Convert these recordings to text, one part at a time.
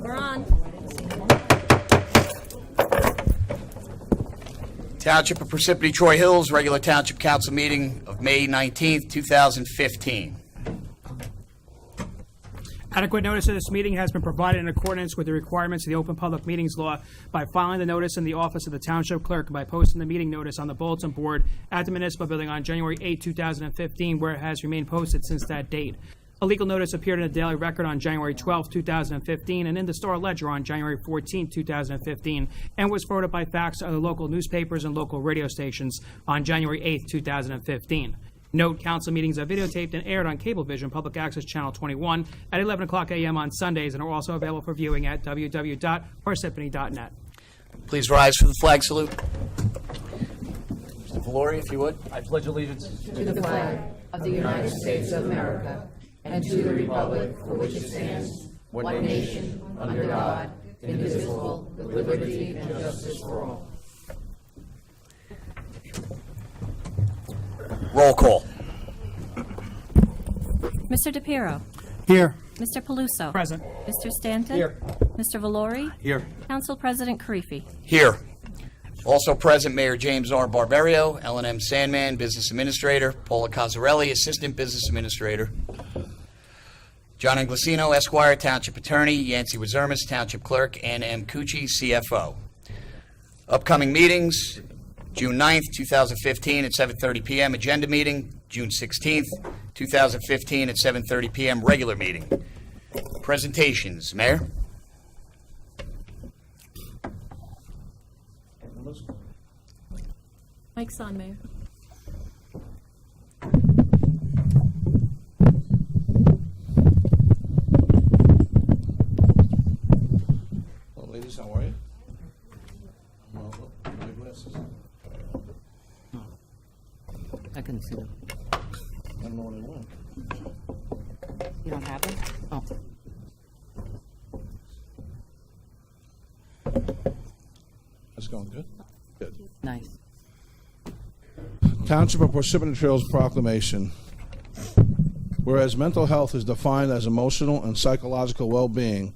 We're on. Township of Parsippany-Troy Hills, regular Township Council meeting of May 19th, 2015. Adequate notice of this meeting has been provided in accordance with the requirements of the Open Public Meetings Law by filing the notice in the office of the Township Clerk and by posting the meeting notice on the bulletin board at the Municipal Building on January 8, 2015, where it has remained posted since that date. A legal notice appeared in the Daily Record on January 12, 2015, and in the Star Ledger on January 14, 2015, and was forwarded by fax to other local newspapers and local radio stations on January 8, 2015. Note, council meetings are videotaped and aired on Cablevision Public Access Channel 21 at 11 o'clock a.m. on Sundays and are also available for viewing at www.parsippany.net. Please rise for the flag salute. Mr. Valori, if you would. I pledge allegiance to the flag of the United States of America and to the republic for which it stands, one nation, under God, indivisible, with liberty and justice for all. Roll call. Mr. DePiero. Here. Mr. Paluso. Present. Mr. Stanton. Here. Mr. Valori. Here. Council President Karifi. Here. Also present, Mayor James R. Barberio, L&M Sandman, Business Administrator, Paula Cazzarelli, Assistant Business Administrator, John Inglesino, Esquire, Township Attorney, Yancey Wazermis, Township Clerk, and M. Cucci, CFO. Upcoming meetings, June 9th, 2015 at 7:30 p.m. Agenda meeting, June 16th, 2015 at 7:30 p.m. Regular meeting. Presentations, Mayor. Mike's on, Mayor. Well, ladies, how are you? Well, my glasses. I couldn't see them. I don't know what I want. You don't have them? Oh. That's going good? Good. Nice. Township of Parsippany-Troy's proclamation. Whereas mental health is defined as emotional and psychological well-being,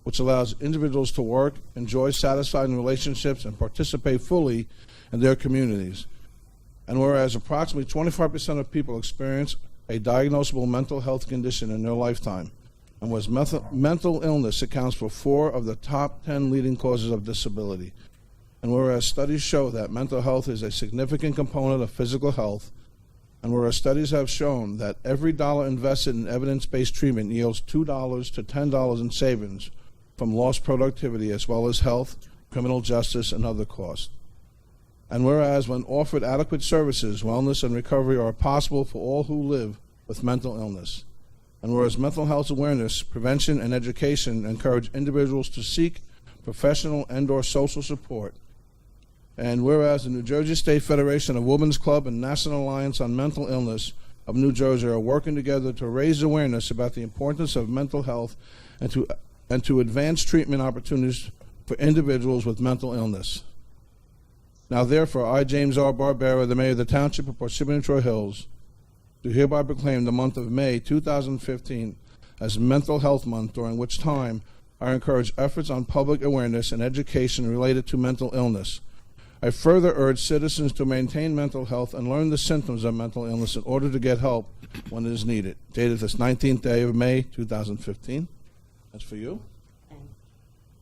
which allows individuals to work, enjoy satisfying relationships, and participate fully in their communities. And whereas approximately 25% of people experience a diagnosable mental health condition in their lifetime, and whereas mental illness accounts for 4 of the top 10 leading causes of disability. And whereas studies show that mental health is a significant component of physical health, and whereas studies have shown that every dollar invested in evidence-based treatment yields $2 to $10 in savings from lost productivity as well as health, criminal justice, and other costs. And whereas when offered adequate services, wellness and recovery are possible for all who live with mental illness. And whereas mental health awareness, prevention, and education encourage individuals to seek professional and/or social support. And whereas the New Jersey State Federation of Women's Club and National Alliance on Mental Illness of New Jersey are working together to raise awareness about the importance of mental health and to advance treatment opportunities for individuals with mental illness. Now therefore, I, James R. Barbera, the Mayor of the Township of Parsippany-Troy Hills, do hereby proclaim the month of May 2015 as Mental Health Month, during which time I encourage efforts on public awareness and education related to mental illness. I further urge citizens to maintain mental health and learn the symptoms of mental illness in order to get help when it is needed. Dated this 19th day of May 2015. That's for you.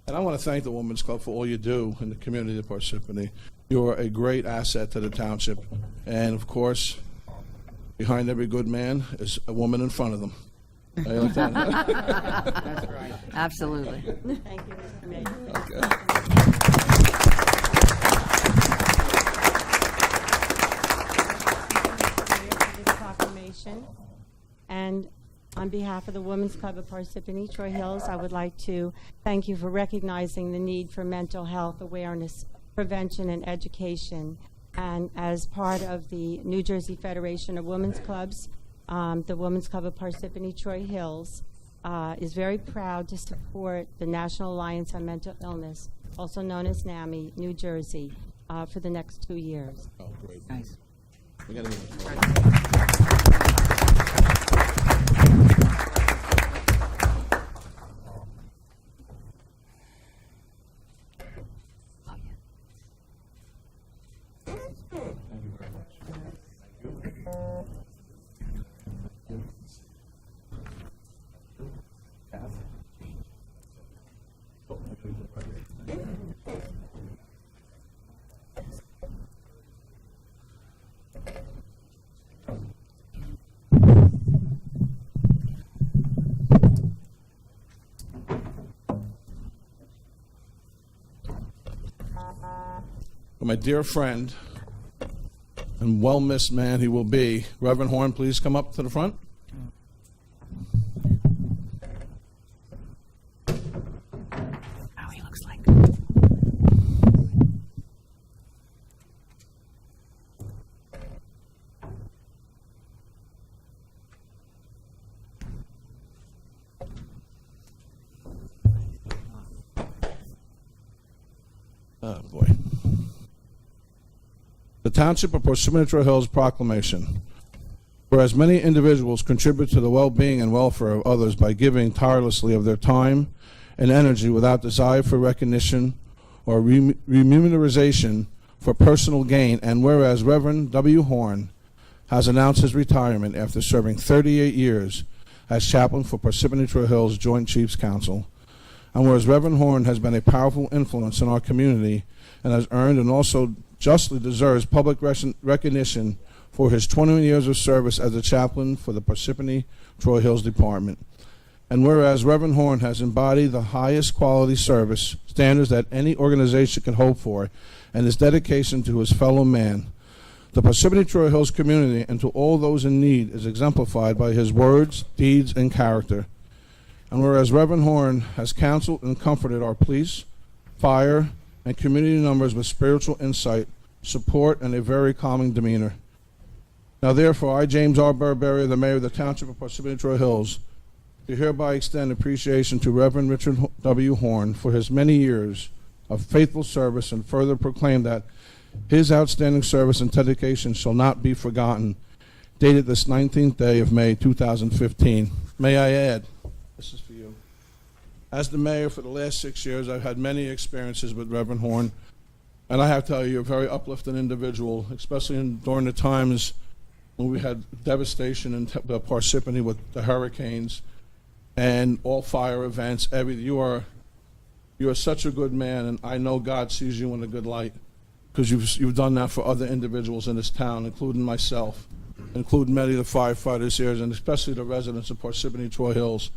And I want to thank the Women's Club for all you do in the community of Parsippany. You are a great asset to the township. And of course, behind every good man is a woman in front of them. How you like that? That's right. Absolutely. Thank you, Mr. Mayor. Okay. Proclamation. And on behalf of the Women's Club of Parsippany-Troy Hills, I would like to thank you for recognizing the need for mental health awareness, prevention, and education. And as part of the New Jersey Federation of Women's Clubs, the Women's Club of Parsippany-Troy Hills is very proud to support the National Alliance on Mental Illness, also known as NAMI, New Jersey, for the next 2 years. Oh, great. Nice. We gotta give it for my dear friend and well-missed man he will be. Reverend Horn, please come up to the front. How he looks like. Oh, boy. The Township of Parsippany-Troy Hills Proclamation. Whereas many individuals contribute to the well-being and welfare of others by giving tirelessly of their time and energy without desire for recognition or remuneration for personal gain, and whereas Reverend W. Horn has announced his retirement after serving 38 years as chaplain for Parsippany-Troy Hills Joint Chiefs Council, and whereas Reverend Horn has been a powerful influence in our community and has earned and also justly deserves public recognition for his 21 years of service as a chaplain for the Parsippany-Troy Hills Department. And whereas Reverend Horn has embodied the highest quality service standards that any organization can hope for, and his dedication to his fellow man, the Parsippany-Troy Hills community and to all those in need is exemplified by his words, deeds, and character. And whereas Reverend Horn has counseled and comforted our police, fire, and community members with spiritual insight, support, and a very calming demeanor. Now therefore, I, James R. Barberio, the mayor of the Township of Parsippany-Troy Hills, do hereby extend appreciation to Reverend Richard W. Horn for his many years of faithful service, and further proclaim that his outstanding service and dedication shall not be forgotten. Dated this 19th day of May 2015. May I add, this is for you. As the mayor for the last 6 years, I've had many experiences with Reverend Horn, and I have to tell you, you're a very uplifting individual, especially during the times when we had devastation in Parsippany with the hurricanes and all fire events. You are such a good man, and I know God sees you in a good light, because you've done that for other individuals in this town, including myself, including many of the firefighters here, and especially the residents of Parsippany-Troy Hills.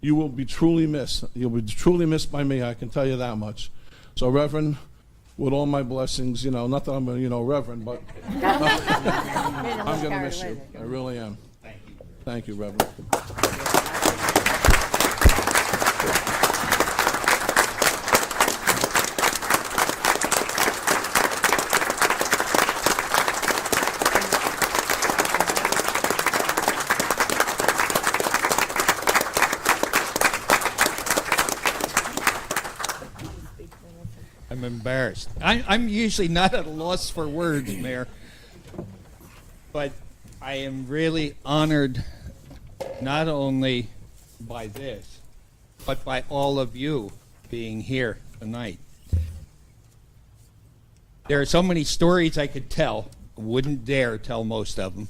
You will be truly missed. You'll be truly missed by me, I can tell you that much. So, Reverend, with all my blessings, not that I'm a, Reverend, but I'm going to miss you. I really am. Thank you, Reverend. I'm embarrassed. I'm usually not at a loss for words, Mayor, but I am really honored not only by this, but by all of you being here tonight. There are so many stories I could tell. I wouldn't dare tell most of them.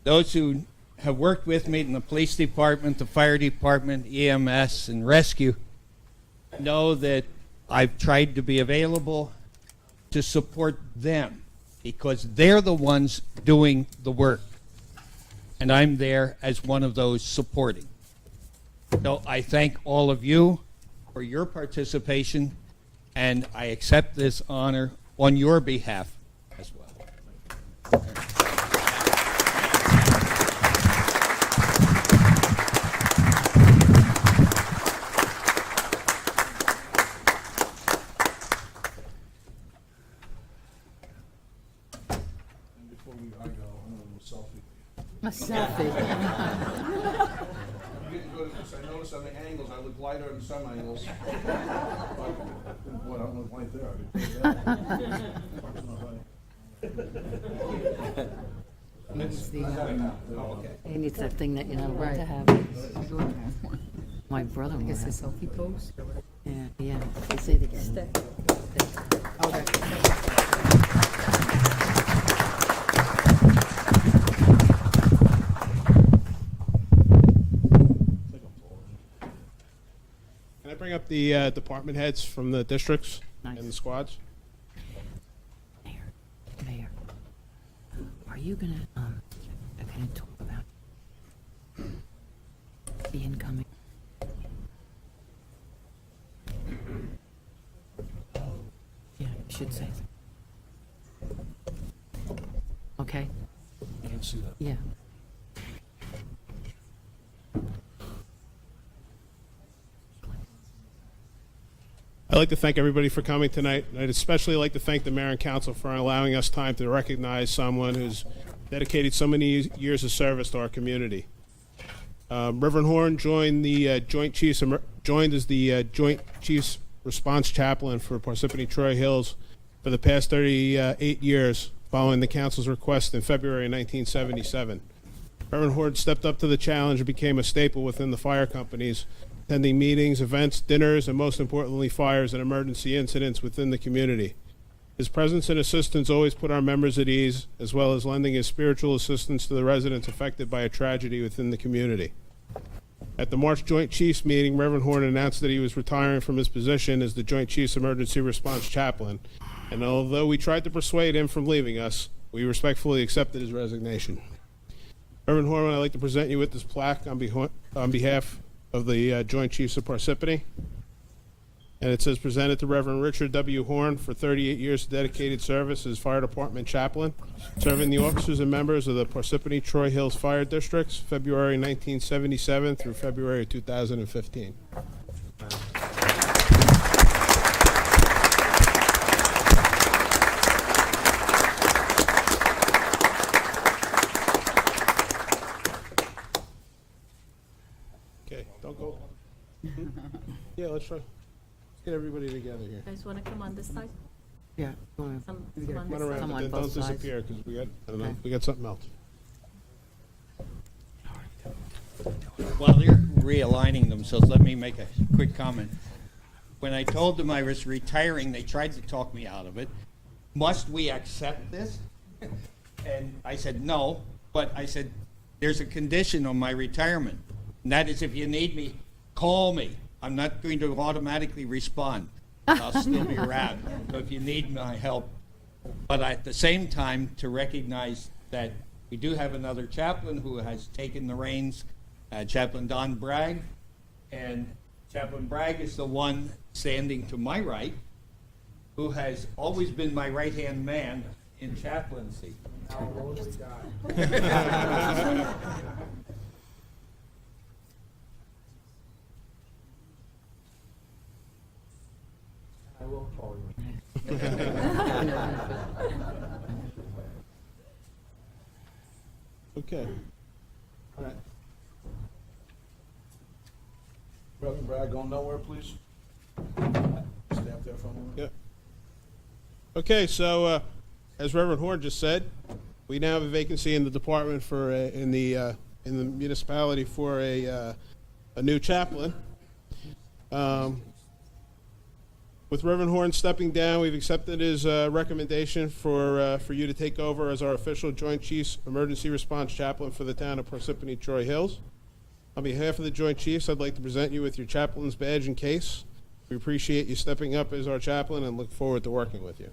Those who have worked with me in the police department, the fire department, EMS, and rescue know that I've tried to be available to support them, because they're the ones doing the work, and I'm there as one of those supporting. So I thank all of you for your participation, and I accept this honor on your behalf as well. A selfie. I noticed on the angles, I look lighter in some angles. Boy, I don't look light there. He needs that thing that you're not allowed to have. My brother-in-law Guess a has. selfie pose? Yeah. They say they can. Can I bring up the department heads from the districts Nice. and the squads? Mayor, are you gonna talk about the incoming? Yeah, should say. Okay? Can't see that. Yeah. I'd like to thank everybody for coming tonight. I'd especially like to thank the mayor and council for allowing us time to recognize someone who's dedicated so many years of service to our community. Reverend Horn joined the joined as the Joint Chiefs Response Chaplain for Parsippany-Troy Hills for the past 38 years, following the council's request in February 1977. Reverend Horn stepped up to the challenge and became a staple within the fire companies, attending meetings, events, dinners, and most importantly, fires and emergency incidents within the community. His presence and assistance always put our members at ease, as well as lending his spiritual assistance to the residents affected by a tragedy within the community. At the March Joint Chiefs meeting, Reverend Horn announced that he was retiring from his position as the Joint Chiefs Emergency Response Chaplain, and although we tried to persuade him from leaving us, we respectfully accepted his resignation. Reverend Horn, I'd like to present you with this plaque on behalf of the Joint Chiefs of Parsippany. And it says, presented to Reverend Richard W. Horn for 38 years of dedicated service as Fire Department Chaplain, serving the officers and members of the Parsippany-Troy Hills Fire Districts, February 1977 through February 2015. Okay, don't go. Yeah, let's try. Get everybody together here. Guys want to come on this side? Yeah. Come on Come this on around, side. but Come on then both don't sides. disappear because we got, I don't know, Okay. we got something else. While they're realigning themselves, let me make a quick comment. When I told them I was retiring, they tried to talk me out of it. Must we accept this? And I said, no, but I said, there's a condition on my retirement. And that is if you need me, call me. I'm not going to automatically respond. I'll still be around. So if you need my help. But at the same time, to recognize that we do have another chaplain who has taken the reins, Chaplain Don Bragg. And Chaplain Bragg is the one standing to my right, who has always been my right-hand man in chaplaincy. Okay. All right. Reverend Bragg, going nowhere, please? Stay up there for a moment. Yeah. Okay, so as Reverend Horn just said, we now have a vacancy in the department for in the municipality for a new chaplain. With Reverend Horn stepping down, we've accepted his recommendation for you to take over as our official Joint Chiefs Emergency Response Chaplain for the town of Parsippany-Troy Hills. On behalf of the Joint Chiefs, I'd like to present you with your chaplain's badge and case. We appreciate you stepping up as our chaplain and look forward to working with you.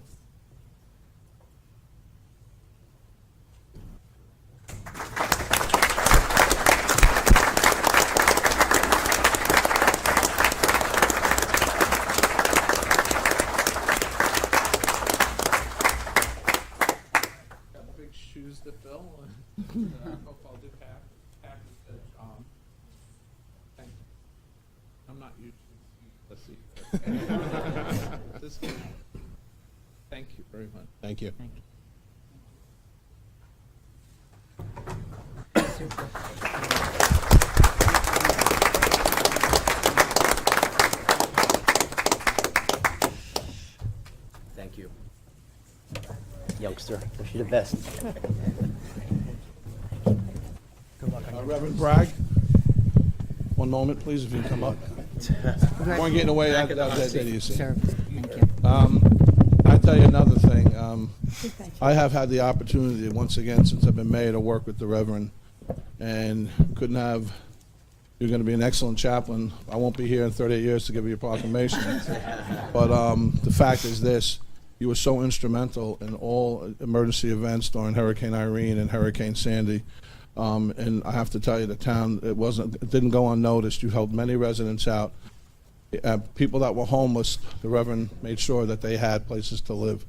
Got big shoes to fill, and I hope I'll do half as good. Thank you. I'm not usually, let's see. Just kidding. Thank you very much. Thank you. Thank you. Youngster, wish you the best. Reverend Bragg, one moment, please, if you can come up. We're getting away, that's easy. Sir, thank you. I tell you another thing. I have had the opportunity, once again, since I've been mayor, to work with the Reverend, and couldn't have. You're going to be an excellent chaplain. I won't be here in 38 years to give you a proclamation. But the fact is this: you were so instrumental in all emergency events during Hurricane Irene and Hurricane Sandy. And I have to tell you, the town, it didn't go unnoticed. You helped many residents out. People that were homeless, the Reverend made sure that they had places to live.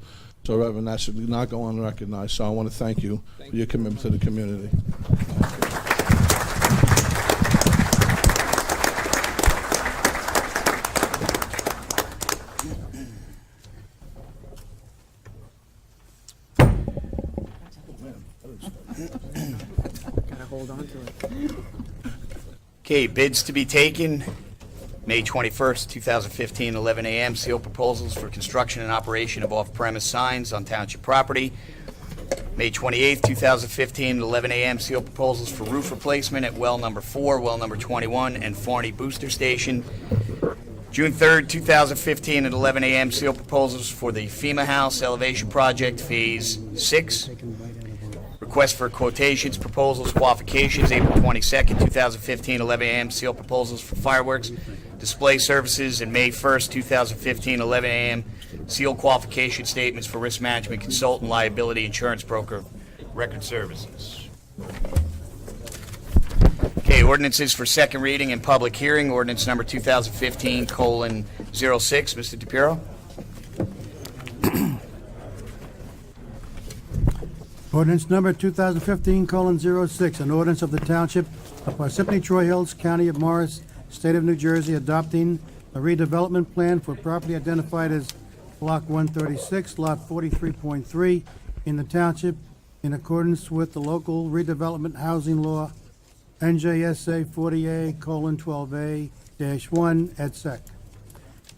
So, Reverend, that should not go unrecognized. So I want to thank you for your commitment to the community. Gotta hold on to it. Okay, bids to be taken, May 21st, 2015, 11 a.m. Seal proposals for construction and operation of off-premise signs on township property. May 28th, 2015, 11 a.m. Seal proposals for roof replacement at well number 4, well number 21, and Farney Booster Station. June 3rd, 2015, at 11 a.m. Seal proposals for the FEMA House Elevation Project Phase 6. Request for quotations, proposals, qualifications, April 22nd, 2015, 11 a.m. Seal proposals for fireworks, display services, and May 1st, 2015, 11 a.m. Seal qualification statements for risk management consultant, liability insurance broker, record services. Okay, ordinances for second reading and public hearing. Ordinance number 2015:06. Mr. DePiero? Ordinance number 2015:06, an ordinance of the Township of Parsippany-Troy Hills, County of Morris, State of New Jersey, adopting a redevelopment plan for property identified as Block 136, Lot 43.3 in the Township in accordance with the local redevelopment housing law, NJSA 40A:12A-1 et sec.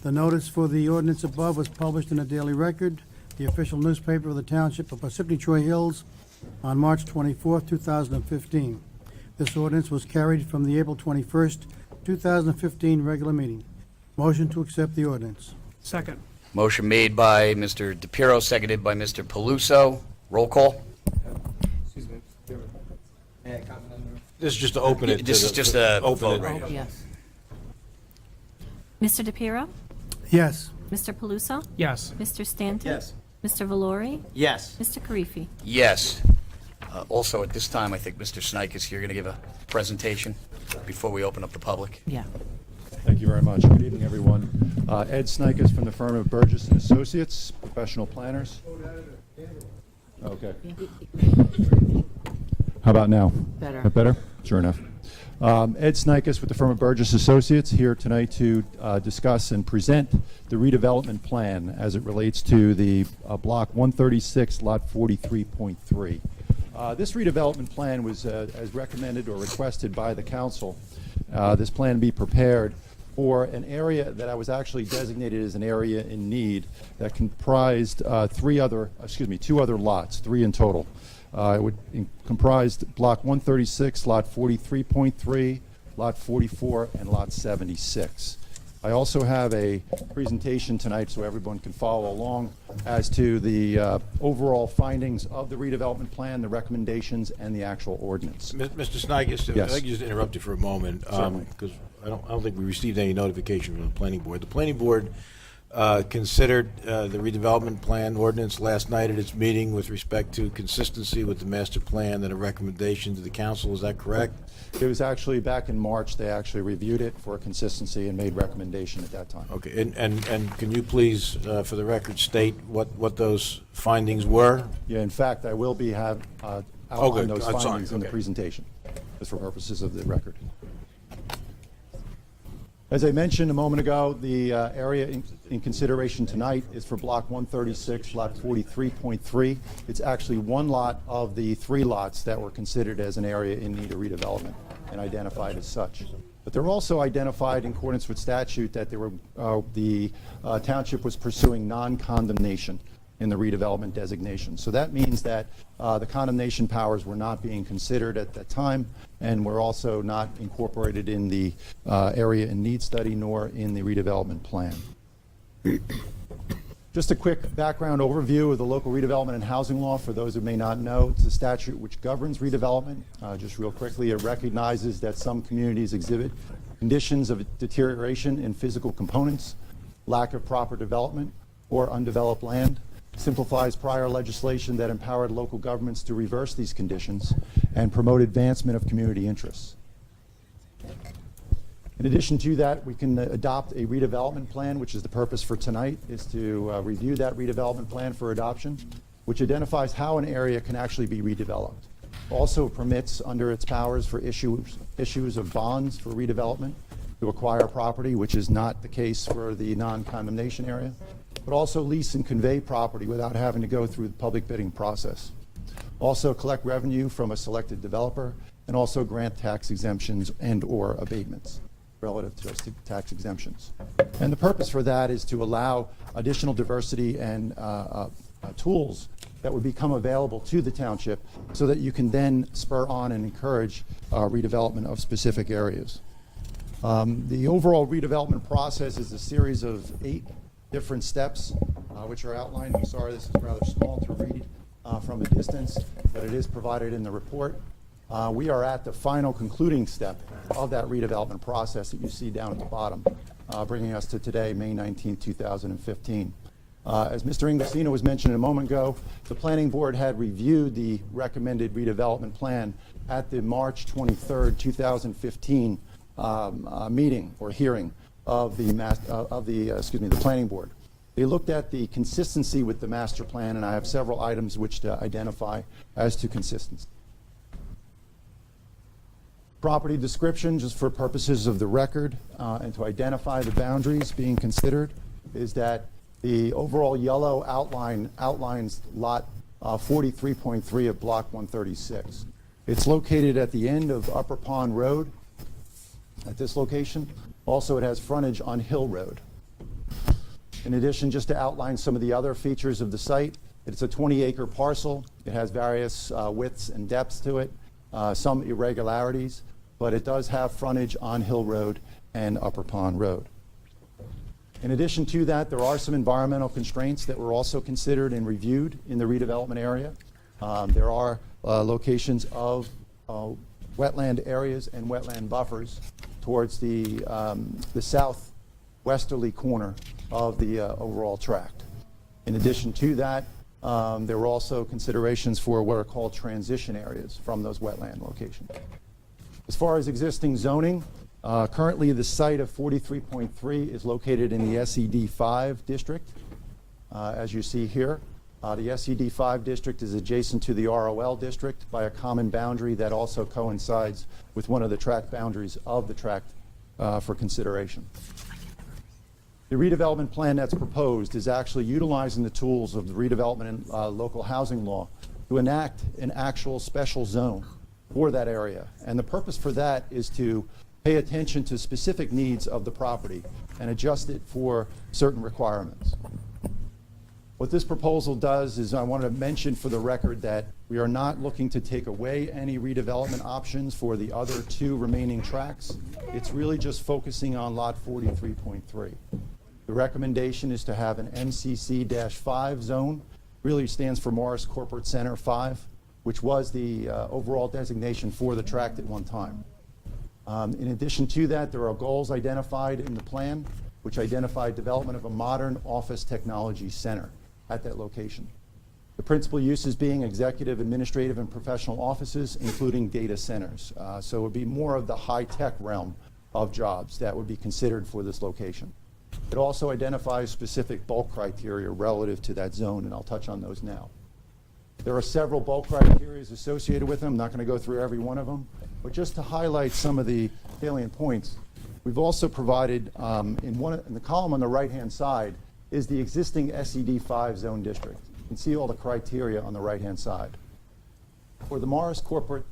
The notice for the ordinance above was published in the Daily Record, the official newspaper of the Township of Parsippany-Troy Hills, on March 24, 2015. This ordinance was carried from the April 21st, 2015 regular meeting. Motion to accept the ordinance. Second. Motion made by Mr. DePiero, seconded by Mr. Paluso. Roll call. This is just to open it. This is just a open vote it. right here. Yes. Mr. DePiero? Yes. Mr. Paluso? Yes. Mr. Stanton? Yes. Mr. Valori? Yes. Mr. Karifi? Yes. Also, at this time, I think Mr. Snike is here going to give a presentation before we open up the public. Yeah. Thank you very much. Good evening, everyone. Ed Snikes from the firm of Burgess and Associates, professional planners. Okay. How about now? Better. That better? Sure enough. Ed Snikes with the firm of Burgess Associates here tonight to discuss and present the redevelopment plan as it relates to the Block 136, Lot 43.3. This redevelopment plan was as recommended or requested by the council. This plan be prepared for an area that I was actually designated as an area in need that comprised two other lots, 3 in total. It would comprised Block 136, Lot 43.3, Lot 44, and Lot 76. I also have a presentation tonight so everyone can follow along as to the overall findings of the redevelopment plan, the recommendations, and the actual ordinance. Mr. Snigis, Yes. if I could just interrupt you for a moment, Certainly. because I don't think we received any notification from the planning board. The planning board considered the redevelopment plan ordinance last night at its meeting with respect to consistency with the master plan and a recommendation to the council. Is that correct? It was actually back in March, they actually reviewed it for consistency and made recommendation at that time. Okay, and can you please, for the record, state what those findings were? Yeah, in fact, I will be outline good. those That's findings fine. in the Okay. presentation, just for purposes of the record. As I mentioned a moment ago, the area in consideration tonight is for Block 136, Lot 43.3. It's actually one lot of the 3 lots that were considered as an area in need of redevelopment and identified as such. But they're also identified in accordance with statute that the township was pursuing non-condemnation in the redevelopment designation. So that means that the condemnation powers were not being considered at that time and were also not incorporated in the area in need study nor in the redevelopment plan. Just a quick background overview of the local redevelopment and housing law for those who may not know. It's a statute which governs redevelopment. Just real quickly, it recognizes that some communities exhibit conditions of deterioration in physical components, lack of proper development, or undeveloped land, simplifies prior legislation that empowered local governments to reverse these conditions, and promote advancement of community interests. In addition to that, we can adopt a redevelopment plan, which is the purpose for tonight, is to review that redevelopment plan for adoption, which identifies how an area can actually be redeveloped. Also permits, under its powers, for issues of bonds for redevelopment to acquire property, which is not the case for the non-condemnation area, but also lease and convey property without having to go through the public bidding process. Also collect revenue from a selected developer, and also grant tax exemptions and or abatements relative to those tax exemptions. And the purpose for that is to allow additional diversity and tools that would become available to the township so that you can then spur on and encourage redevelopment of specific areas. The overall redevelopment process is a series of 8 different steps, which are outlined. I'm sorry, this is rather small to read from a distance, but it is provided in the report. We are at the final concluding step of that redevelopment process that you see down at the bottom, bringing us to today, May 19, 2015. As Mr. Inglesino was mentioning a moment ago, the Planning Board had reviewed the recommended redevelopment plan at the March 23, 2015 meeting or hearing of the Planning Board. They looked at the consistency with the master plan, and I have several items which to identify as to consistency. Property description, just for purposes of the record and to identify the boundaries being considered, is that the overall yellow outlines lot 43.3 of block 136. It's located at the end of Upper Pond Road at this location. Also, it has frontage on Hill Road. In addition, just to outline some of the other features of the site, it's a 20-acre parcel. It has various widths and depths to it, some irregularities, but it does have frontage on Hill Road and Upper Pond Road. In addition to that, there are some environmental constraints that were also considered and reviewed in the redevelopment area. There are locations of wetland areas and wetland buffers towards the southwesterly corner of the overall tract. In addition to that, there were also considerations for what are called transition areas from those wetland locations. As far as existing zoning, currently the site of 43.3 is located in the SED5 district, as you see here. The SED5 district is adjacent to the ROL district by a common boundary that also coincides with one of the tract boundaries of the tract for consideration. The redevelopment plan that's proposed is actually utilizing the tools of the redevelopment and local housing law to enact an actual special zone for that area. And the purpose for that is to pay attention to specific needs of the property and adjust it for certain requirements. What this proposal does is, I want to mention for the record that we are not looking to take away any redevelopment options for the other 2 remaining tracts. It's really just focusing on lot 43.3. The recommendation is to have an MCC-5 zone, really stands for Morris Corporate Center 5, which was the overall designation for the tract at one time. In addition to that, there are goals identified in the plan, which identified development of a modern office technology center at that location. The principal uses being executive, administrative, and professional offices, including data centers. So it would be more of the high-tech realm of jobs that would be considered for this location. It also identifies specific bulk criteria relative to that zone, and I'll touch on those now. There are several bulk criteria associated with them. I'm not going to go through every one of them, but just to highlight some of the salient points, we've also provided in the column on the right-hand side is the existing SED5 zone district. You can see all the criteria on the right-hand side. For the Morris Corporate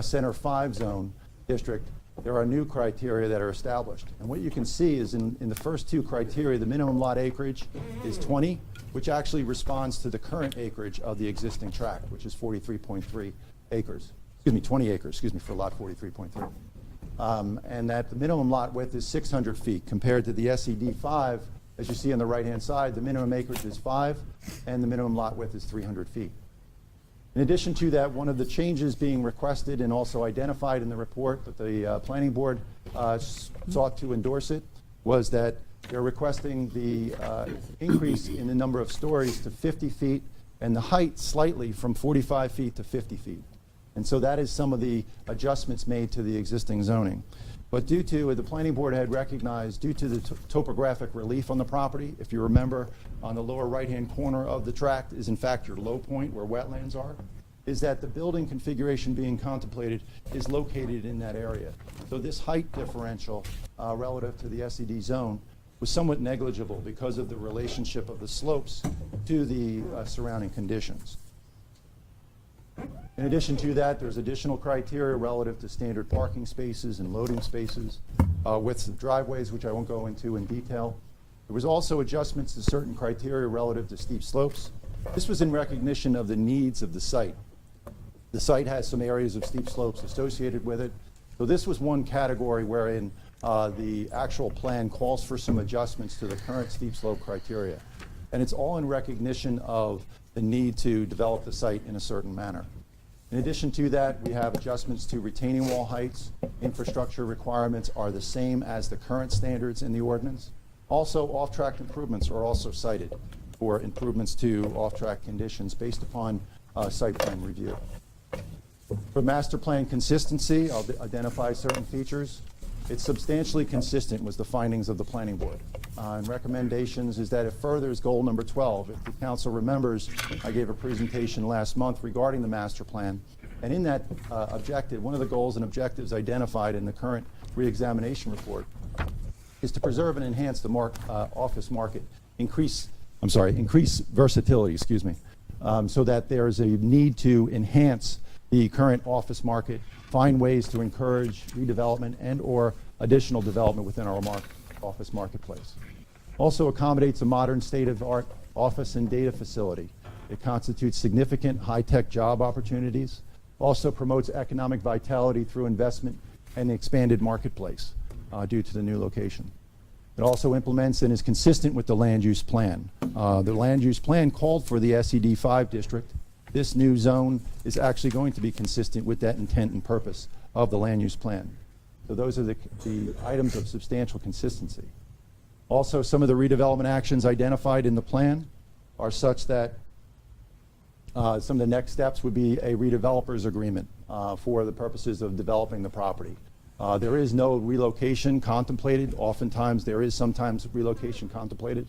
Center 5 zone district, there are new criteria that are established. And what you can see is in the first 2 criteria, the minimum lot acreage is 20, which actually responds to the current acreage of the existing tract, which is 43.3 acres. 20 acres, for lot 43.3. And that the minimum lot width is 600 feet compared to the SED5, as you see on the right-hand side, the minimum acreage is 5 and the minimum lot width is 300 feet. In addition to that, one of the changes being requested and also identified in the report that the Planning Board sought to endorse it was that they're requesting the increase in the number of stories to 50 feet and the height slightly from 45 feet to 50 feet. And so that is some of the adjustments made to the existing zoning. But the planning board had recognized, due to the topographic relief on the property, if you remember, on the lower right-hand corner of the tract is in fact your low point where wetlands are, is that the building configuration being contemplated is located in that area. So this height differential relative to the SED zone was somewhat negligible because of the relationship of the slopes to the surrounding conditions. In addition to that, there's additional criteria relative to standard parking spaces and loading spaces, widths of driveways, which I won't go into in detail. There was also adjustments to certain criteria relative to steep slopes. This was in recognition of the needs of the site. The site has some areas of steep slopes associated with it. So this was one category wherein the actual plan calls for some adjustments to the current steep slope criteria. And it's all in recognition of the need to develop the site in a certain manner. In addition to that, we have adjustments to retaining wall heights. Infrastructure requirements are the same as the current standards in the ordinance. Also, off-track improvements are also cited for improvements to off-track conditions based upon site plan review. For master plan consistency, I'll identify certain features. It's substantially consistent with the findings of the planning board. And recommendations is that it furthers goal number 12. If the council remembers, I gave a presentation last month regarding the master plan. And in that objective, one of the goals and objectives identified in the current reexamination report is to preserve and enhance the office market, increase versatility, so that there's a need to enhance the current office market, find ways to encourage redevelopment and or additional development within our office marketplace. Also accommodates a modern state-of-the-art office and data facility. It constitutes significant high-tech job opportunities. Also promotes economic vitality through investment and the expanded marketplace due to the new location. It also implements and is consistent with the land use plan. The land use plan called for the SED 5 district. This new zone is actually going to be consistent with that intent and purpose of the land use plan. So those are the items of substantial consistency. Also, some of the redevelopment actions identified in the plan are such that some of the next steps would be a redevelopers agreement for the purposes of developing the property. There is no relocation contemplated. Oftentimes there is sometimes relocation contemplated,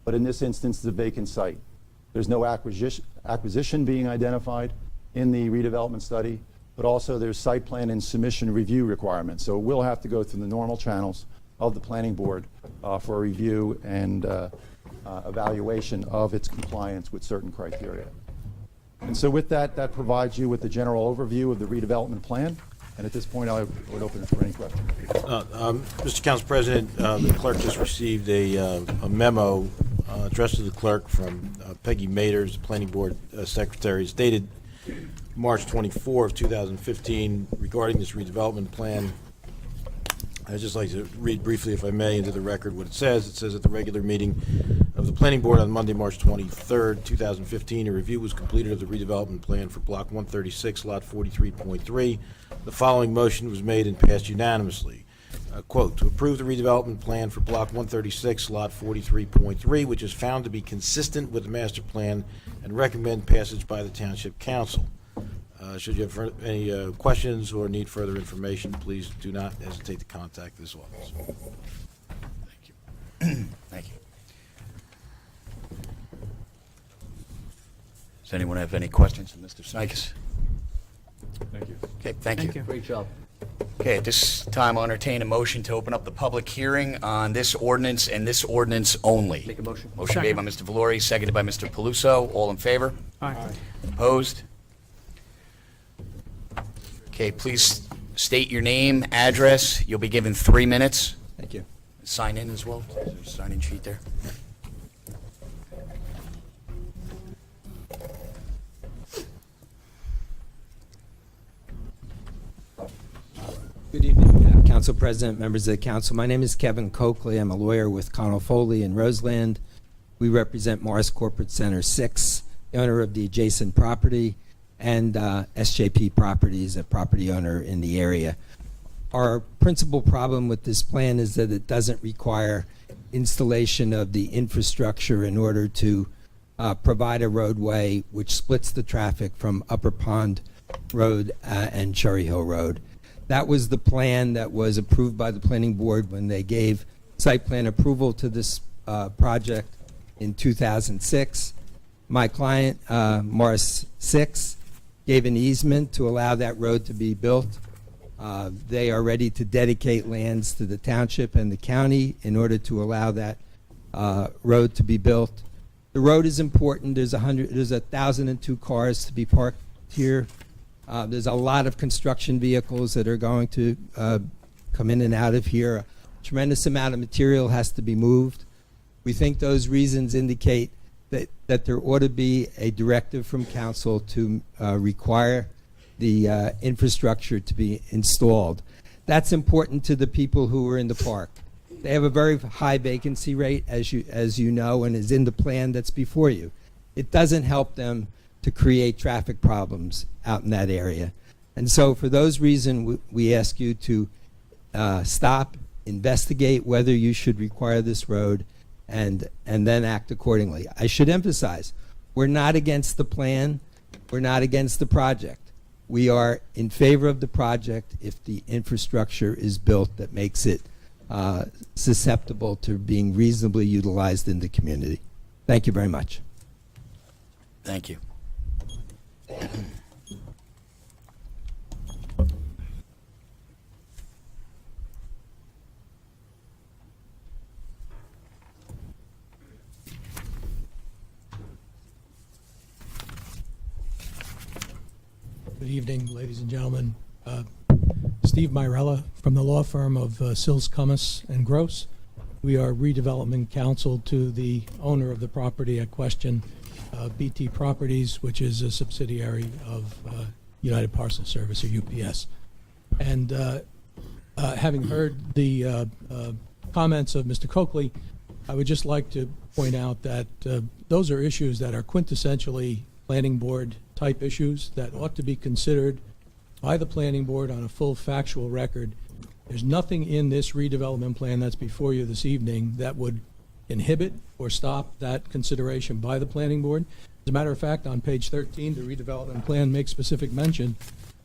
but in this instance it's a vacant site. There's no acquisition being identified in the redevelopment study, but also there's site plan and submission review requirements. So we'll have to go through the normal channels of the planning board for a review and evaluation of its compliance with certain criteria. And so with that, that provides you with the general overview of the redevelopment plan. And at this point, I would open it for any questions. Mr. Council President, the clerk just received a memo addressed to the clerk from Peggy Maters, the Planning Board Secretary. It's dated March 24 of 2015 regarding this redevelopment plan. I'd just like to read briefly, if I may, into the record what it says. It says at the regular meeting of the Planning Board on Monday, March 23rd, 2015, a review was completed of the redevelopment plan for Block 136, Lot 43.3. The following motion was made and passed unanimously. Quote, to approve the redevelopment plan for Block 136, Lot 43.3, which is found to be consistent with the master plan, and recommend passage by the Township Council. Should you have any questions or need further information, please do not hesitate to contact this office. Thank you. Thank you. Does anyone have any questions of Mr. Snikes? Thank you. Okay, thank you. Great job. Okay, at this time, I'll entertain a motion to open up the public hearing on this ordinance and this ordinance only. Make a motion. Motion made by Mr. Valori, seconded by Mr. Peluso. All in favor? Aye. Opposed? Okay, please state your name, address. You'll be given 3 minutes. Thank you. Sign in as well. There's a sign-in sheet there. Good evening, Council President, members of the council. My name is Kevin Coakley. I'm a lawyer with Connell Foley in Roseland. We represent Morris Corporate Center 6, the owner of the adjacent property, and SJP Properties, a property owner in the area. Our principal problem with this plan is that it doesn't require installation of the infrastructure in order to provide a roadway which splits the traffic from Upper Pond Road and Cherry Hill Road. That was the plan that was approved by the planning board when they gave site plan approval to this project in 2006. My client, Morris 6, gave an easement to allow that road to be built. They are ready to dedicate lands to the township and the county in order to allow that road to be built. The road is important. There's 1,002 cars to be parked here. There's a lot of construction vehicles that are going to come in and out of here. A tremendous amount of material has to be moved. We think those reasons indicate that there ought to be a directive from council to require the infrastructure to be installed. That's important to the people who are in the park. They have a very high vacancy rate, as you know, and is in the plan that's before you. It doesn't help them to create traffic problems out in that area. And so for those reasons, we ask you to stop, investigate whether you should require this road, and then act accordingly. I should emphasize, we're not against the plan. We're not against the project. We are in favor of the project if the infrastructure is built that makes it susceptible to being reasonably utilized in the community. Thank you very much. Thank you. Good evening, ladies and gentlemen. Steve Myrella from the law firm of Sills, Cummis and Gross. We are redevelopment counsel to the owner of the property at question, BT Properties, which is a subsidiary of United Parcel Service, or UPS. And having heard the comments of Mr. Coakley, I would just like to point out that those are issues that are quintessentially planning board type issues that ought to be considered by the planning board on a full factual record. There's nothing in this redevelopment plan that's before you this evening that would inhibit or stop that consideration by the planning board. As a matter of fact, on page 13, the redevelopment plan makes specific mention,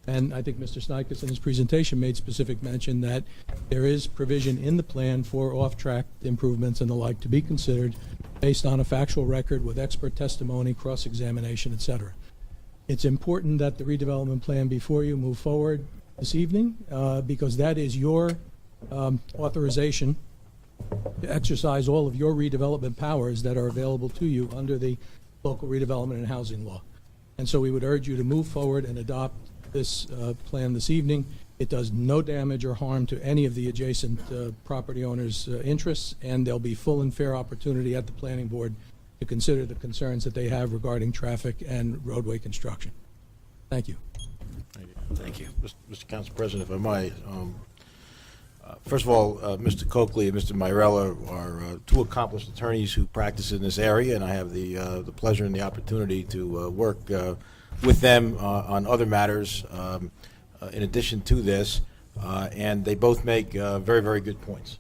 and I think Mr. Snikes in his presentation made specific mention that there is provision in the plan for off-track improvements and the like to be considered based on a factual record with expert testimony, cross-examination, etc. It's important that the redevelopment plan before you move forward this evening because that is your authorization to exercise all of your redevelopment powers that are available to you under the local redevelopment and housing law. And so we would urge you to move forward and adopt this plan this evening. It does no damage or harm to any of the adjacent property owners' interests, and there'll be full and fair opportunity at the planning board to consider the concerns that they have regarding traffic and roadway construction. Thank you. Thank you. Mr. Council President, if I might, first of all, Mr. Coakley and Mr. Myrella are two accomplished attorneys who practice in this area, and I have the pleasure and the opportunity to work with them on other matters in addition to this, and they both make very, very good points.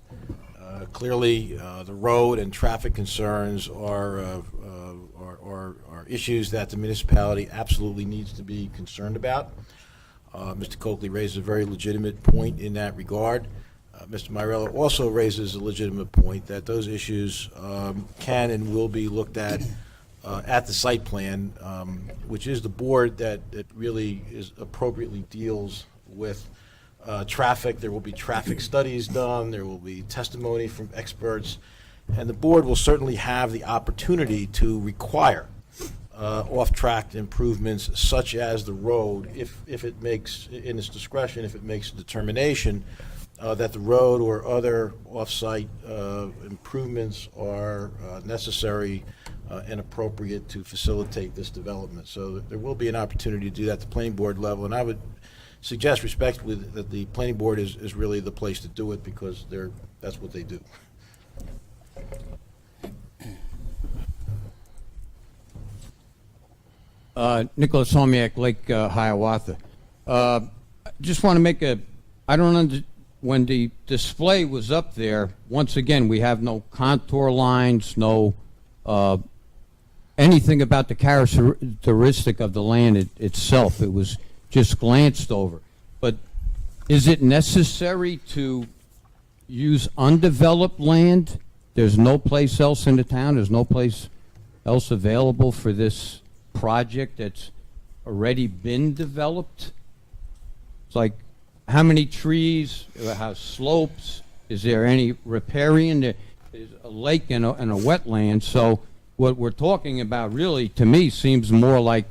Clearly, the road and traffic concerns are issues that the municipality absolutely needs to be concerned about. Mr. Coakley raises a very legitimate point in that regard. Mr. Myrella also raises a legitimate point that those issues can and will be looked at the site plan, which is the board that really is appropriately deals with traffic. There will be traffic studies done. There will be testimony from experts. And the board will certainly have the opportunity to require off-track improvements such as the road if it makes, in its discretion, if it makes a determination that the road or other off-site improvements are necessary and appropriate to facilitate this development. So there will be an opportunity to do that at the planning board level, and I would suggest respectfully that the planning board is really the place to do it because that's what they do. Nicholas Homiak, Lake Hiawatha. Just want to make when the display was up there, once again, we have no contour lines, no anything about the characteristic of the land itself. It was just glanced over. But Is it necessary to use undeveloped land? There's no place else in the town, there's no place else available for this project that's already been developed? It's like, how many trees, how slopes, is there any riparian? There's a lake and a wetland, so what we're talking about really, to me, seems more like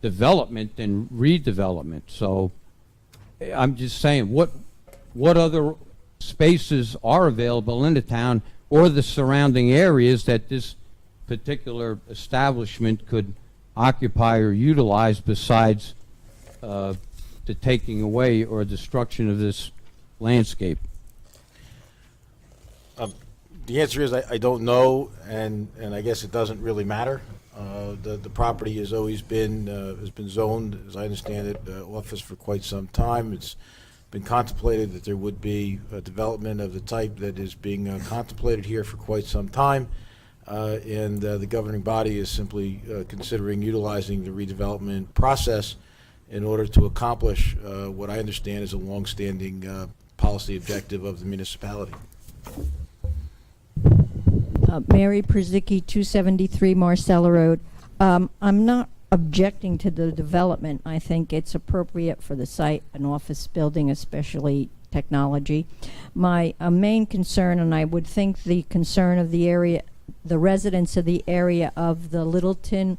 development than redevelopment. So I'm just saying, what other spaces are available in the town or the surrounding areas that this particular establishment could occupy or utilize besides the taking away or destruction of this landscape? The answer is I don't know, and I guess it doesn't really matter. The property has always been zoned, as I understand it, office for quite some time. It's been contemplated that there would be a development of the type that is being contemplated here for quite some time, and the governing body is simply considering utilizing the redevelopment process in order to accomplish what I understand is a longstanding policy objective of the municipality. Mary Przicki, 273 Marcella Road. I'm not objecting to the development. I think it's appropriate for the site, an office building, especially technology. My main concern, and I would think the concern of the area, the residents of the area of the Littleton,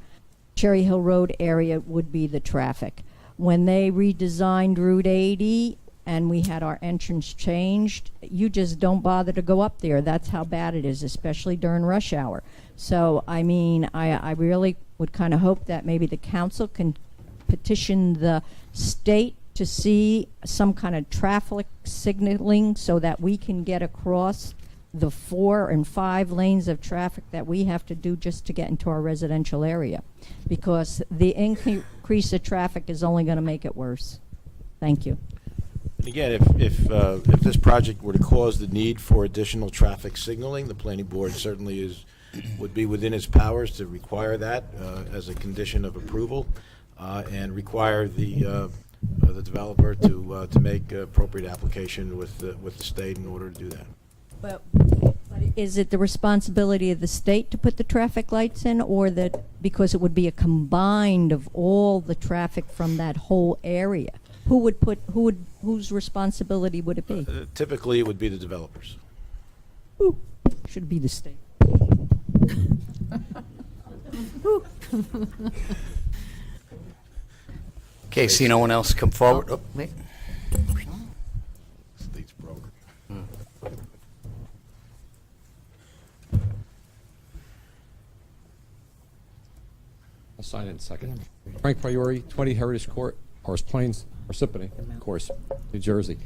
Cherry Hill Road area, would be the traffic. When they redesigned Route 80 and we had our entrance changed, you just don't bother to go up there. That's how bad it is, especially during rush hour. So, I mean, I really would kind of hope that maybe the council can petition the state to see some kind of traffic signaling so that we can get across the 4 and 5 lanes of traffic that we have to do just to get into our residential area, because the increase of traffic is only going to make it worse. Thank you. Again, if this project were to cause the need for additional traffic signaling, the planning board certainly would be within its powers to require that as a condition of approval, and require the developer to make appropriate application with the state in order to do that. But is it the responsibility of the state to put the traffic lights in, or that because it would be a combined of all the traffic from that whole area? Whose responsibility would it be? Typically, it would be the developers. Ooh, should be the state. Okay, see no one else come forward. Oh, wait. State's broke. I'll sign it in a second. Frank Priori, 20 Heritage Court, Horse Plains, Parsippany, of course, New Jersey.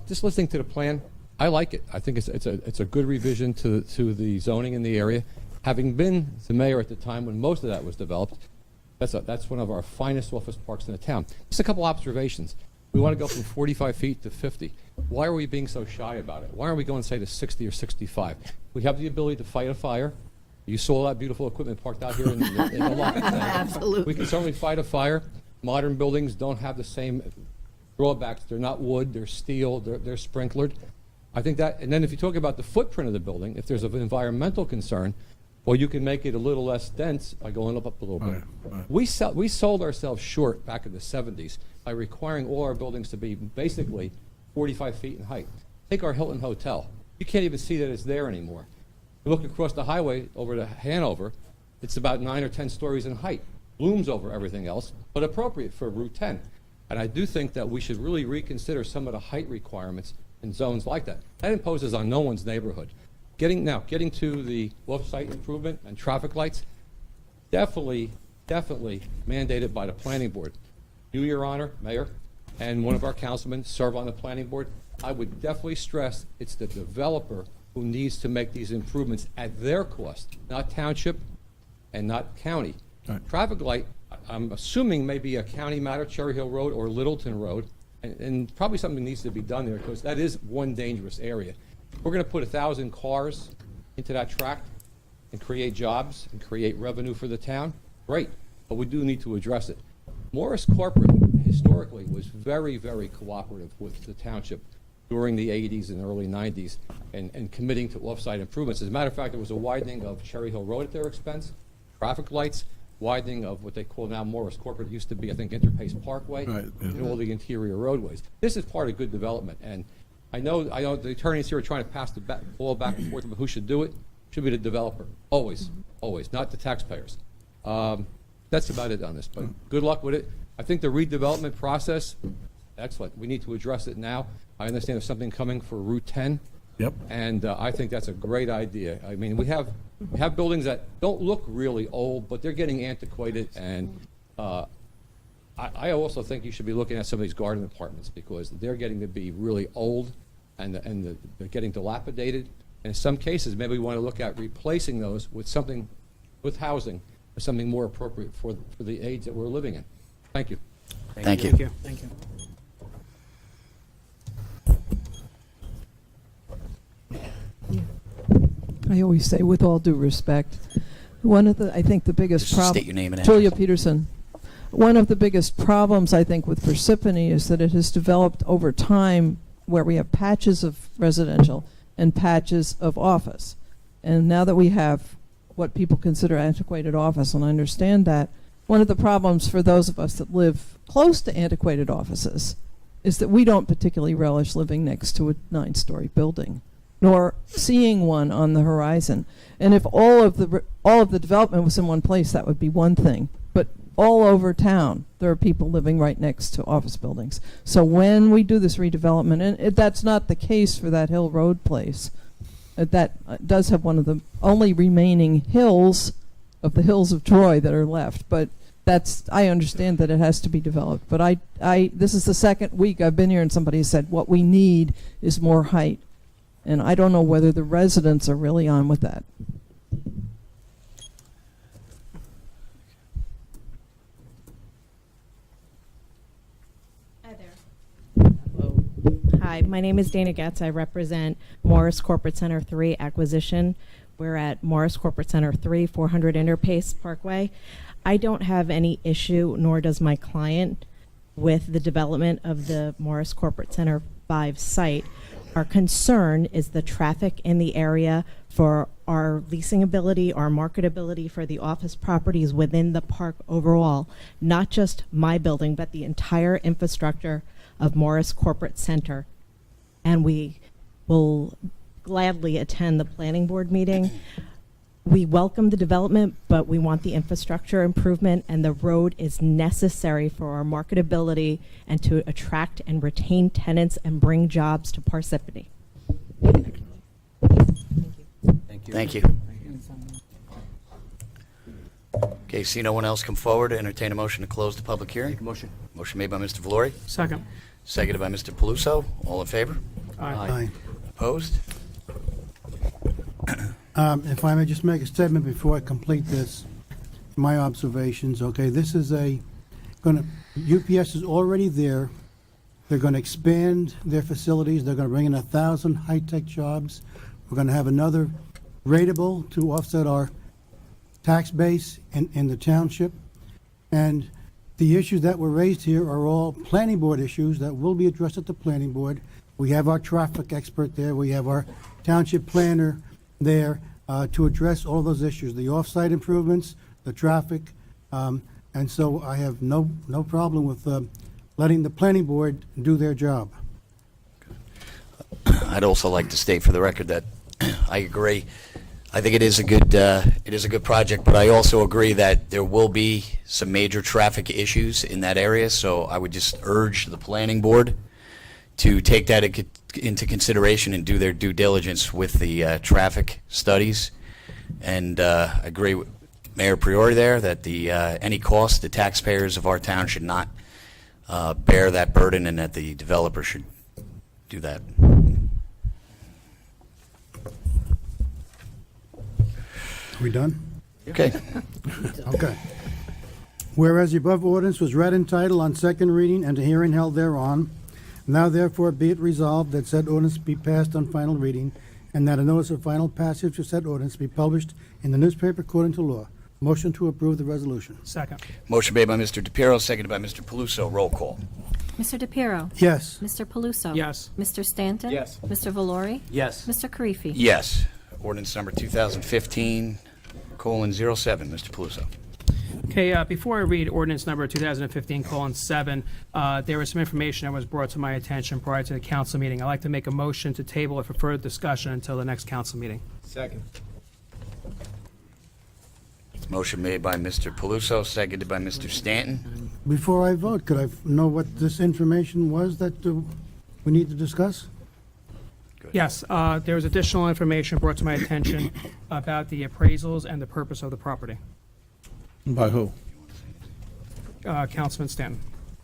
Just listening to the plan, I like it. I think it's a good revision to the zoning in the area. Having been the mayor at the time when most of that was developed, that's one of our finest office parks in the town. Just a couple observations. We want to go from 45 feet to 50. Why are we being so shy about it? Why aren't we going, say, to 60 or 65? We have the ability to fight a fire. You saw all that beautiful equipment parked out here in the lot. Absolutely. We can certainly fight a fire. Modern buildings don't have the same drawbacks. They're not wood, they're steel, they're sprinklered. I think that, and then if you talk about the footprint of the building, if there's an environmental concern, well, you can make it a little less dense by going up a little bit. Right. We sold ourselves short back in the 70s by requiring all our buildings to be basically 45 feet in height. Take our Hilton Hotel. You can't even see that it's there anymore. You look across the highway over to Hanover, it's about 9 or 10 stories in height. Looms over everything else, but appropriate for Route 10. And I do think that we should really reconsider some of the height requirements in zones like that. That imposes on no one's neighborhood. Getting to the off-site improvement and traffic lights, definitely mandated by the planning board. You, Your Honor, Mayor, and one of our councilmen serve on the planning board. I would definitely stress it's the developer who needs to make these improvements at their cost, not township and not county. Right. Traffic light, I'm assuming may be a county matter, Cherry Hill Road or Littleton Road, and probably something needs to be done there because that is one dangerous area. We're going to put 1,000 cars into that tract and create jobs and create revenue for the town. Great, but we do need to address it. Morris Corporate historically was very, very cooperative with the township during the 80s and early 90s and committing to off-site improvements. As a matter of fact, there was a widening of Cherry Hill Road at their expense, traffic lights, widening of what they call now Morris Corporate, used to be, I think, Interpace Parkway, Right, yeah. and all the interior roadways. This is part of good development, and I know the attorneys here are trying to pass the ball back and forth about who should do it. Should be the developer, always, not the taxpayers. That's about it on this, but good luck with it. I think the redevelopment process, excellent. We need to address it now. I understand there's something coming for Route 10. Yep. And I think that's a great idea. I mean, we have buildings that don't look really old, but they're getting antiquated. And I also think you should be looking at some of these garden apartments because they're getting to be really old and they're getting dilapidated. And in some cases, maybe we want to look at replacing those with something, with housing, or something more appropriate for the age that we're living in. Thank you. Thank you. Thank you. Thank you. I always say, with all due respect, I think the biggest Just problem. state your name and Julia address. Peterson. One of the biggest problems, I think, with Parsippany is that it has developed over time where we have patches of residential and patches of office. And now that we have what people consider antiquated office, and I understand that, one of the problems for those of us that live close to antiquated offices is that we don't particularly relish living next to a 9-story building, nor seeing one on the horizon. And if all of the development was in one place, that would be one thing. But all over town, there are people living right next to office buildings. So when we do this redevelopment, and that's not the case for that Hill Road place, that does have one of the only remaining hills of the hills of Troy that are left. But I understand that it has to be developed. But this is the second week I've been here and somebody said what we need is more height. And I don't know whether the residents are really on with that. Hi there. Hello. Hi, my name is Dana Getz. I represent Morris Corporate Center 3 Acquisition. We're at Morris Corporate Center 3, 400 Interpace Parkway. I don't have any issue, nor does my client, with the development of the Morris Corporate Center 5 site. Our concern is the traffic in the area for our leasing ability, our marketability for the office properties within the park overall, not just my building, but the entire infrastructure of Morris Corporate Center. And we will gladly attend the planning board meeting. We welcome the development, but we want the infrastructure improvement, and the road is necessary for our marketability and to attract and retain tenants and bring jobs to Parsippany. Thank you. Thank you. Okay, see no one else come forward. Entertain a motion to close the public hearing. Motion. Motion made by Mr. Valori, Second. seconded by Mr. Peluso. All in favor? Aye. Opposed? If I may just make a statement before I complete this, my observations, okay, this is UPS is already there. They're going to expand their facilities. They're going to bring in 1,000 high-tech jobs. We're going to have another rateable to offset our tax base in the township. And the issues that were raised here are all planning board issues that will be addressed at the planning board. We have our traffic expert there. We have our township planner there to address all those issues, the off-site improvements, the traffic, and so I have no problem with letting the planning board do their job. I'd also like to state for the record that I agree. I think it is a good project, but I also agree that there will be some major traffic issues in that area. So I would just urge the planning board to take that into consideration and do their due diligence with the traffic studies. And I agree with Mayor Priori there that any cost the taxpayers of our town should not bear that burden, and that the developer should do that. Are we done? Okay. Okay. Whereas the above ordinance was read in title on second reading and a hearing held thereon, now therefore be it resolved that said ordinance be passed on final reading, and that a notice of final passage of said ordinance be published in the newspaper according to law. Motion to approve the resolution. Second. Motion made by Mr. DePiero, seconded by Mr. Paluso. Roll call. Mr. DePiero? Yes. Mr. Paluso? Yes. Mr. Stanton? Yes. Mr. Valori? Yes. Mr. Karifi? Yes. Ordinance number 2015:07. Mr. Paluso. Okay, before I read ordinance number 2015:7, there was some information that was brought to my attention prior to the council meeting. I'd like to make a motion to table it for further discussion until the next council meeting. Second. Motion made by Mr. Paluso, seconded by Mr. Stanton. Before I vote, could I know what this information was that we need to discuss? Yes, there was additional information brought to my attention about the appraisals and the purpose of the property. By who? Councilman Stanton.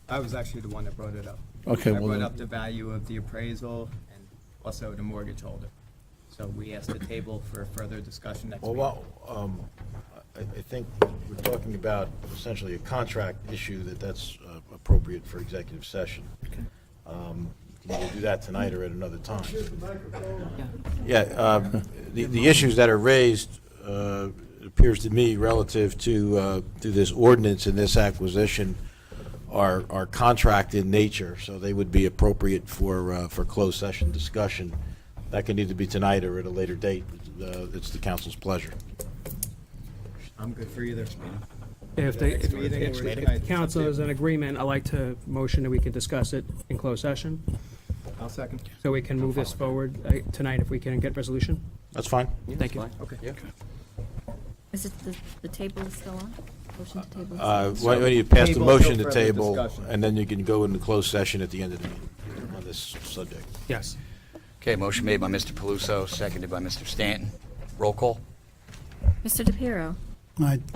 I was actually the one that brought it up. Okay, I well brought then- up the value of the appraisal and also the mortgage holder. So we asked the table for further discussion next week. Well, I think we're talking about essentially a contract issue that's appropriate for executive session. Can either do that tonight or at another time. Yeah, the issues that are raised, it appears to me, relative to this ordinance and this acquisition are contract in nature, so they would be appropriate for closed session discussion. That can either be tonight or at a later date. It's the council's pleasure. I'm good for either. If Next meeting or the tonight. council is in agreement, I'd like to motion that we can discuss it in closed session, I'll second. so we can move this forward tonight if we can get resolution. That's fine. Thank you. Okay. Yeah. Is it the table is still on? Motion to table is Why don't you pass the Table motion till to further table, discussion. and then you can go into closed session at the end of the meeting on this subject. Yes. Okay, motion made by Mr. Paluso, seconded by Mr. Stanton. Roll call. Mr. DePiero?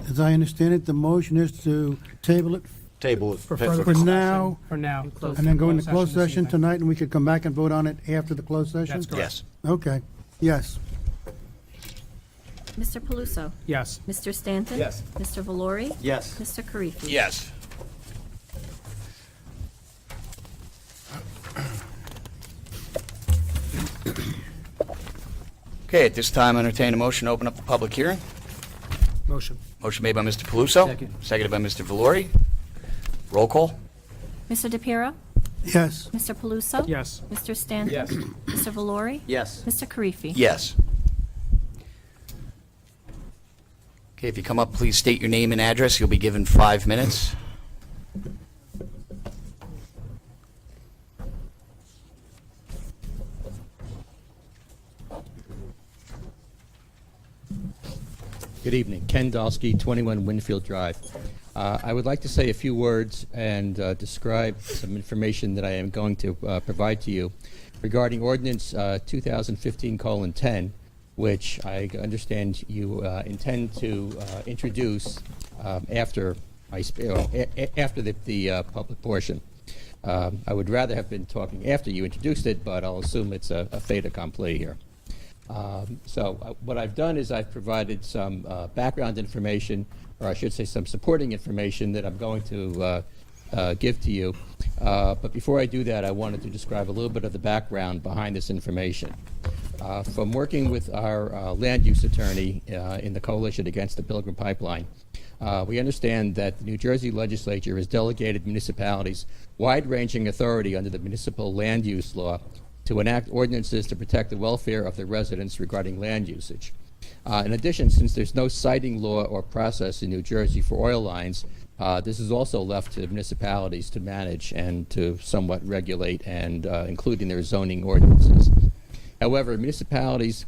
As I understand it, the motion is to table it Table it. For further for discussion. now, For now. and then go into closed this session evening. tonight, and we could come back and vote on it after the closed session? That's correct. Yes. Okay, yes. Mr. Paluso? Yes. Mr. Stanton? Yes. Mr. Valori? Yes. Mr. Karifi? Yes. Okay, at this time, I entertain a motion to open up the public hearing. Motion. Motion made by Mr. Paluso. Second. Seconded by Mr. Valori. Roll call. Mr. DePiero? Yes. Mr. Paluso? Yes. Mr. Stanton? Yes. Mr. Valori? Yes. Mr. Karifi? Yes. Okay, if you come up, please state your name and address. You'll be given 5 minutes. Good evening. Ken Dolsky, 21 Winfield Drive. I would like to say a few words and describe some information that I am going to provide to you regarding Ordinance 2015:10, which I understand you intend to introduce after after the public portion. I would rather have been talking after you introduced it, but I'll assume it's a fait accompli here. What I've done is I've provided some background information, or I should say some supporting information that I'm going to give to you. But before I do that, I wanted to describe a little bit of the background behind this information. From working with our land use attorney in the Coalition Against the Pilgrim Pipeline, we understand that the New Jersey legislature has delegated municipalities wide-ranging authority under the municipal land use law to enact ordinances to protect the welfare of the residents regarding land usage. In addition, since there's no siting law or process in New Jersey for oil lines, this is also left to municipalities to manage and to somewhat regulate and including their zoning ordinances. However, municipalities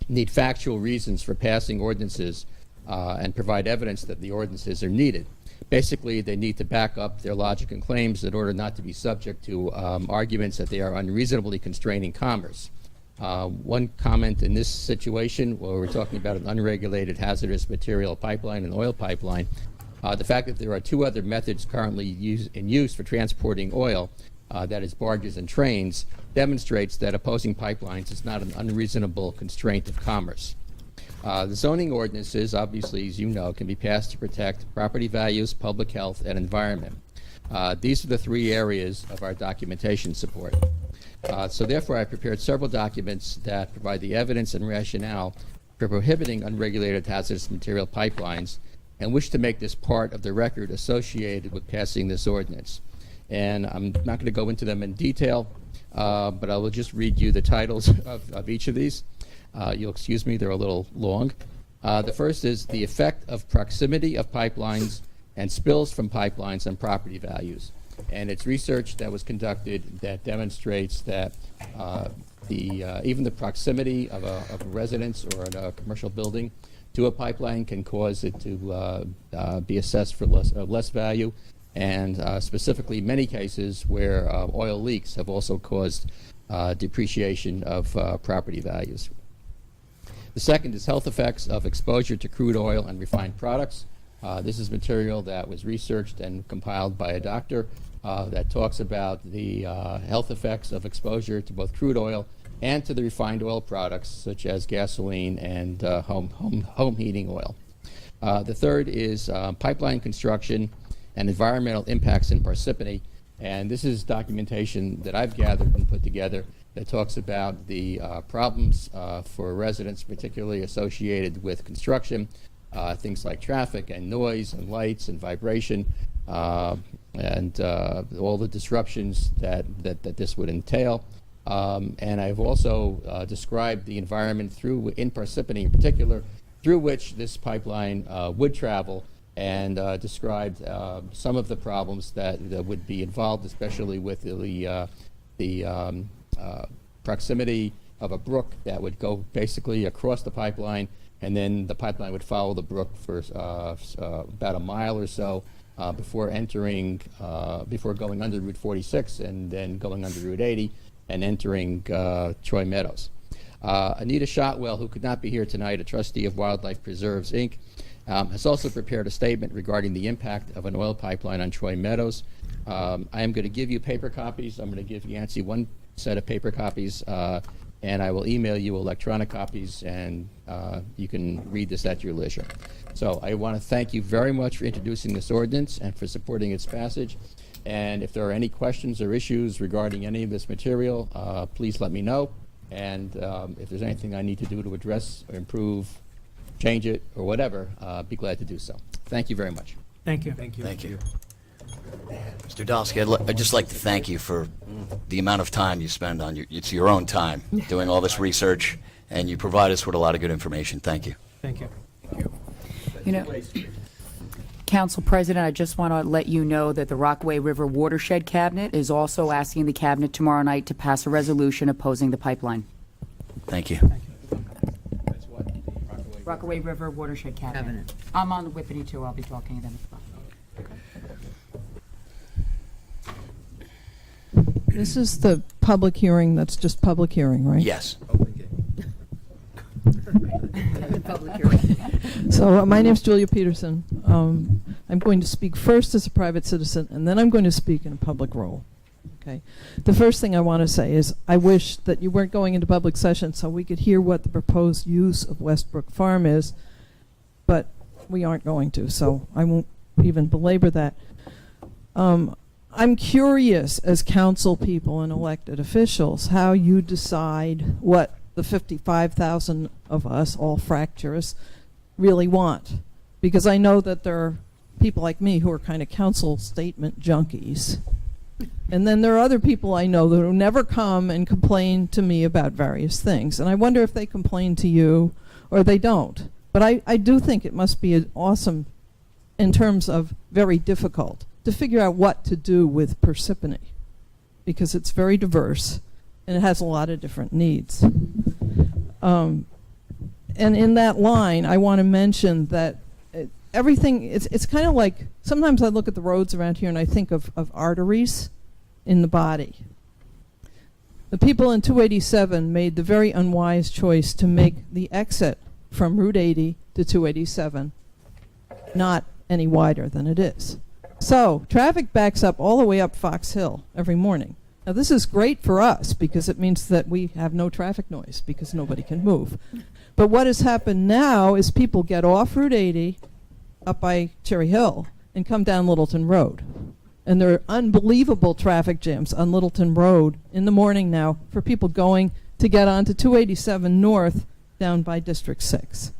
need factual reasons for passing ordinances and provide evidence that the ordinances are needed. Basically, they need to back up their logic and claims in order not to be subject to arguments that they are unreasonably constraining commerce. One comment in this situation, where we're talking about an unregulated hazardous material pipeline and oil pipeline, the fact that there are two other methods currently in use for transporting oil, that is barges and trains, demonstrates that opposing pipelines is not an unreasonable constraint of commerce. The zoning ordinances, obviously, as you know, can be passed to protect property values, public health, and environment. These are the three areas of our documentation support. So therefore, I prepared several documents that provide the evidence and rationale for prohibiting unregulated hazardous material pipelines and wish to make this part of the record associated with passing this ordinance. And I'm not going to go into them in detail, but I will just read you the titles of each of these. You'll excuse me, they're a little long. The first is the effect of proximity of pipelines and spills from pipelines on property values. And it's research that was conducted that demonstrates that even the proximity of a residence or a commercial building to a pipeline can cause it to be assessed for less value, and specifically many cases where oil leaks have also caused depreciation of property values. The second is health effects of exposure to crude oil and refined products. This is material that was researched and compiled by a doctor that talks about the health effects of exposure to both crude oil and to the refined oil products such as gasoline and home heating oil. The third is pipeline construction and environmental impacts in Parsippany. And this is documentation that I've gathered and put together that talks about the problems for residents, particularly associated with construction, things like traffic and noise and lights and vibration, and all the disruptions that this would entail. And I've also described the environment in Parsippany in particular, through which this pipeline would travel, and described some of the problems that would be involved, especially with the proximity of a brook that would go basically across the pipeline, and then the pipeline would follow the brook for about a mile or so before going under Route 46 and then going under Route 80 and entering Troy Meadows. Anita Shotwell, who could not be here tonight, a trustee of Wildlife Preserves, Inc., has also prepared a statement regarding the impact of an oil pipeline on Troy Meadows. I am going to give you paper copies. I'm going to give Yancy one set of paper copies, and I will email you electronic copies, and you can read this at your leisure. So I want to thank you very much for introducing this ordinance and for supporting its passage. And if there are any questions or issues regarding any of this material, please let me know. And if there's anything I need to do to address or improve, change it, or whatever, be glad to do so. Thank you very much. Thank you. Thank you. Mr. Dolsky, I'd just like to thank you for the amount of time you spend on it's your own time doing all this research, and you provide us with a lot of good information. Thank you. Thank you. You know, Council President, I just want to let you know that the Rockaway River Watershed Cabinet is also asking the Cabinet tomorrow night to pass a resolution opposing the pipeline. Thank you. Rockaway River Watershed Cabinet. I'm on the Whippany too. I'll be talking to them as well. This is the public hearing that's just public hearing, right? Yes. So my name's Julia Peterson. I'm going to speak first as a private citizen, and then I'm going to speak in a public role. Okay. The first thing I want to say is I wish that you weren't going into public session so we could hear what the proposed use of Westbrook Farm is, but we aren't going to, so I won't even belabor that. I'm curious, as council people and elected officials, how you decide what the 55,000 of us, all fractures, really want. Because I know that there are people like me who are kind of council statement junkies. And then there are other people I know that will never come and complain to me about various things. And I wonder if they complain to you or they don't. But I do think it must be awesome, in terms of very difficult, to figure out what to do with Parsippany, because it's very diverse and it has a lot of different needs. And in that line, I want to mention that everything, it's kind of like, sometimes I look at the roads around here and I think of arteries in the body. The people in 287 made the very unwise choice to make the exit from Route 80 to 287 not any wider than it is. So traffic backs up all the way up Fox Hill every morning. Now this is great for us because it means that we have no traffic noise because nobody can move. But what has happened now is people get off Route 80 up by Cherry Hill and come down Littleton Road. And there are unbelievable traffic jams on Littleton Road in the morning now for people going to get onto 287 north down by District 6.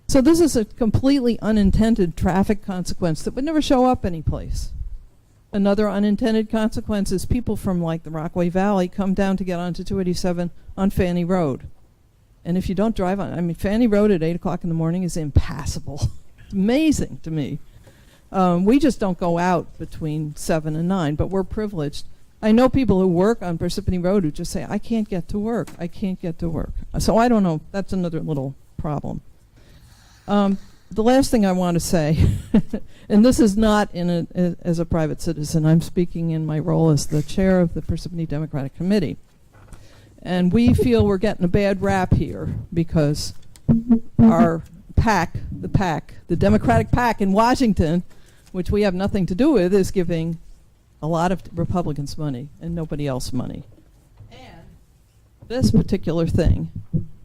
So this is a completely unintended traffic consequence that would never show up anyplace. Another unintended consequence is people from like the Rockaway Valley come down to get onto 287 on Fanny Road. And if you don't drive on, I mean, Fanny Road at 8 o'clock in the morning is impassable. It's amazing to me. We just don't go out between 7 and 9, but we're privileged. I know people who work on Parsippany Road who just say, I can't get to work. I can't get to work. So I don't know. That's another little problem. The last thing I want to say, and this is not as a private citizen, I'm speaking in my role as the chair of the Parsippany Democratic Committee. And we feel we're getting a bad rap here because our PAC, the Democratic PAC in Washington, which we have nothing to do with, is giving a lot of Republicans money and nobody else money. And this particular thing,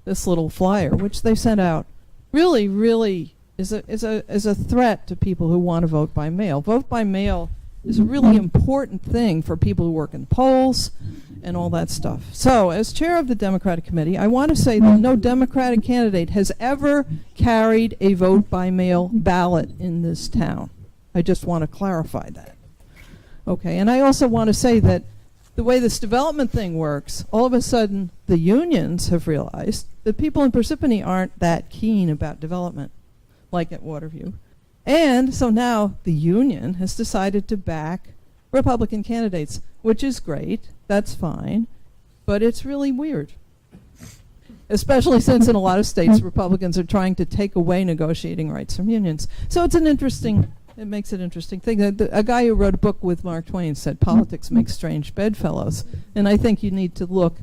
this little flyer, which they sent out, really is a threat to people who want to vote by mail. Vote by mail is a really important thing for people who work in polls and all that stuff. So, as chair of the Democratic Committee, I want to say that no Democratic candidate has ever carried a vote by mail ballot in this town. I just want to clarify that. Okay, and I also want to say that the way this development thing works, all of a sudden the unions have realized that people in Parsippany aren't that keen about development, like at Waterview. And so now the union has decided to back Republican candidates, which is great, that's fine, but it's really weird. Especially since in a lot of states Republicans are trying to take away negotiating rights from unions. So it's an interesting, it makes it an interesting thing. A guy who wrote a book with Mark Twain said politics makes strange bedfellows. And I think you need to look,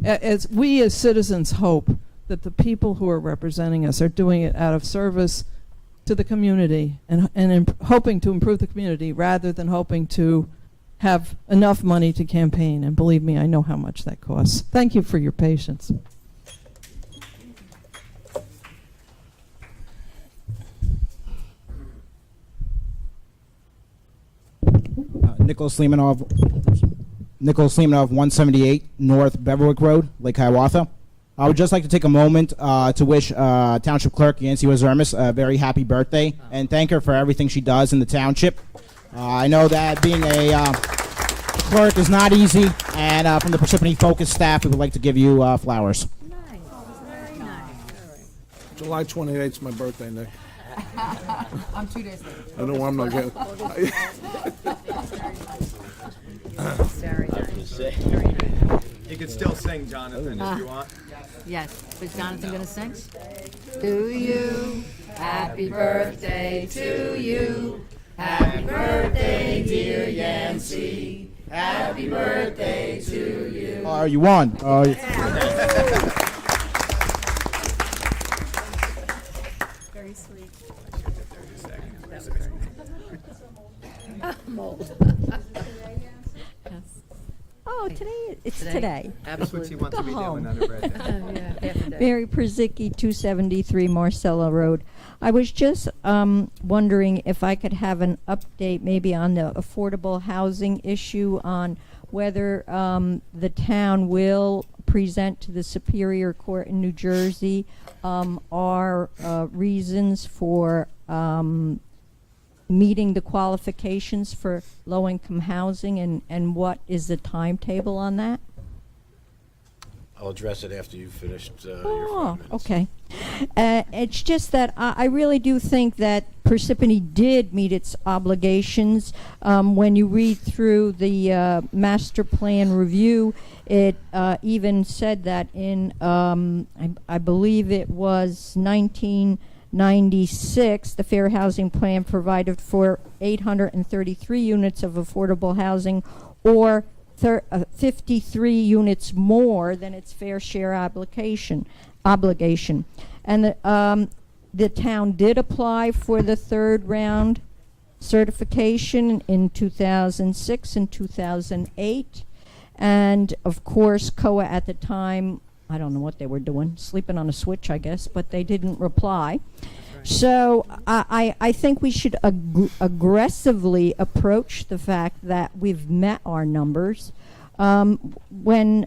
as we as citizens hope that the people who are representing us are doing it out of service to the community and hoping to improve the community rather than hoping to have enough money to campaign. And believe me, I know how much that costs. Thank you for your patience. Nicholas Lemanov, 178 North Beverwick Road, Lake Hiawatha. I would just like to take a moment to wish Township Clerk Yancy Wazermis a very happy birthday and thank her for everything she does in the township. I know that being a clerk is not easy, and from the Parsippany Focus staff, we would like to give you flowers. July 28th is my birthday, Nick. I'm 2 days later. I know I'm not getting. You can still sing, Jonathan, if you want. Yes. Is Jonathan going to sing? To you, happy birthday to you. Happy birthday, dear Yancy. Happy birthday to you. You won. Very sweet. Oh, it's today. That's what she wants Go to be home. doing on her birthday. Mary Przicki, 273 Marcella Road. I was just wondering if I could have an update maybe on the affordable housing issue, on whether the town will present to the Superior Court in New Jersey our reasons for meeting the qualifications for low-income housing, and what is the timetable on that? I'll address it after you've finished your 5 minutes. Okay. It's just that I really do think that Parsippany did meet its obligations. When you read through the master plan review, it even said that in, I believe it was 1996, the Fair Housing Plan provided for 833 units of affordable housing, or 53 units more than its fair share obligation. And the town did apply for the third round certification in 2006 and 2008. And of course, COA at the time, I don't know what they were doing, sleeping on a switch, I guess, but they didn't reply. So I think we should aggressively approach the fact that we've met our numbers. When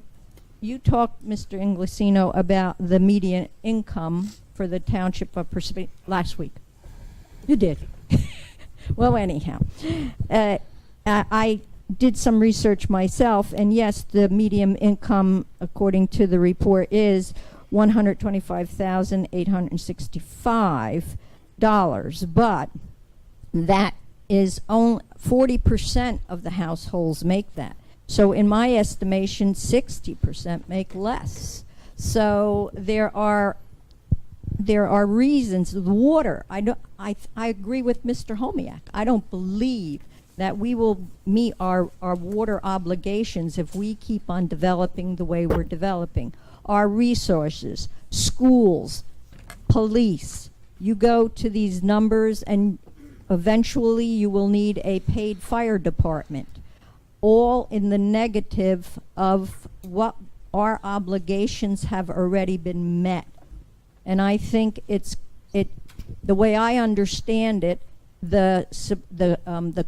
you talked, Mr. Inglesino, about the median income for the township of Parsippany last week. You did. Well, anyhow, I did some research myself, and yes, the median income, according to the report, is $125,865, but that is only 40% of the households make that. So in my estimation, 60% make less. So there are reasons. The water, I agree with Mr. Homiak. I don't believe that we will meet our water obligations if we keep on developing the way we're developing. Our resources, schools, police, you go to these numbers and eventually you will need a paid fire department, all in the negative of what our obligations have already been met. And I think the way I understand it, the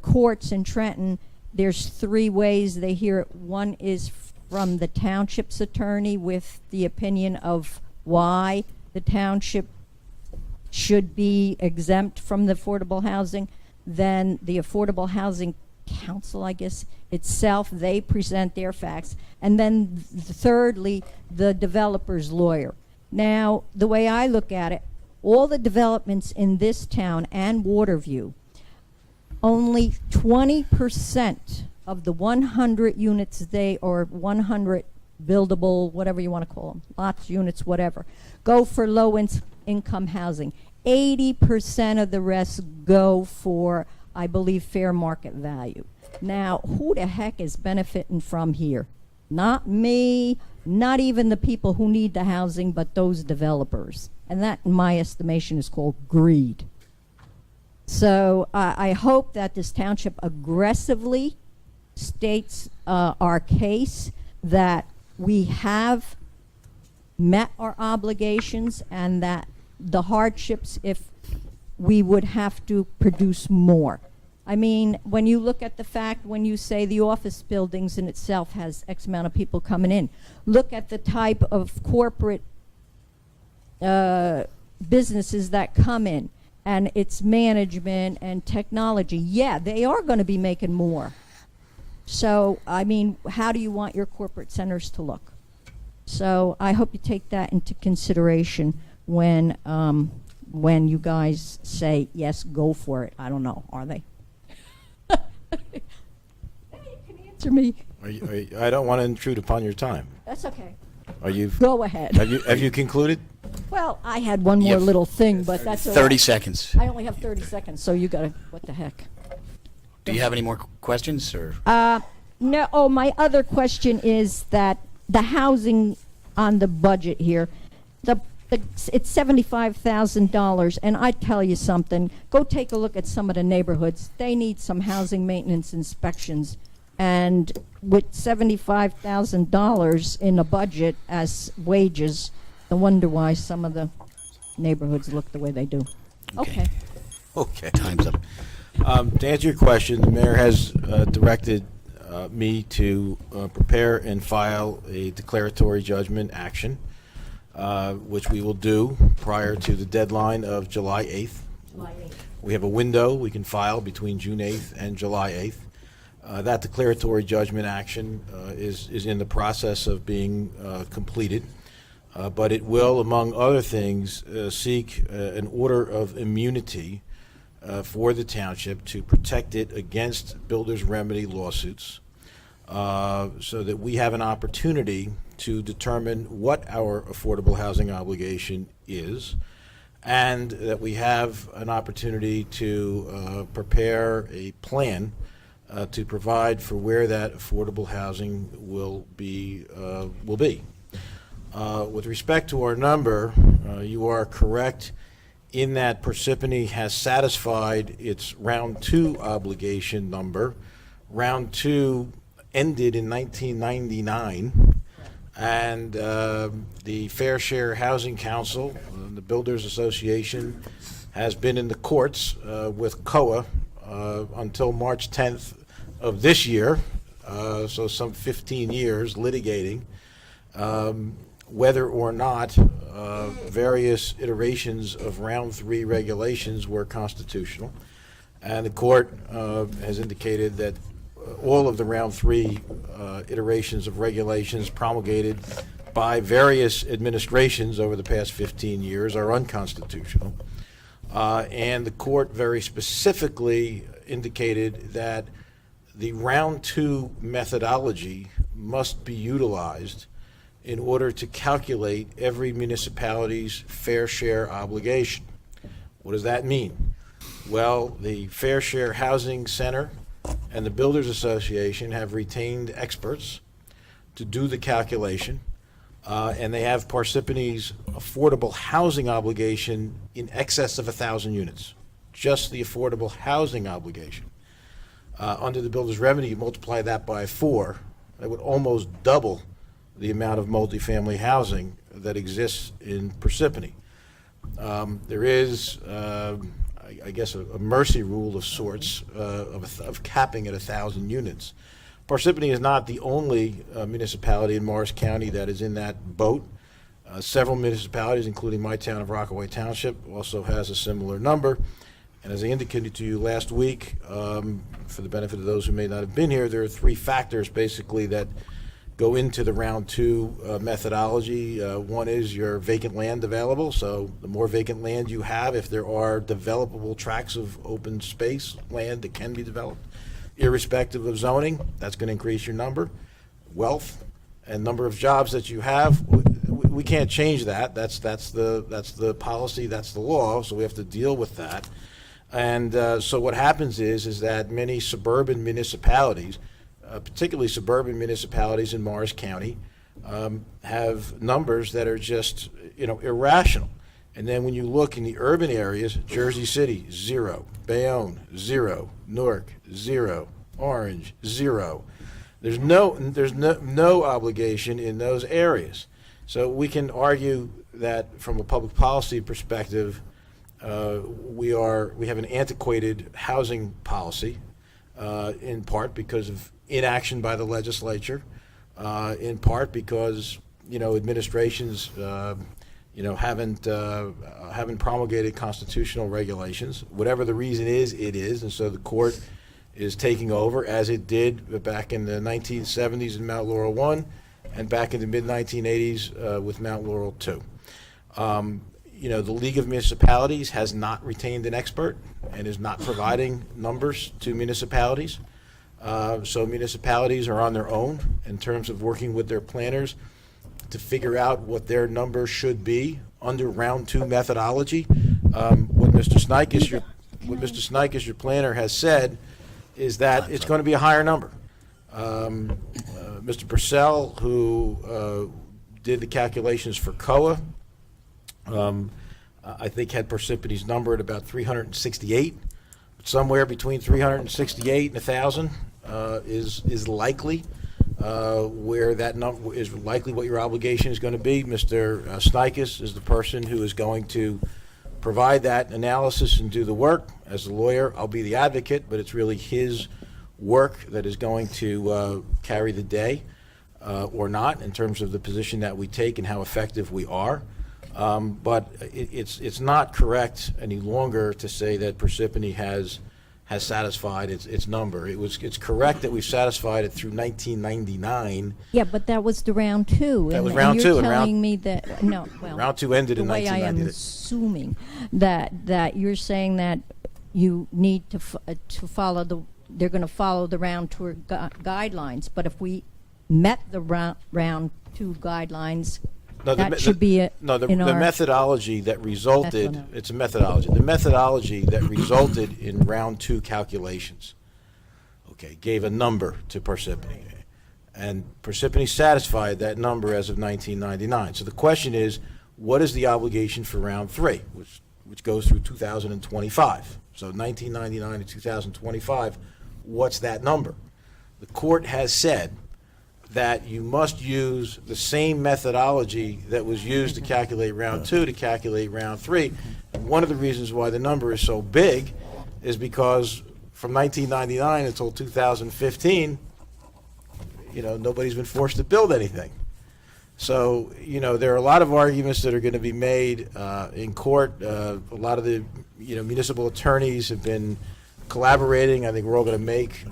courts in Trenton, there's three ways they hear it. One is from the township's attorney with the opinion of why the township should be exempt from the affordable housing. Then the Affordable Housing Council, I guess, itself, they present their facts. And then thirdly, the developer's lawyer. Now, the way I look at it, all the developments in this town and Waterview, only 20% of the 100 units or 100 buildable, whatever you want to call them, lots, units, whatever, go for low-income housing. 80% of the rest go for, I believe, fair market value. Now, who the heck is benefiting from here? Not me, not even the people who need the housing, but those developers. And that, in my estimation, is called greed. So I hope that this township aggressively states our case, that we have met our obligations and that the hardships, if we would have to produce more. I mean, when you look at the fact, when you say the office buildings in itself has X amount of people coming in, look at the type of corporate businesses that come in, and its management and technology. Yeah, they are going to be making more. So, I mean, how do you want your corporate centers to look? So I hope you take that into consideration when you guys say, yes, go for it. I don't know, are they? Hey, you can answer me. I don't want to intrude upon your time. That's okay. Are you? Go ahead. Have you concluded? Well, I had one more little thing, but that's all 30 right. seconds. I only have 30 seconds, so you got to, what the heck. Do you have any more questions, or? No. Oh, my other question is that the housing on the budget here, it's $75,000, and I tell you something. Go take a look at some of the neighborhoods. They need some housing maintenance inspections, and with $75,000 in a budget as wages, no wonder why some of the neighborhoods look the way they do. Okay. Okay. Time's up. To answer your question, the mayor has directed me to prepare and file a declaratory judgment action, which we will do prior to the deadline of July 8th. We have a window we can file between June 8th and July 8th. That declaratory judgment action is in the process of being completed, but it will, among other things, seek an order of immunity for the township to protect it against builders' remedy lawsuits, so that we have an opportunity to determine what our affordable housing obligation is, and that we have an opportunity to prepare a plan to provide for where that affordable housing will be. With respect to our number, you are correct in that Parsippany has satisfied its round 2 obligation number. Round 2 ended in 1999, and the Fair Share Housing Council, the Builders Association, has been in the courts with COA until March 10th of this year, so some 15 years litigating. whether or not various iterations of round 3 regulations were constitutional. And the court has indicated that all of the round 3 iterations of regulations promulgated by various administrations over the past 15 years are unconstitutional. And the court very specifically indicated that the round 2 methodology must be utilized in order to calculate every municipality's fair share obligation. What does that mean? Well, the Fair Share Housing Center and the Builders Association have retained experts to do the calculation, and they have Parsippany's affordable housing obligation in excess of 1,000 units, just the affordable housing obligation. Under the builder's remedy, you multiply that by 4, that would almost double the amount of multifamily housing that exists in Parsippany. There is, I guess, a mercy rule of sorts of capping at 1,000 units. Parsippany is not the only municipality in Morris County that is in that boat. Several municipalities, including my town of Rockaway Township, also has a similar number. And as I indicated to you last week, for the benefit of those who may not have been here, there are 3 factors basically that go into the round 2 methodology. One is your vacant land available. So the more vacant land you have, if there are developable tracts of open space land that can be developed, irrespective of zoning, that's going to increase your number. Wealth and number of jobs that you have, we can't change that. That's the policy, that's the law. So we have to deal with that. And so what happens is that many suburban municipalities, particularly suburban municipalities in Morris County, have numbers that are just, irrational. And then when you look in the urban areas, Jersey City, 0. Bayonne, 0. Newark, 0. Orange, 0. There's no obligation in those areas. So we can argue that from a public policy perspective, we have an antiquated housing policy, in part because of inaction by the legislature, in part because administrations haven't promulgated constitutional regulations. Whatever the reason is, it is, and so the court is taking over, as it did back in the 1970s in Mount Laurel 1 and back in the mid-1980s with Mount Laurel 2. The League of Municipalities has not retained an expert and is not providing numbers to municipalities. So municipalities are on their own in terms of working with their planners to figure out what their number should be under round 2 methodology. What Mr. Snykes, your planner, has said is that it's going to be a higher number. Mr. Purcell, who did the calculations for COA, I think had Parsippany's number at about 368. Somewhere between 368 and 1,000 is likely where that number is likely what your obligation is going to be. Mr. Snykes is the person who is going to provide that analysis and do the work. As a lawyer, I'll be the advocate, but it's really his work that is going to carry the day or not in terms of the position that we take and how effective we are. But it's not correct any longer to say that Parsippany has satisfied its number. It's correct that we've satisfied it through 1999. Yeah, but that was the round 2. That was and round 2. You're and telling me that no. Well, round 2 ended in the way I am 1998. assuming that you're saying that you need to follow they're going to follow the round 2 guidelines. But if we met the round 2 guidelines. No, the methodology that resulted, it's a methodology. The methodology that resulted in round 2 calculations, gave a number to Parsippany. And Parsippany satisfied that number as of 1999. So the question is, what is the obligation for round 3, which goes through 2025? So 1999 to 2025, what's that number? The court has said that you must use the same methodology that was used to calculate round 2 to calculate round 3. And one of the reasons why the number is so big is because from 1999 until 2015, nobody's been forced to build anything. So, there are a lot of arguments that are going to be made in court. A lot of the, municipal attorneys have been collaborating. I think we're all going to make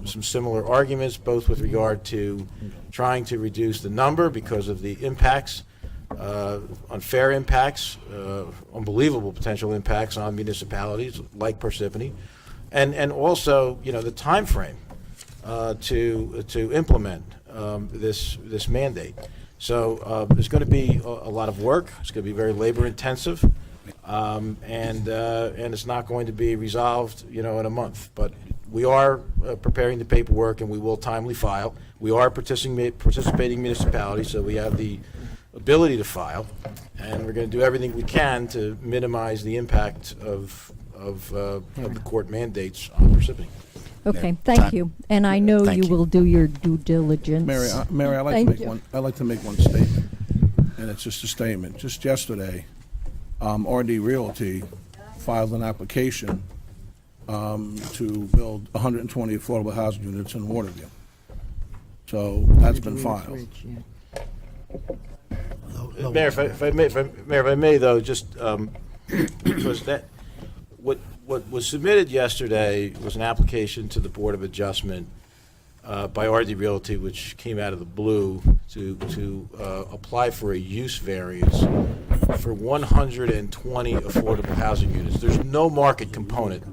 some similar arguments, both with regard to trying to reduce the number because of the impacts, unfair impacts, unbelievable potential impacts on municipalities like Parsippany, and also, the time frame to implement this mandate. So there's going to be a lot of work. It's going to be very labor intensive, and it's not going to be resolved, in a month. But we are preparing the paperwork, and we will timely file. We are participating municipalities, so we have the ability to file, and we're going to do everything we can to minimize the impact of the court mandates on Parsippany. Okay, thank you. And I know you will do your due diligence. Mary, I'd like to make one statement, and it's just a statement. Just yesterday, RD Realty filed an application to build 120 affordable housing units in Waterview. So that's been filed. Mayor, if I may, though, just because what was submitted yesterday was an application to the Board of Adjustment by RD Realty, which came out of the blue to apply for a use variance for 120 affordable housing units. There's no market component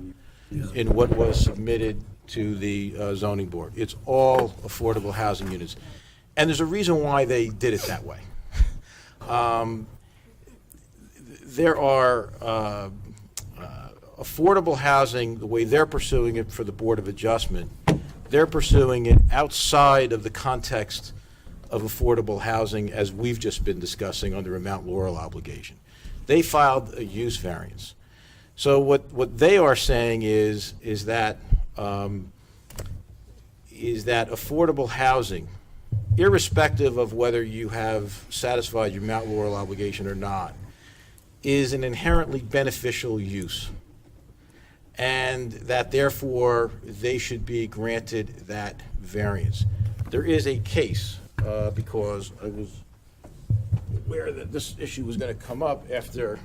in what was submitted to the zoning board. It's all affordable housing units. And there's a reason why they did it that way. There are affordable housing, the way they're pursuing it for the Board of Adjustment, they're pursuing it outside of the context of affordable housing as we've just been discussing under a Mount Laurel obligation. They filed a use variance. So what they are saying is that affordable housing, irrespective of whether you have satisfied your Mount Laurel obligation or not, is an inherently beneficial use, and that therefore they should be granted that variance. There is a case, because I was aware that this issue was going to come up after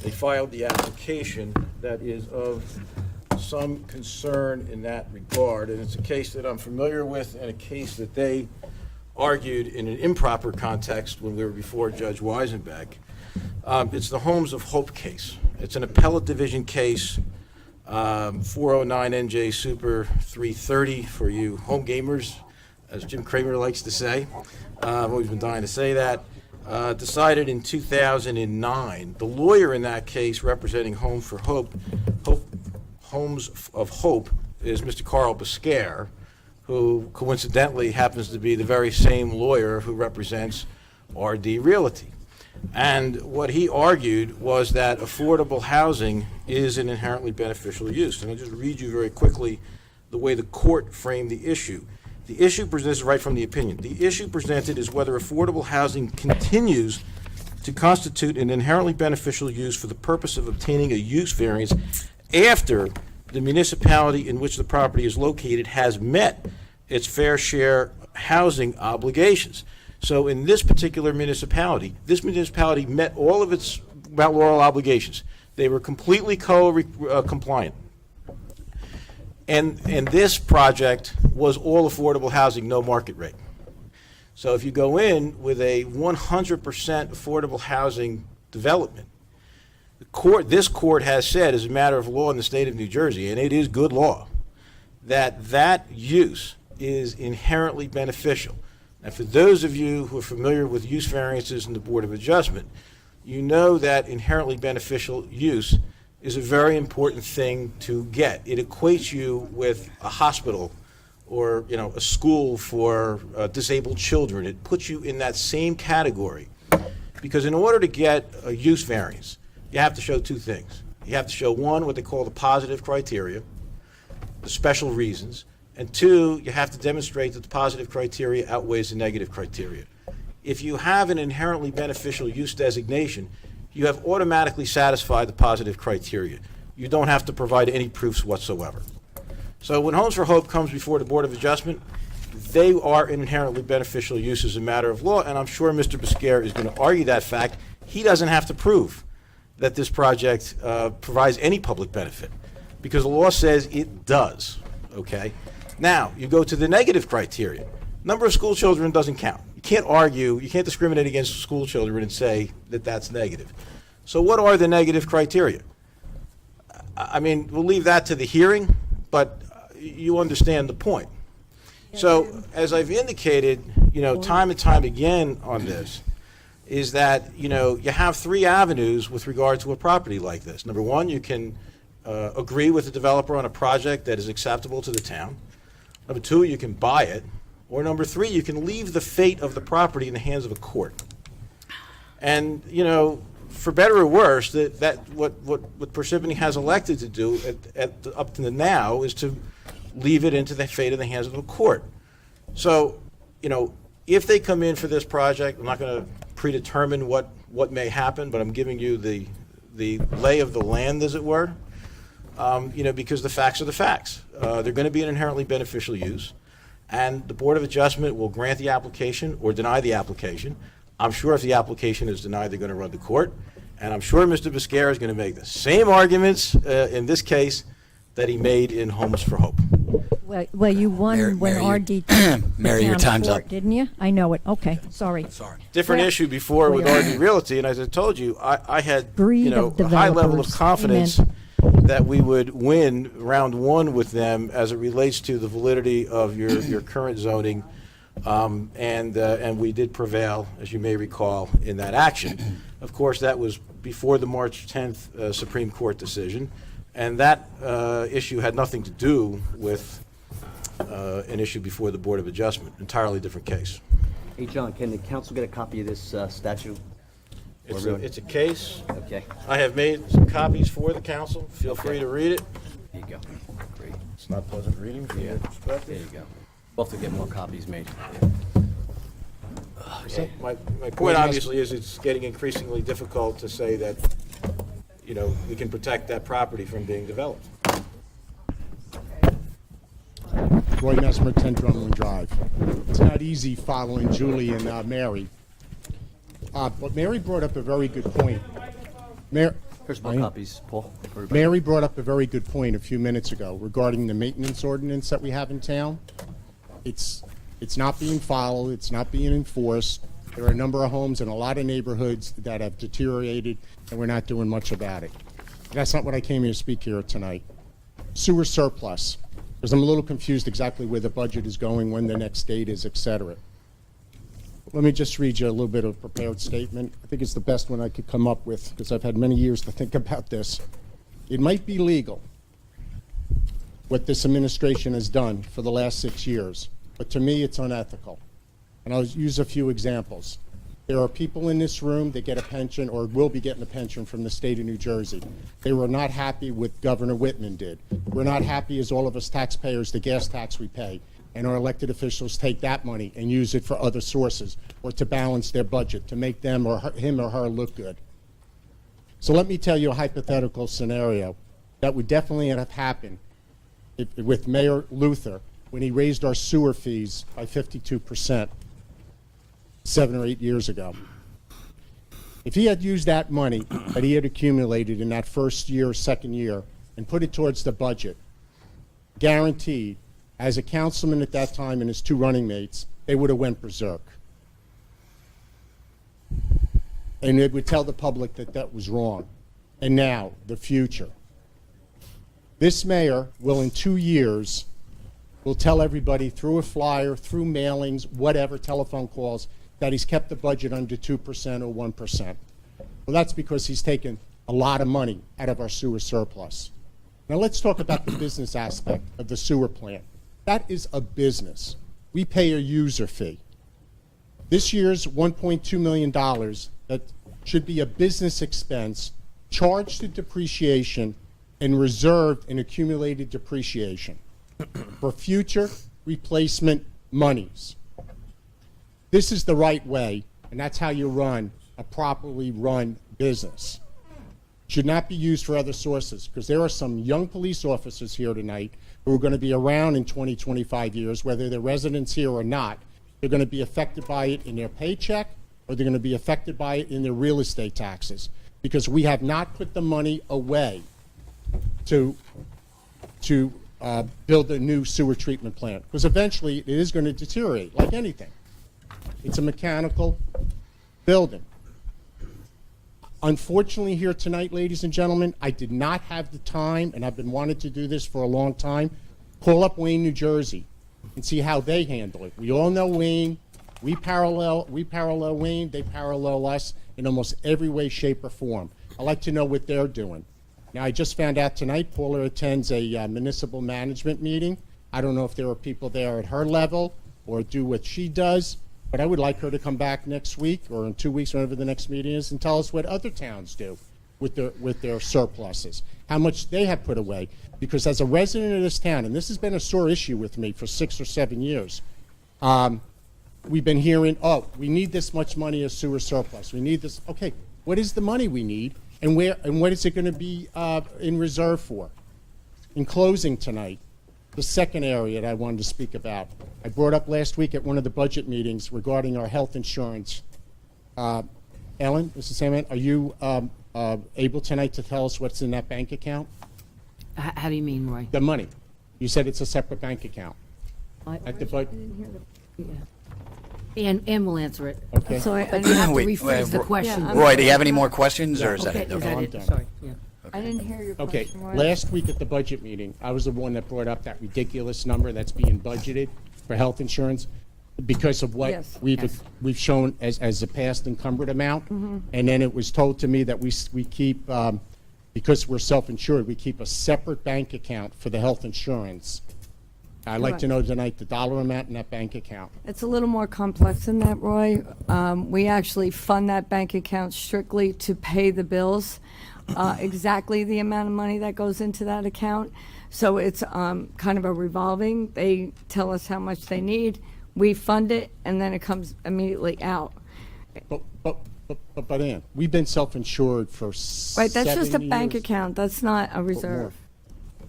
they filed the application, that is of some concern in that regard, and it's a case that I'm familiar with and a case that they argued in an improper context when we were before Judge Weisenbeck. It's the Homes of Hope case. It's an appellate division case, 409 NJ Super 330 for you home gamers, as Jim Cramer likes to say. I've always been dying to say that. Decided in 2009. The lawyer in that case representing Homes of Hope is Mr. Carl Biscare, who coincidentally happens to be the very same lawyer who represents RD Realty. And what he argued was that affordable housing is an inherently beneficial use. And I'll just read you very quickly the way the court framed the issue. The issue presented, right from the opinion, the issue presented is whether affordable housing continues to constitute an inherently beneficial use for the purpose of obtaining a use variance after the municipality in which the property is located has met its fair share housing obligations. So in this particular municipality met all of its Mount Laurel obligations. They were completely compliant. And this project was all affordable housing, no market rate. So if you go in with a 100% affordable housing development, this court has said, as a matter of law in the state of New Jersey, and it is good law, that use is inherently beneficial. And for those of you who are familiar with use variances in the Board of Adjustment, you know that inherently beneficial use is a very important thing to get. It equates you with a hospital or a school for disabled children. It puts you in that same category, because in order to get a use variance, you have to show two things. You have to show, one, what they call the positive criteria, the special reasons, and two, you have to demonstrate that the positive criteria outweighs the negative criteria. If you have an inherently beneficial use designation, you have automatically satisfied the positive criteria. You don't have to provide any proofs whatsoever. So when Homes for Hope comes before the Board of Adjustment, they are an inherently beneficial use as a matter of law, and I'm sure Mr. Biscayne is going to argue that fact. He doesn't have to prove that this project provides any public benefit, because the law says it does, okay? Now, you go to the negative criteria. Number of school children doesn't count. You can't argue, you can't discriminate against school children and say that that's negative. So what are the negative criteria? I mean, we'll leave that to the hearing, but you understand the point. So, as I've indicated, time and time again on this, is that, you have three avenues with regard to a property like this. Number one, you can agree with the developer on a project that is acceptable to the town. Number two, you can buy it. Or number three, you can leave the fate of the property in the hands of a court. And, for better or worse, what Parsippany has elected to do up to now is to leave it into the fate of the hands of a court. So, if they come in for this project, I'm not going to predetermine what may happen, but I'm giving you the lay of the land, as it were, because the facts are the facts. They're going to be an inherently beneficial use, and the Board of Adjustment will grant the application or deny the application. I'm sure if the application is denied, they're going to run to court, and I'm sure Mr. Biscayne is going to make the same arguments in this case that he made in Homes for Hope. Well, you won when RD Mary, your time's up. Didn't you? I know it. Okay, sorry. Different issue before with RD Realty, and as I told you, I had Breed a of high level of developers. confidence Amen. that we would win round one with them as it relates to the validity of your current zoning, and we did prevail, as you may recall, in that action. Of course, that was before the March 10th Supreme Court decision, and that issue had nothing to do with an issue before the Board of Adjustment. Entirely different case. Hey, John, can the council get a copy of this statute? It's a case. Okay. I have made some copies for the council. Feel free to read it. There you go. Great. It's not pleasant reading from your There perspective. you go. We'll have to get more copies made. So my point obviously is it's getting increasingly difficult to say that, we can protect that property from being developed. Roy Messmer, 10 Drumlin Drive. It's not easy following Julie and Mary. But Mary brought up a very good point. Here's more copies, Paul. for everybody. Mary brought up a very good point a few minutes ago regarding the maintenance ordinance that we have in town. It's not being followed, it's not being enforced. There are a number of homes in a lot of neighborhoods that have deteriorated, and we're not doing much about it. That's not what I came here to speak here tonight. Sewer surplus, because I'm a little confused exactly where the budget is going, when the next date is, et cetera. Let me just read you a little bit of a prepared statement. I think it's the best one I could come up with, because I've had many years to think about this. It might be legal, what this administration has done for the last 6 years, but to me, it's unethical. And I'll use a few examples. There are people in this room that get a pension or will be getting a pension from the state of New Jersey. They were not happy with Governor Whitman did. We're not happy as all of us taxpayers, the gas tax we pay. And our elected officials take that money and use it for other sources or to balance their budget, to make them or him or her look good. So let me tell you a hypothetical scenario that would definitely have happened with Mayor Luther when he raised our sewer fees by 52%. 7 or 8 years ago. If he had used that money that he had accumulated in that first year or second year and put it towards the budget, guaranteed, as a councilman at that time and his 2 running mates, they would have went berserk. And it would tell the public that that was wrong. And now, the future. This mayor will, in 2 years, will tell everybody through a flyer, through mailings, whatever, telephone calls, that he's kept the budget under 2% or 1%. Well, that's because he's taken a lot of money out of our sewer surplus. Now let's talk about the business aspect of the sewer plant. That is a business. We pay a user fee. This year's $1.2 million that should be a business expense charged to depreciation and reserved in accumulated depreciation for future replacement monies. This is the right way, and that's how you run a properly run business. should not be used for other sources, because there are some young police officers here tonight who are going to be around in 20, 25 years, whether they're residents here or not. They're going to be affected by it in their paycheck, or they're going to be affected by it in their real estate taxes, because we have not put the money away to build a new sewer treatment plant, because eventually it is going to deteriorate like anything. It's a mechanical building. Unfortunately, here tonight, ladies and gentlemen, I did not have the time, and I've been wanting to do this for a long time. Call up Wayne, New Jersey, and see how they handle it. We all know Wayne. We parallel Wayne. They parallel us in almost every way, shape, or form. I'd like to know what they're doing. Now, I just found out tonight Paula attends a municipal management meeting. I don't know if there are people there at her level or do what she does, but I would like her to come back next week or in 2 weeks, whenever the next meeting is, and tell us what other towns do with their surpluses, how much they have put away. Because as a resident of this town, and this has been a sore issue with me for 6 or 7 years, we've been hearing, oh, we need this much money as sewer surplus. We need this. Okay, what is the money we need, and what is it going to be in reserve for? In closing tonight, the second area that I wanted to speak about, I brought up last week at one of the budget meetings regarding our health insurance. Ellen, Mrs. Sandman, are you able tonight to tell us what's in that bank account? How do you mean, Roy? The money. You said it's a separate bank account. At the Ann will answer it. Okay. So I didn't have to rephrase the question. Roy, do you have any more questions, or is that Okay, it? is that I'm it? done. Sorry. Yeah. I didn't hear your Okay, question, Roy. last week at the budget meeting, I was the one that brought up that ridiculous number that's being budgeted for health insurance because of what Yes. we've shown as a past encumbered amount. And then it was told to me that we keep, because we're self-insured, we keep a separate bank account for the health insurance. I'd like to know tonight the dollar amount in that bank account. It's a little more complex than that, Roy. We actually fund that bank account strictly to pay the bills, exactly the amount of money that goes into that account. So it's kind of a revolving. They tell us how much they need, we fund it, and then it comes immediately out. But Ann, we've been self-insured for Right, that's just a 7 bank years. account. That's not a reserve.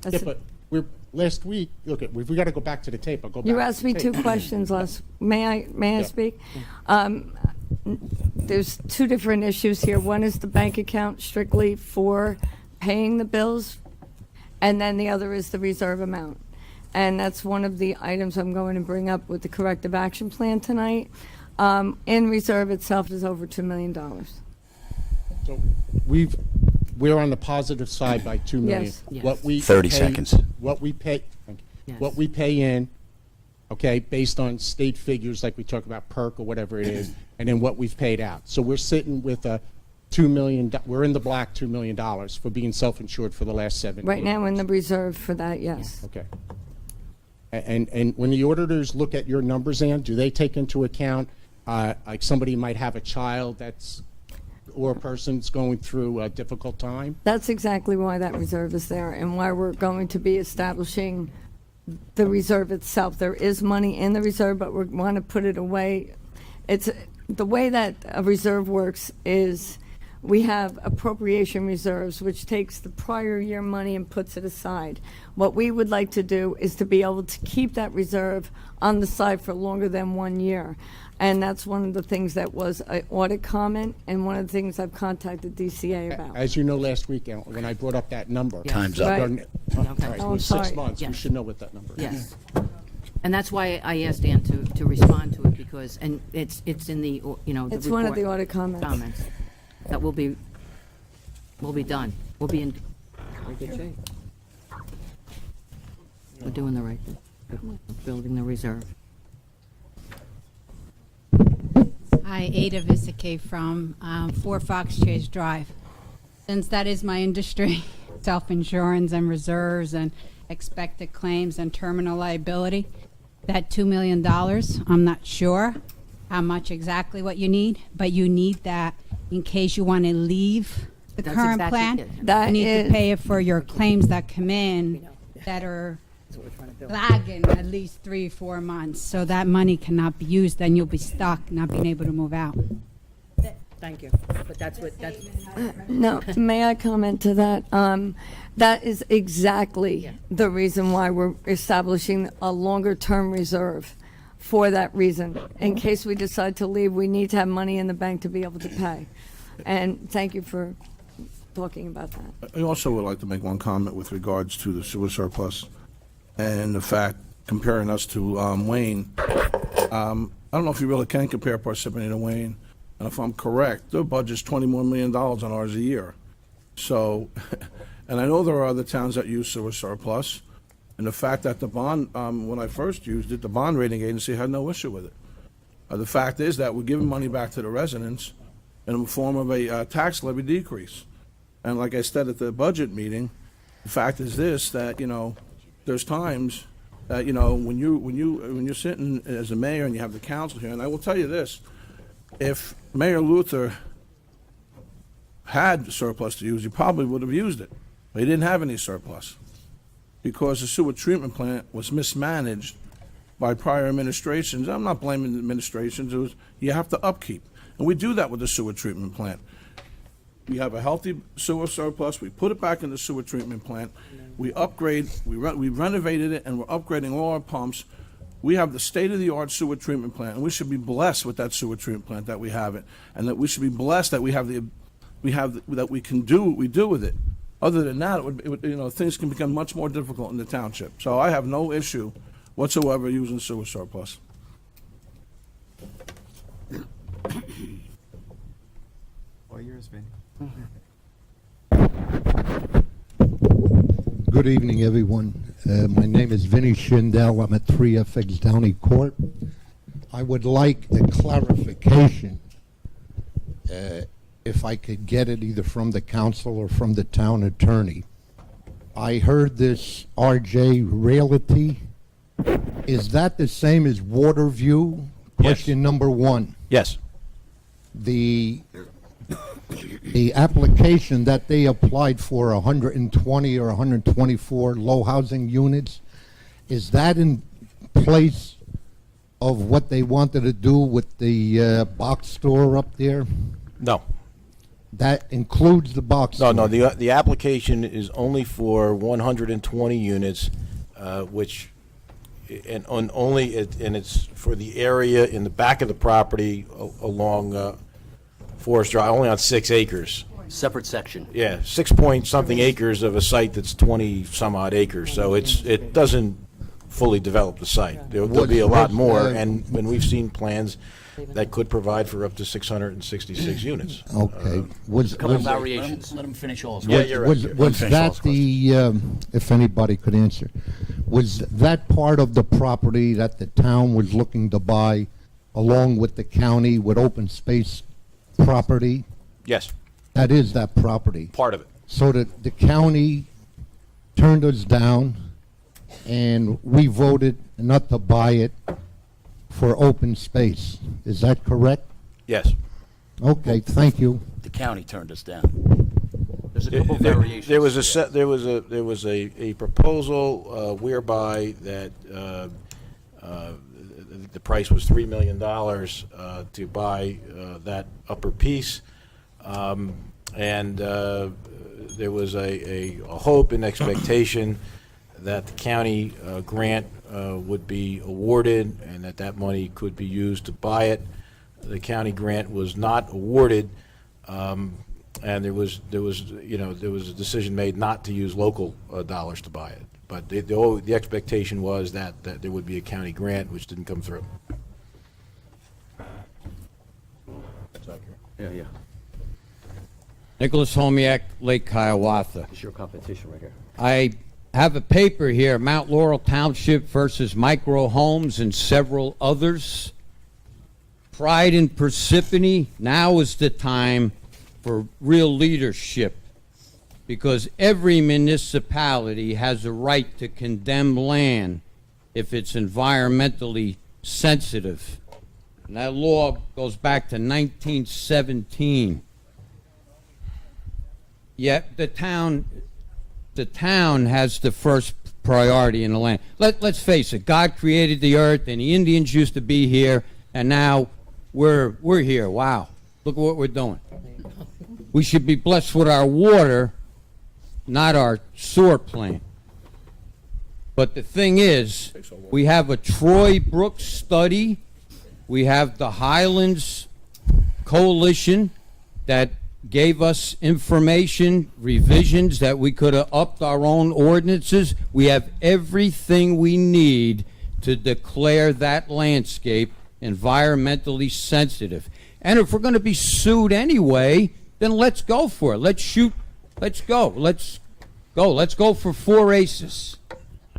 Yeah, That's but last week, look, we got to go back to the tape. I'll go back. You to asked the me tape. two questions last. May I Yeah. speak? There's two different issues here. One is the bank account strictly for paying the bills, and then the other is the reserve amount. And that's one of the items I'm going to bring up with the corrective action plan tonight. In reserve itself is over $2 million. So we're on the positive side by $2 million. Yes. Yes. What we 30 pay- seconds. What we pay, thank you. Yes. What we pay in, okay, based on state figures like we talk about PERC or whatever it is, and then what we've paid out. So we're sitting with a $2 million. We're in the black $2 million for being self-insured for the last 7 Right years. now in the reserve for that, yes. Okay. And when the auditors look at your numbers, Ann, do they take into account like somebody might have a child or a person's going through a difficult time? That's exactly why that reserve is there and why we're going to be establishing the reserve itself. There is money in the reserve, but we want to put it away. It's the way that a reserve works is we have appropriation reserves, which takes the prior year money and puts it aside. What we would like to do is to be able to keep that reserve on the side for longer than 1 year. And that's one of the things that was an audit comment and one of the things I've contacted DCA about. As you know, last week, Ann, when I brought up that number. Time's up. Right. All right, Oh, I'm with 6 sorry. months, we Yes. should know what that number is. Yes. And that's why I asked Ann to respond to it, because, and it's in the, the It's one of the report audit comments. that will be done. We'll be in very good shape. We're doing the right thing. We're building the reserve. Hi, Ada Visike from 4 Fox Chase Drive. Since that is my industry, self-insurance and reserves and expected claims and terminal liability, that $2 million, I'm not sure how much exactly what you need, but you need that in case you want to leave the That's current exactly plan. it. That You need is- to pay it for your claims that come in that are lagging at least 3-4 months. So that money cannot be used, then you'll be stuck, not being able to move out. Thank you. But that's what, that's, No, may I comment to that? That is exactly the reason why we're establishing a longer-term reserve for that reason. In case we decide to leave, we need to have money in the bank to be able to pay. And thank you for talking about that. I also would like to make one comment with regards to the sewer surplus and the fact, comparing us to Wayne. I don't know if you really can compare Parsippany to Wayne. And if I'm correct, their budget's $20 more million on ours a year. So, and I know there are other towns that use sewer surplus. And the fact that the bond, when I first used it, the bond rating agency had no issue with it. The fact is that we're giving money back to the residents in the form of a tax levy decrease. And like I said at the budget meeting, the fact is this, that, you know, there's times that, you know, when you're sitting as a mayor and you have the council here, and I will tell you this, if Mayor Luther had surplus to use, he probably would have used it. But he didn't have any surplus because the sewer treatment plant was mismanaged by prior administrations. I'm not blaming the administrations. It was, you have to upkeep. And we do that with the sewer treatment plant. We have a healthy sewer surplus. We put it back in the sewer treatment plant. We upgrade, we renovated it, and we're upgrading all our pumps. We have the state-of-the-art sewer treatment plant, and we should be blessed with that sewer treatment plant that we have it, and that we should be blessed that that we can do what we do with it. Other than that, it would, you know, things can become much more difficult in the township. So I have no issue whatsoever using sewer surplus. All yours, Vinny. Good evening, everyone. My name is Vinny Schindel. I'm at 3FX Downey Court. I would like a clarification, if I could get it either from the council or from the town attorney. I heard this RJ Realty. Is that the same as Waterview? Question number one. Yes. The application that they applied for 120 or 124 low housing units, is that in place of what they wanted to do with the box store up there? No. That includes the box store? No, the application is only for 120 units, which, and it's for the area in the back of the property along Forest Drive, only on 6 acres. Separate section. Yeah, 6-point-something acres of a site that's 20-some-odd acres, so it doesn't fully develop the site. There'll be a lot more, and when we've seen plans that could provide for up to 666 units. Okay. A couple of variations. Let him finish all his Yeah, questions. you're right. Was that the, if anybody could answer, was that part of the property that the town was looking to buy along with the county with open space property? Yes. That is that property. Part of it. So that the county turned us down and we voted not to buy it for open space. Is that correct? Yes. Okay, thank you. The county turned us down. There's a couple of variations. There was a proposal whereby that the price was $3 million to buy that upper piece, and there was a hope and expectation that the county grant would be awarded and that money could be used to buy it. The county grant was not awarded, and there was a decision made not to use local dollars to buy it. But the expectation was that there would be a county grant, which didn't come through. Yeah. Nicholas Homiak, Lake Hiawatha. It's your competition right here. I have a paper here, Mount Laurel Township versus Micro Homes and several others. Pride in Parsippany. Now is the time for real leadership, because every municipality has a right to condemn land if it's environmentally sensitive. And that law goes back to 1917. Yet the town has the first priority in the land. Let's face it, God created the earth and the Indians used to be here, and now we're here. Wow. Look at what we're doing. We should be blessed with our water, not our sewer plant. But the thing is, we have a Troy Brooks study. We have the Highlands Coalition that gave us information, revisions that we could have upped our own ordinances. We have everything we need to declare that landscape environmentally sensitive. And if we're going to be sued anyway, then let's go for it. Let's shoot. Let's go. Let's go. Let's go for 4 aces.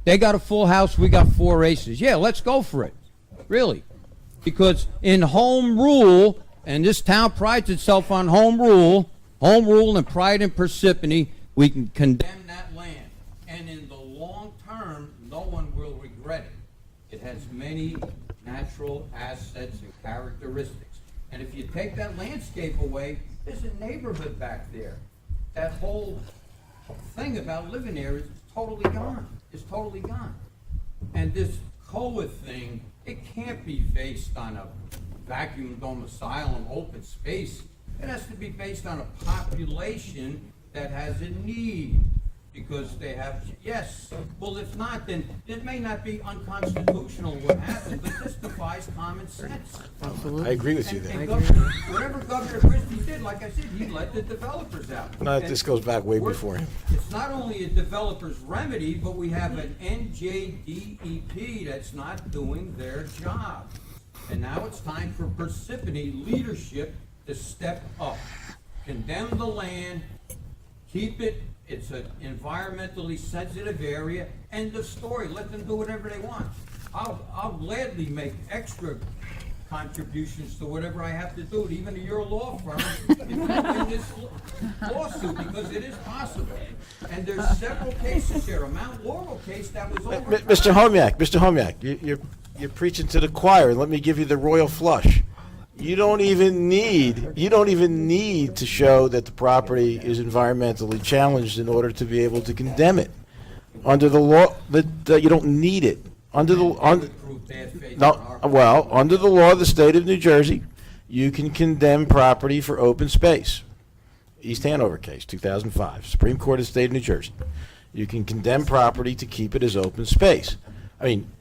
They got a full house. We got 4 aces. Yeah, let's go for it. Really. Because in home rule, and this town prides itself on home rule and pride in Parsippany, we can condemn that land. And in the long term, no one will regret it. It has many natural assets and characteristics. And if you take that landscape away, there's a neighborhood back there. That whole thing about living there is totally gone. It's totally gone. And this COA thing, it can't be based on a vacuum domicile, open space. It has to be based on a population that has a need. Because they have, yes. Well, if not, then it may not be unconstitutional what happened, but this defies common sense. I agree with you there. Whatever Governor Christie did, like I said, he let the developers out. No, this goes back way before him. It's not only a developer's remedy, but we have an NJDEP that's not doing their job. And now it's time for Parsippany leadership to step up. Condemn the land, keep it. It's an environmentally sensitive area. End of story. Let them do whatever they want. I'll gladly make extra contributions to whatever I have to do, even to your law firm, if you win this lawsuit, because it is possible. And there's several cases here. A Mount Laurel case that was over. Mr. Homiak, you're preaching to the choir. Let me give you the royal flush. You don't even need to show that the property is environmentally challenged in order to be able to condemn it. Under the law, you don't need it. Under the under the law of the state of New Jersey, you can condemn property for open space. East Hanover case, 2005, Supreme Court of the State of New Jersey. You can condemn property to keep it as open space. I mean,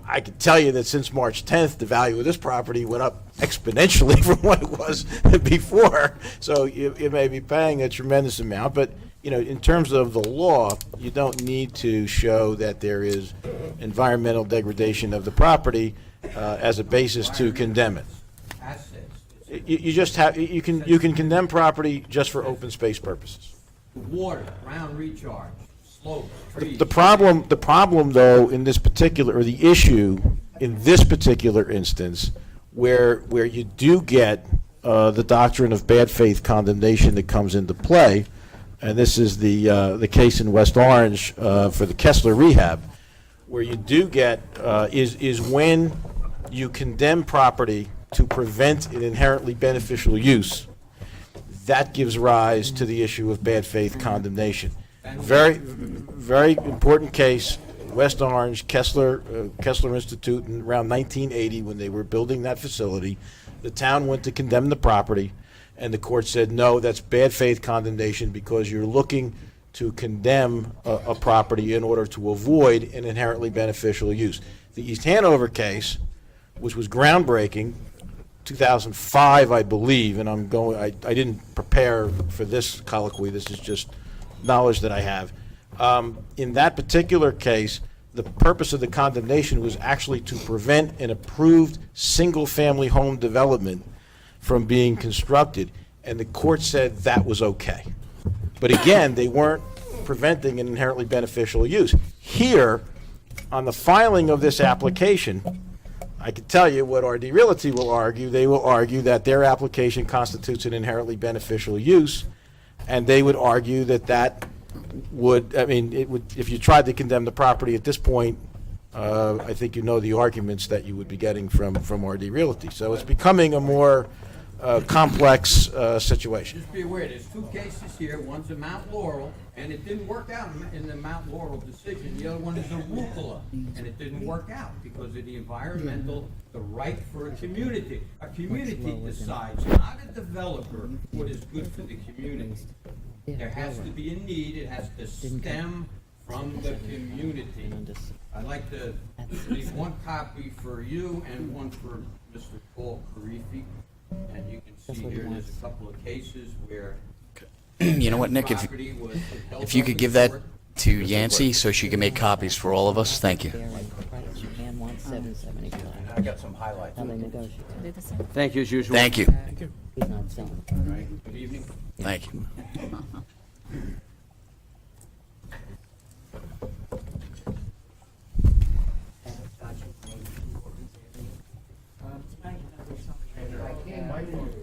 I can tell you that since March 10th, the value of this property went up exponentially from what it was before. So you may be paying a tremendous amount, but in terms of the law, you don't need to show that there is environmental degradation of the property as a basis to condemn it. You can condemn property just for open space purposes. Water, ground recharge. The problem, though, in this particular, or the issue in this particular instance, where you do get the doctrine of bad faith condemnation that comes into play, and this is the case in West Orange for the Kessler rehab, where you do get is when you condemn property to prevent an inherently beneficial use. That gives rise to the issue of bad faith condemnation. Very, very important case, West Orange, Kessler Institute, in around 1980 when they were building that facility. The town went to condemn the property, and the court said, no, that's bad faith condemnation because you're looking to condemn a property in order to avoid an inherently beneficial use. The East Hanover case, which was groundbreaking, 2005, I believe, and I didn't prepare for this colloquy, this is just knowledge that I have. In that particular case, the purpose of the condemnation was actually to prevent an approved single-family home development from being constructed, and the court said that was okay. But again, they weren't preventing an inherently beneficial use. Here, on the filing of this application, I can tell you what RD Realty will argue. They will argue that their application constitutes an inherently beneficial use, and they would argue that would, if you tried to condemn the property at this point, I think the arguments that you would be getting from RD Realty. So it's becoming a more complex situation. Just be aware, there's two cases here. One's a Mount Laurel, and it didn't work out in the Mount Laurel decision. The other one is a Rucola, and it didn't work out because of the environmental, the right for a community. A community decides, not a developer, what is good for the community. There has to be a need. It has to stem from the community. I'd like to leave one copy for you and one for Mr. Paul Carifi. And you can see here, there's a couple of cases where You know what, Nick, if you could give that to Yancy so she can make copies for all of us, thank you. I got some highlights. Thank you, as usual. Thank you. Good evening. Thank you.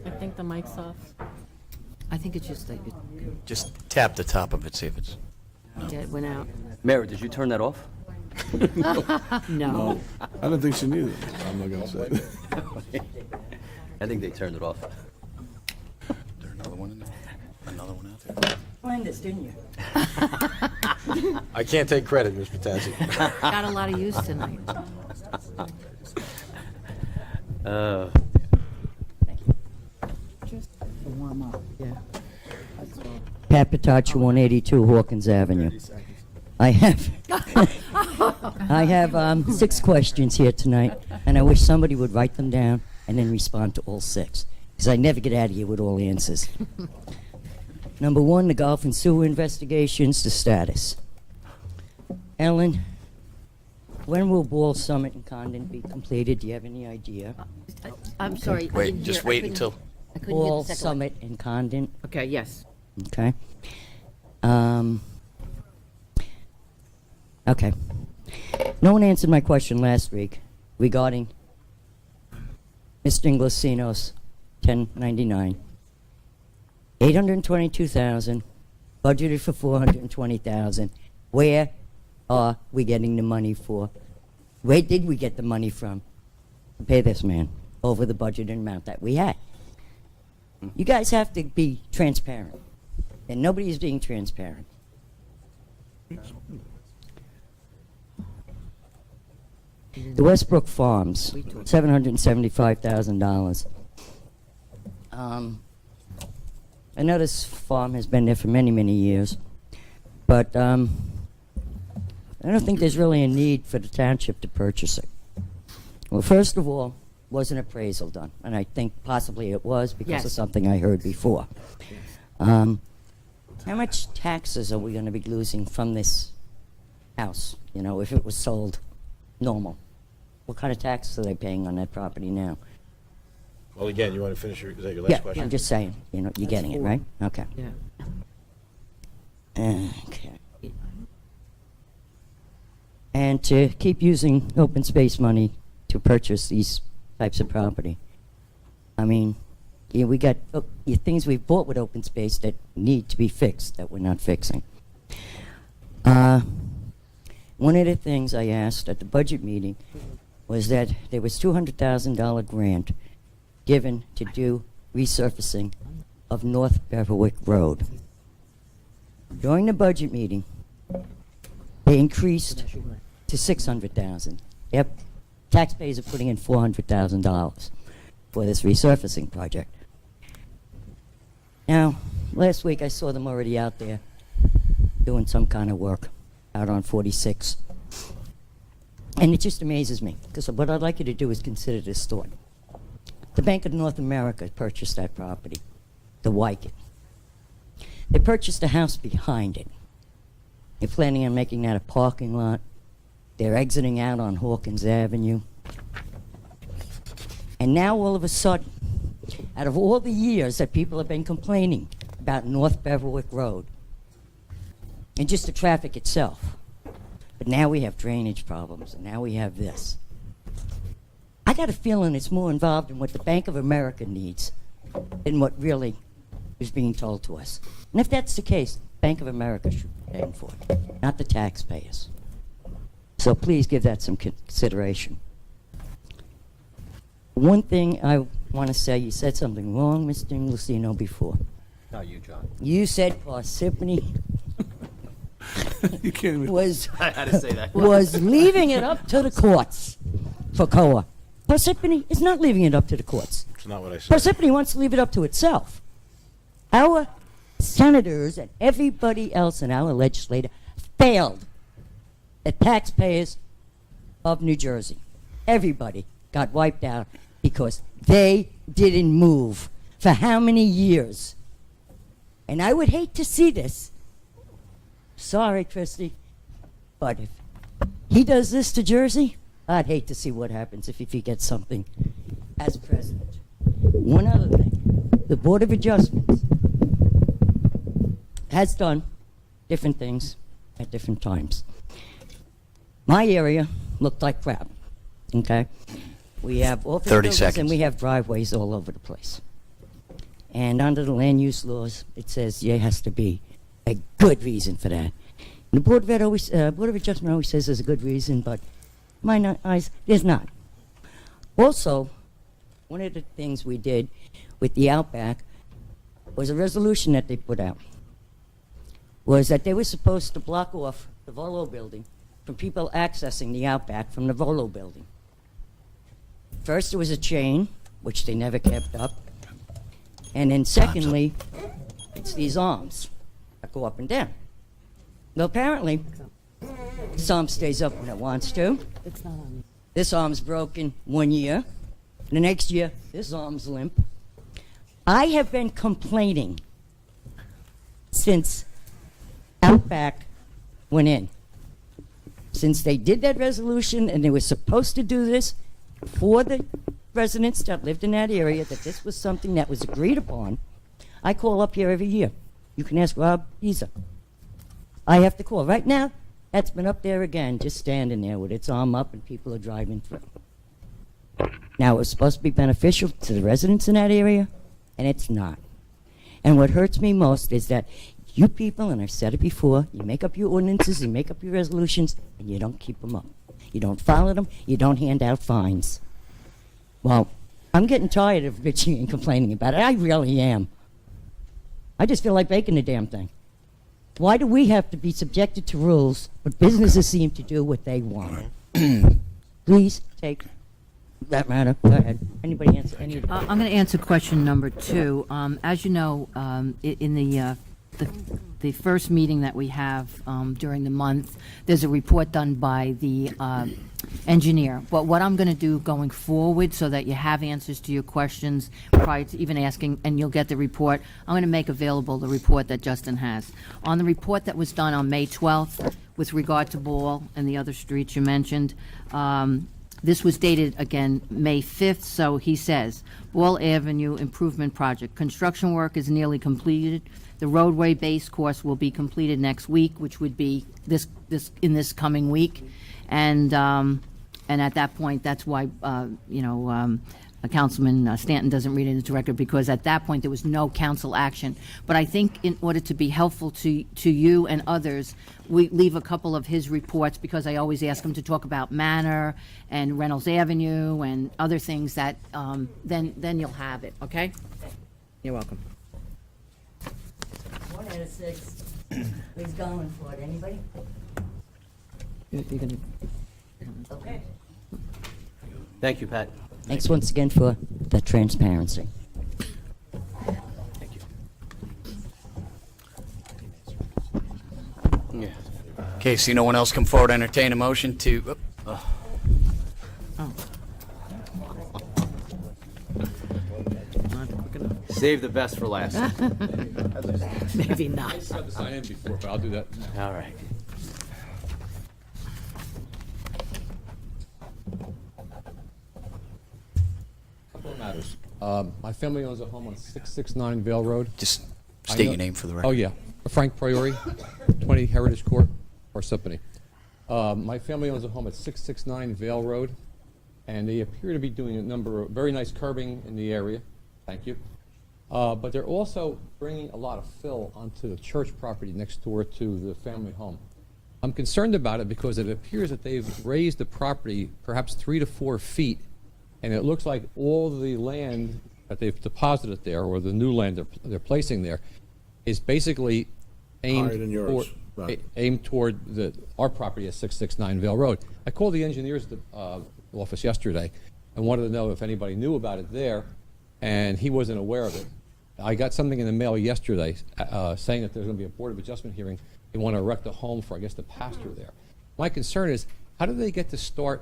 I think the mic's off. I think it's just that you Just tap the top of it, see if it's... it went out. Mary, did you turn that off? No. I don't think she knew. I'm not going to say. I think they turned it off. Is there another one in there? Another one out there? Find this, didn't you? I can't take credit, Mr. Tazzi. Got a lot of use tonight. Just to warm up. Yeah. Pat Patacha, 182 Hawkins Avenue. I have I have 6 questions here tonight, and I wish somebody would write them down and then respond to all 6, because I never get out of here with all answers. Number 1, the golf and sewer investigations, the status. Ellen, when will Ball Summit and Condon be completed? Do you have any idea? I'm sorry. I Wait, didn't just hear- I wait couldn't- until... I couldn't hear Ball the second Summit and Condon. one. Okay, yes. Okay. Okay. No one answered my question last week regarding Mr. Inglesino's 1099. 822,000, budgeted for 420,000. Where are we getting the money for? Where did we get the money from to pay this man over the budgeted amount that we had? You guys have to be transparent, and nobody is being transparent. The Westbrook Farms, $775,000. I know this farm has been there for many, many years, but I don't think there's really a need for the township to purchase it. Well, first of all, was an appraisal done? And I think possibly it was because Yes. of something I heard before. How much taxes are we going to be losing from this house, you know, if it was sold normal? What kind of taxes are they paying on that property now? Well, again, you want to finish your, is that your last question? I'm just saying, you know, you're getting it, right? Okay. Yeah. Okay. And to keep using open space money to purchase these types of property. I mean, we got things we've bought with open space that need to be fixed that we're not fixing. One of the things I asked at the budget meeting was that there was $200,000 grant given to do resurfacing of North Beverwick Road. During the budget meeting, they increased to $600,000. Yep, taxpayers are putting in $400,000 for this resurfacing project. Now, last week I saw them already out there doing some kind of work out on 46. And it just amazes me, because what I'd like you to do is consider this thought. The Bank of North America purchased that property, the Wycott. They purchased a house behind it. They're planning on making that a parking lot. They're exiting out on Hawkins Avenue. And now all of a sudden, out of all the years that people have been complaining about North Beverwick Road, and just the traffic itself, but now we have drainage problems, and now we have this. I got a feeling it's more involved in what the Bank of America needs than what really is being told to us. And if that's the case, Bank of America should be paying for it, not the taxpayers. So please give that some consideration. One thing I want to say you said something wrong, Mr. Inglesino, before. Not you, John. You said Parsippany You can't even. was I had to say that. was leaving it up to the courts for COA. Parsippany is not leaving it up to the courts. It's not what I said. Parsippany wants to leave it up to itself. Our senators and everybody else in our legislature failed the taxpayers of New Jersey. Everybody got wiped out because they didn't move for how many years? And I would hate to see this. Sorry, Christie, but if he does this to Jersey, I'd hate to see what happens if he gets something as president. One other thing, the Board of Adjustments has done different things at different times. My area looked like crap, okay? We have office 30 buildings seconds. and we have driveways all over the place. And under the land use laws, it says there has to be a good reason for that. And the Board of Adjustment always says there's a good reason, but in my eyes, there's not. Also, one of the things we did with the Outback was a resolution that they put out. Was that they were supposed to block off the Volo building from people accessing the Outback from the Volo building. First, there was a chain, which they never kept up. And then secondly, it's these arms that go up and down. Well, apparently, this arm stays up when it wants to. It's not on. This arm's broken 1 year. The next year, this arm's limp. I have been complaining since Outback went in. Since they did that resolution and they were supposed to do this for the residents that lived in that area, that this was something that was agreed upon, I call up here every year. You can ask Rob Isa. I have to call. Right now, that's been up there again, just standing there with its arm up and people are driving through. Now, it was supposed to be beneficial to the residents in that area, and it's not. And what hurts me most is that you people, and I've said it before, you make up your ordinances, you make up your resolutions, and you don't keep them up. You don't follow them, you don't hand out fines. Well, I'm getting tired of bitching and complaining about it. I really am. I just feel like baking the damn thing. Why do we have to be subjected to rules, but businesses seem to do what they want? Please take that matter. Go ahead. Anybody answer any of I'm going to answer question number 2. As you know, in the first meeting that we have during the month, there's a report done by the engineer. But what I'm going to do going forward, so that you have answers to your questions prior to even asking, and you'll get the report, I'm going to make available the report that Justin has. On the report that was done on May 12th with regard to Ball and the other streets you mentioned, this was dated, again, May 5th, so he says, Ball Avenue Improvement Project. Construction work is nearly completed. The roadway base course will be completed next week, which would be in this coming week. And at that point, that's why, Councilman Stanton doesn't read it into record, because at that point, there was no council action. But I think in order to be helpful to you and others, we leave a couple of his reports, because I always ask him to talk about Manor and Reynolds Avenue and other things that, then you'll have it, okay? You're welcome. 1 out of 6. Who's going for it? Anybody? You're gonna. Okay. Thank you, Pat. Thanks once again for the transparency. Thank you. Okay, so no one else come forward, entertain a motion to... Save the best for last. Maybe not. I just had to sign in before, but I'll do that. All right. Couple of matters. My family owns a home on 669 Vale Road. Just state your name for the record. Oh, yeah. Frank Priori, 20 Heritage Court, Parsippany. My family owns a home at 669 Vale Road, and they appear to be doing a number of very nice curbing in the area. Thank you. But they're also bringing a lot of fill onto the church property next door to the family home. I'm concerned about it because it appears that they've raised the property perhaps 3 to 4 feet And it looks like all the land that they've deposited there, or the new land they're placing there, is basically aimed Higher than yours, toward, right. aimed toward our property at 669 Vale Road. I called the engineer's office yesterday and wanted to know if anybody knew about it there, and he wasn't aware of it. I got something in the mail yesterday saying that there's going to be a Board of Adjustment hearing. They want to erect a home for, I guess, the pastor there. My concern is, how do they get to start?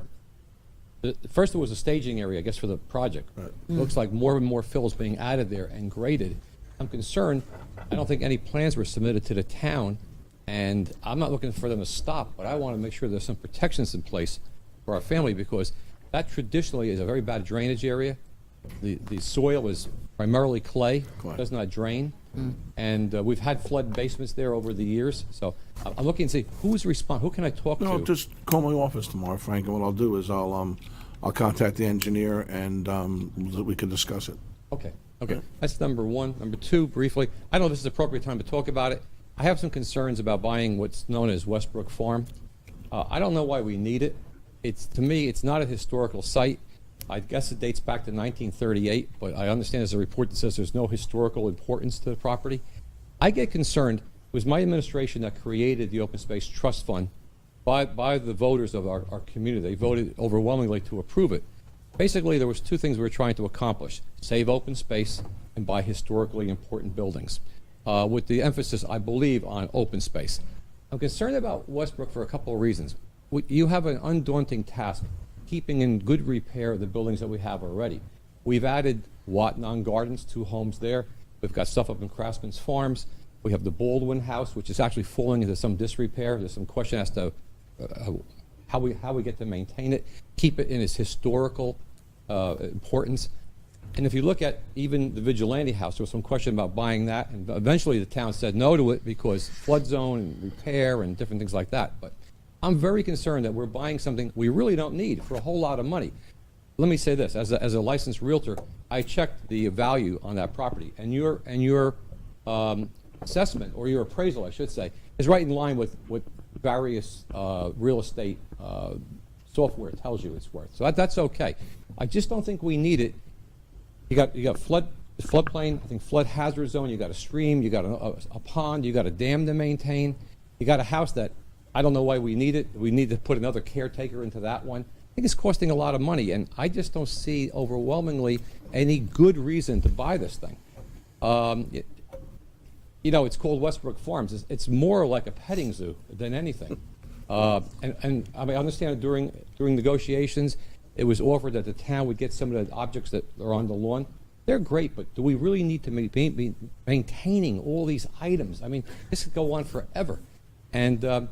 First, there was a staging area, I guess, for the project. Right. Looks like more and more fill is being added there and graded. I'm concerned. I don't think any plans were submitted to the town, and I'm not looking for them to stop, but I want to make sure there's some protections in place for our family, because that traditionally is a very bad drainage area. The soil is primarily clay, does not drain, and we've had flood basements there over the years. So I'm looking to see who's who can I talk No, to? just call my office tomorrow, Frank, and what I'll do is I'll contact the engineer and we can discuss it. Okay. That's number one. Number two, briefly, I don't know if this is the appropriate time to talk about it. I have some concerns about buying what's known as Westbrook Farm. I don't know why we need it. To me, it's not a historical site. I guess it dates back to 1938, but I understand there's a report that says there's no historical importance to the property. I get concerned. It was my administration that created the Open Space Trust Fund by the voters of our community. They voted overwhelmingly to approve it. Basically, there was two things we were trying to accomplish: save open space and buy historically important buildings, with the emphasis, I believe, on open space. I'm concerned about Westbrook for a couple of reasons. You have an undaunting task keeping in good repair the buildings that we have already. We've added Watnon Gardens, 2 homes there. We've got stuff up in Craftsman's Farms. We have the Baldwin House, which is actually falling into some disrepair. There's some question as to how we get to maintain it, keep it in its historical importance. And if you look at even the Vigilante House, there was some question about buying that, and eventually the town said no to it because flood zone and repair and different things like that. But I'm very concerned that we're buying something we really don't need for a whole lot of money. Let me say this: as a licensed realtor, I checked the value on that property, and your assessment, or your appraisal, I should say, is right in line with what various real estate software tells you it's worth. So that's okay. I just don't think we need it. You got floodplain, I think flood hazard zone. You got a stream. You got a pond. You got a dam to maintain. You got a house that I don't know why we need it. We need to put another caretaker into that one. I think it's costing a lot of money, and I just don't see overwhelmingly any good reason to buy this thing. It's called Westbrook Farms. It's more like a petting zoo than anything. And I mean, I understand during negotiations, it was offered that the town would get some of the objects that are on the lawn. They're great, but do we really need to be maintaining all these items? I mean, this could go on forever. And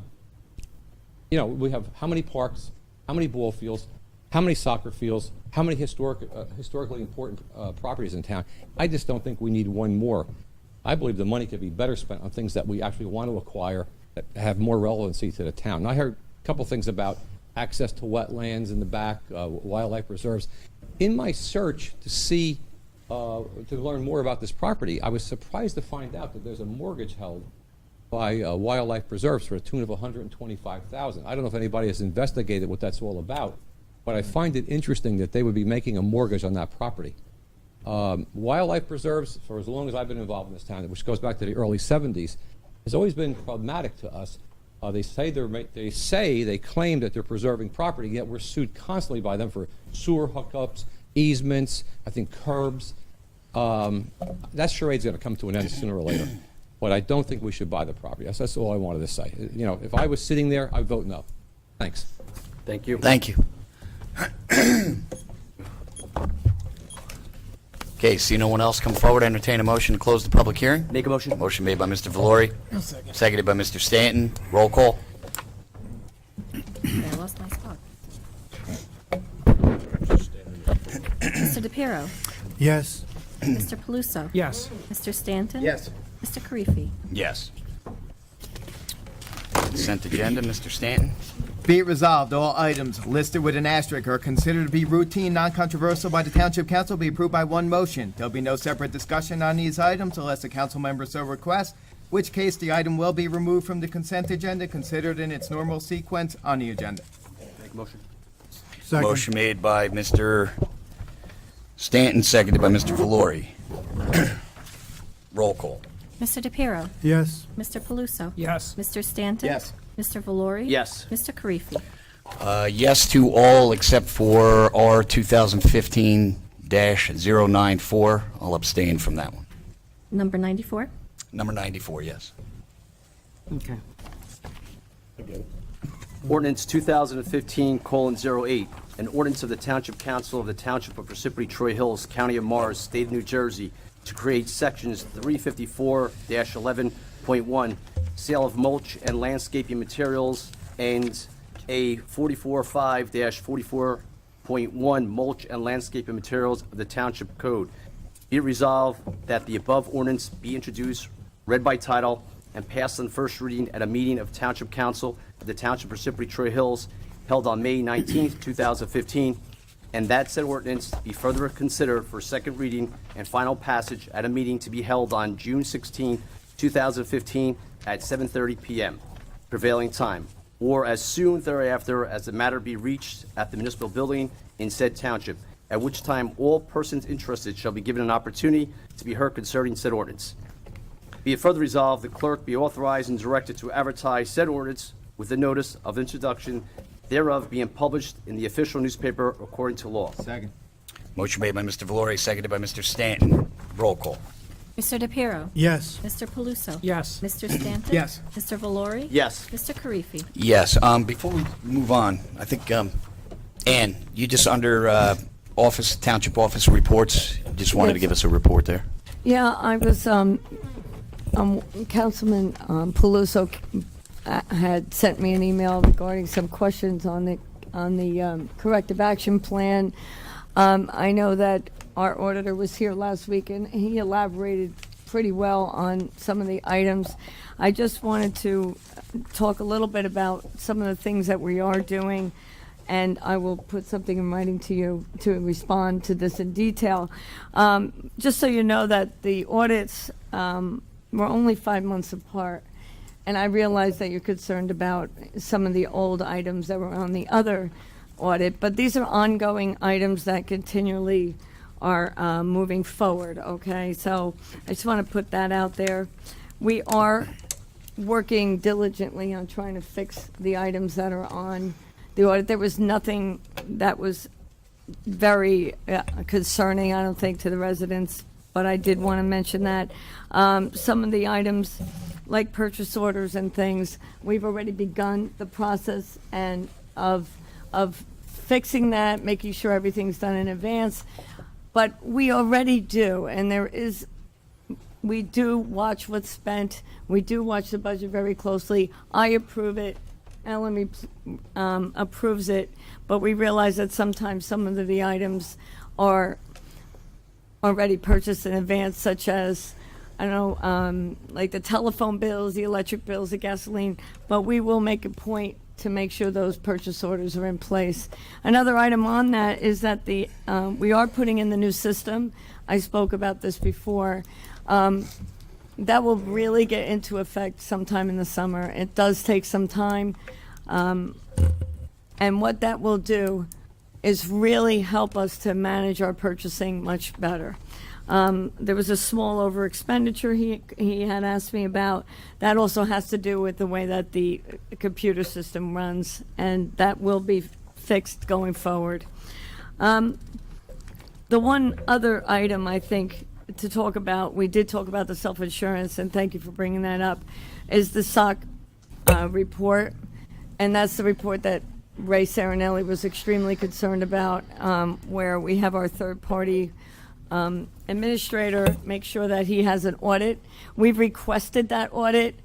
we have how many parks, how many ball fields, how many soccer fields, how many historically important properties in town. I just don't think we need one more. I believe the money could be better spent on things that we actually want to acquire that have more relevancy to the town. And I heard a couple things about access to wetlands in the back, wildlife reserves. In my search to see, to learn more about this property, I was surprised to find out that there's a mortgage held by wildlife preserves for a tune of $125,000. I don't know if anybody has investigated what that's all about, but I find it interesting that they would be making a mortgage on that property. Wildlife preserves, for as long as I've been involved in this town, which goes back to the early 70s, has always been problematic to us. They claim that they're preserving property, yet we're sued constantly by them for sewer hookups, easements, I think curbs. That charade's going to come to an end sooner or later. But I don't think we should buy the property. That's all I wanted to say. If I was sitting there, I'd vote no. Thanks. Thank you. Thank you. Okay, see no one else come forward, entertain a motion to close the public hearing. Make a motion. Motion made by Mr. Valori. Seconded by Mr. Stanton. Roll call. I lost my spot. Mr. DePiero. Yes. Mr. Paluso. Yes. Mr. Stanton. Yes. Mr. Karifi. Yes. Consent agenda, Mr. Stanton. Be it resolved, all items listed with an asterisk are considered to be routine, non-controversial by the Township Council, be approved by one motion. There'll be no separate discussion on these items unless a council member so requests, which case the item will be removed from the consent agenda, considered in its normal sequence on the agenda. Make a motion. Second. Motion made by Mr. Stanton, seconded by Mr. Valori. Roll call. Mr. DePiero? Yes. Mr. Paluso? Yes. Mr. Stanton? Yes. Mr. Valori? Yes. Mr. Karifi? Yes to all except for R 2015-094. I'll abstain from that one. Number 94? Number 94, yes. Okay. Ordinance 2015:08, an ordinance of the Township Council of the Township of Parsippany-Troy Hills, County of Morris, State of New Jersey, to create sections 354-11.1, sale of mulch and landscaping materials, and a 445-44.1, mulch and landscaping materials of the Township Code. Be it resolved that the above ordinance be introduced, read by title, and passed on first reading at a meeting of Township Council of the Township of Parsippany-Troy Hills held on May 19th, 2015, and that said ordinance be further considered for second reading and final passage at a meeting to be held on June 16, 2015, at 7:30 p.m. prevailing time, or as soon thereafter as the matter be reached at the municipal building in said township, at which time all persons interested shall be given an opportunity to be heard concerning said ordinance. Be it further resolved, the clerk be authorized and directed to advertise said ordinance with the notice of introduction thereof being published in the official newspaper according to law. Second. Motion made by Mr. Valori, seconded by Mr. Stanton. Roll call. Mr. DePiero? Yes. Mr. Paluso? Yes. Mr. Stanton? Yes. Mr. Valori? Yes. Mr. Karifi? Yes. Before we move on, I think, Ann, you just under township office reports, just wanted to give us a report there. Yeah, I was, Councilman Paluso had sent me an email regarding some questions on the corrective action plan. I know that our auditor was here last week, and he elaborated pretty well on some of the items. I just wanted to talk a little bit about some of the things that we are doing, and I will put something in writing to you to respond to this in detail. Just so you know that the audits were only 5 months apart, and I realize that you're concerned about some of the old items that were on the other audit, but these are ongoing items that continually are moving forward, okay? So I just want to put that out there. We are working diligently on trying to fix the items that are on the audit. There was nothing that was very concerning, I don't think, to the residents, but I did want to mention that. Some of the items, like purchase orders and things, we've already begun the process and of fixing that, making sure everything's done in advance. But we already do, and we do watch what's spent. We do watch the budget very closely. I approve it. Ellen approves it, but we realize that sometimes some of the items are already purchased in advance, such as, I don't know, like the telephone bills, the electric bills, the gasoline, but we will make a point to make sure those purchase orders are in place. Another item on that is that we are putting in the new system. I spoke about this before. That will really get into effect sometime in the summer. It does take some time. And what that will do is really help us to manage our purchasing much better. There was a small over expenditure he had asked me about. That also has to do with the way that the computer system runs, and that will be fixed going forward. The one other item I think to talk about, we did talk about the self-insurance, and thank you for bringing that up, is the SOC report, and that's the report that Ray Serenelli was extremely concerned about, where we have our third-party administrator make sure that he has an audit. We've requested that audit,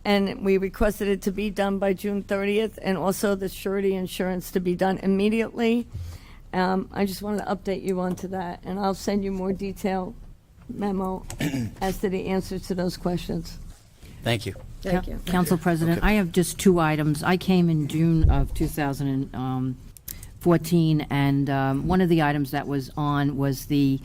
and we requested it to be done by June 30th, and also the surety insurance to be done immediately. I just wanted to update you onto that, and I'll send you more detailed memo as to the answers to those questions. Thank you. Thank you. Council President, I have just two items. I came in June of 2014, and one of the items that was on was the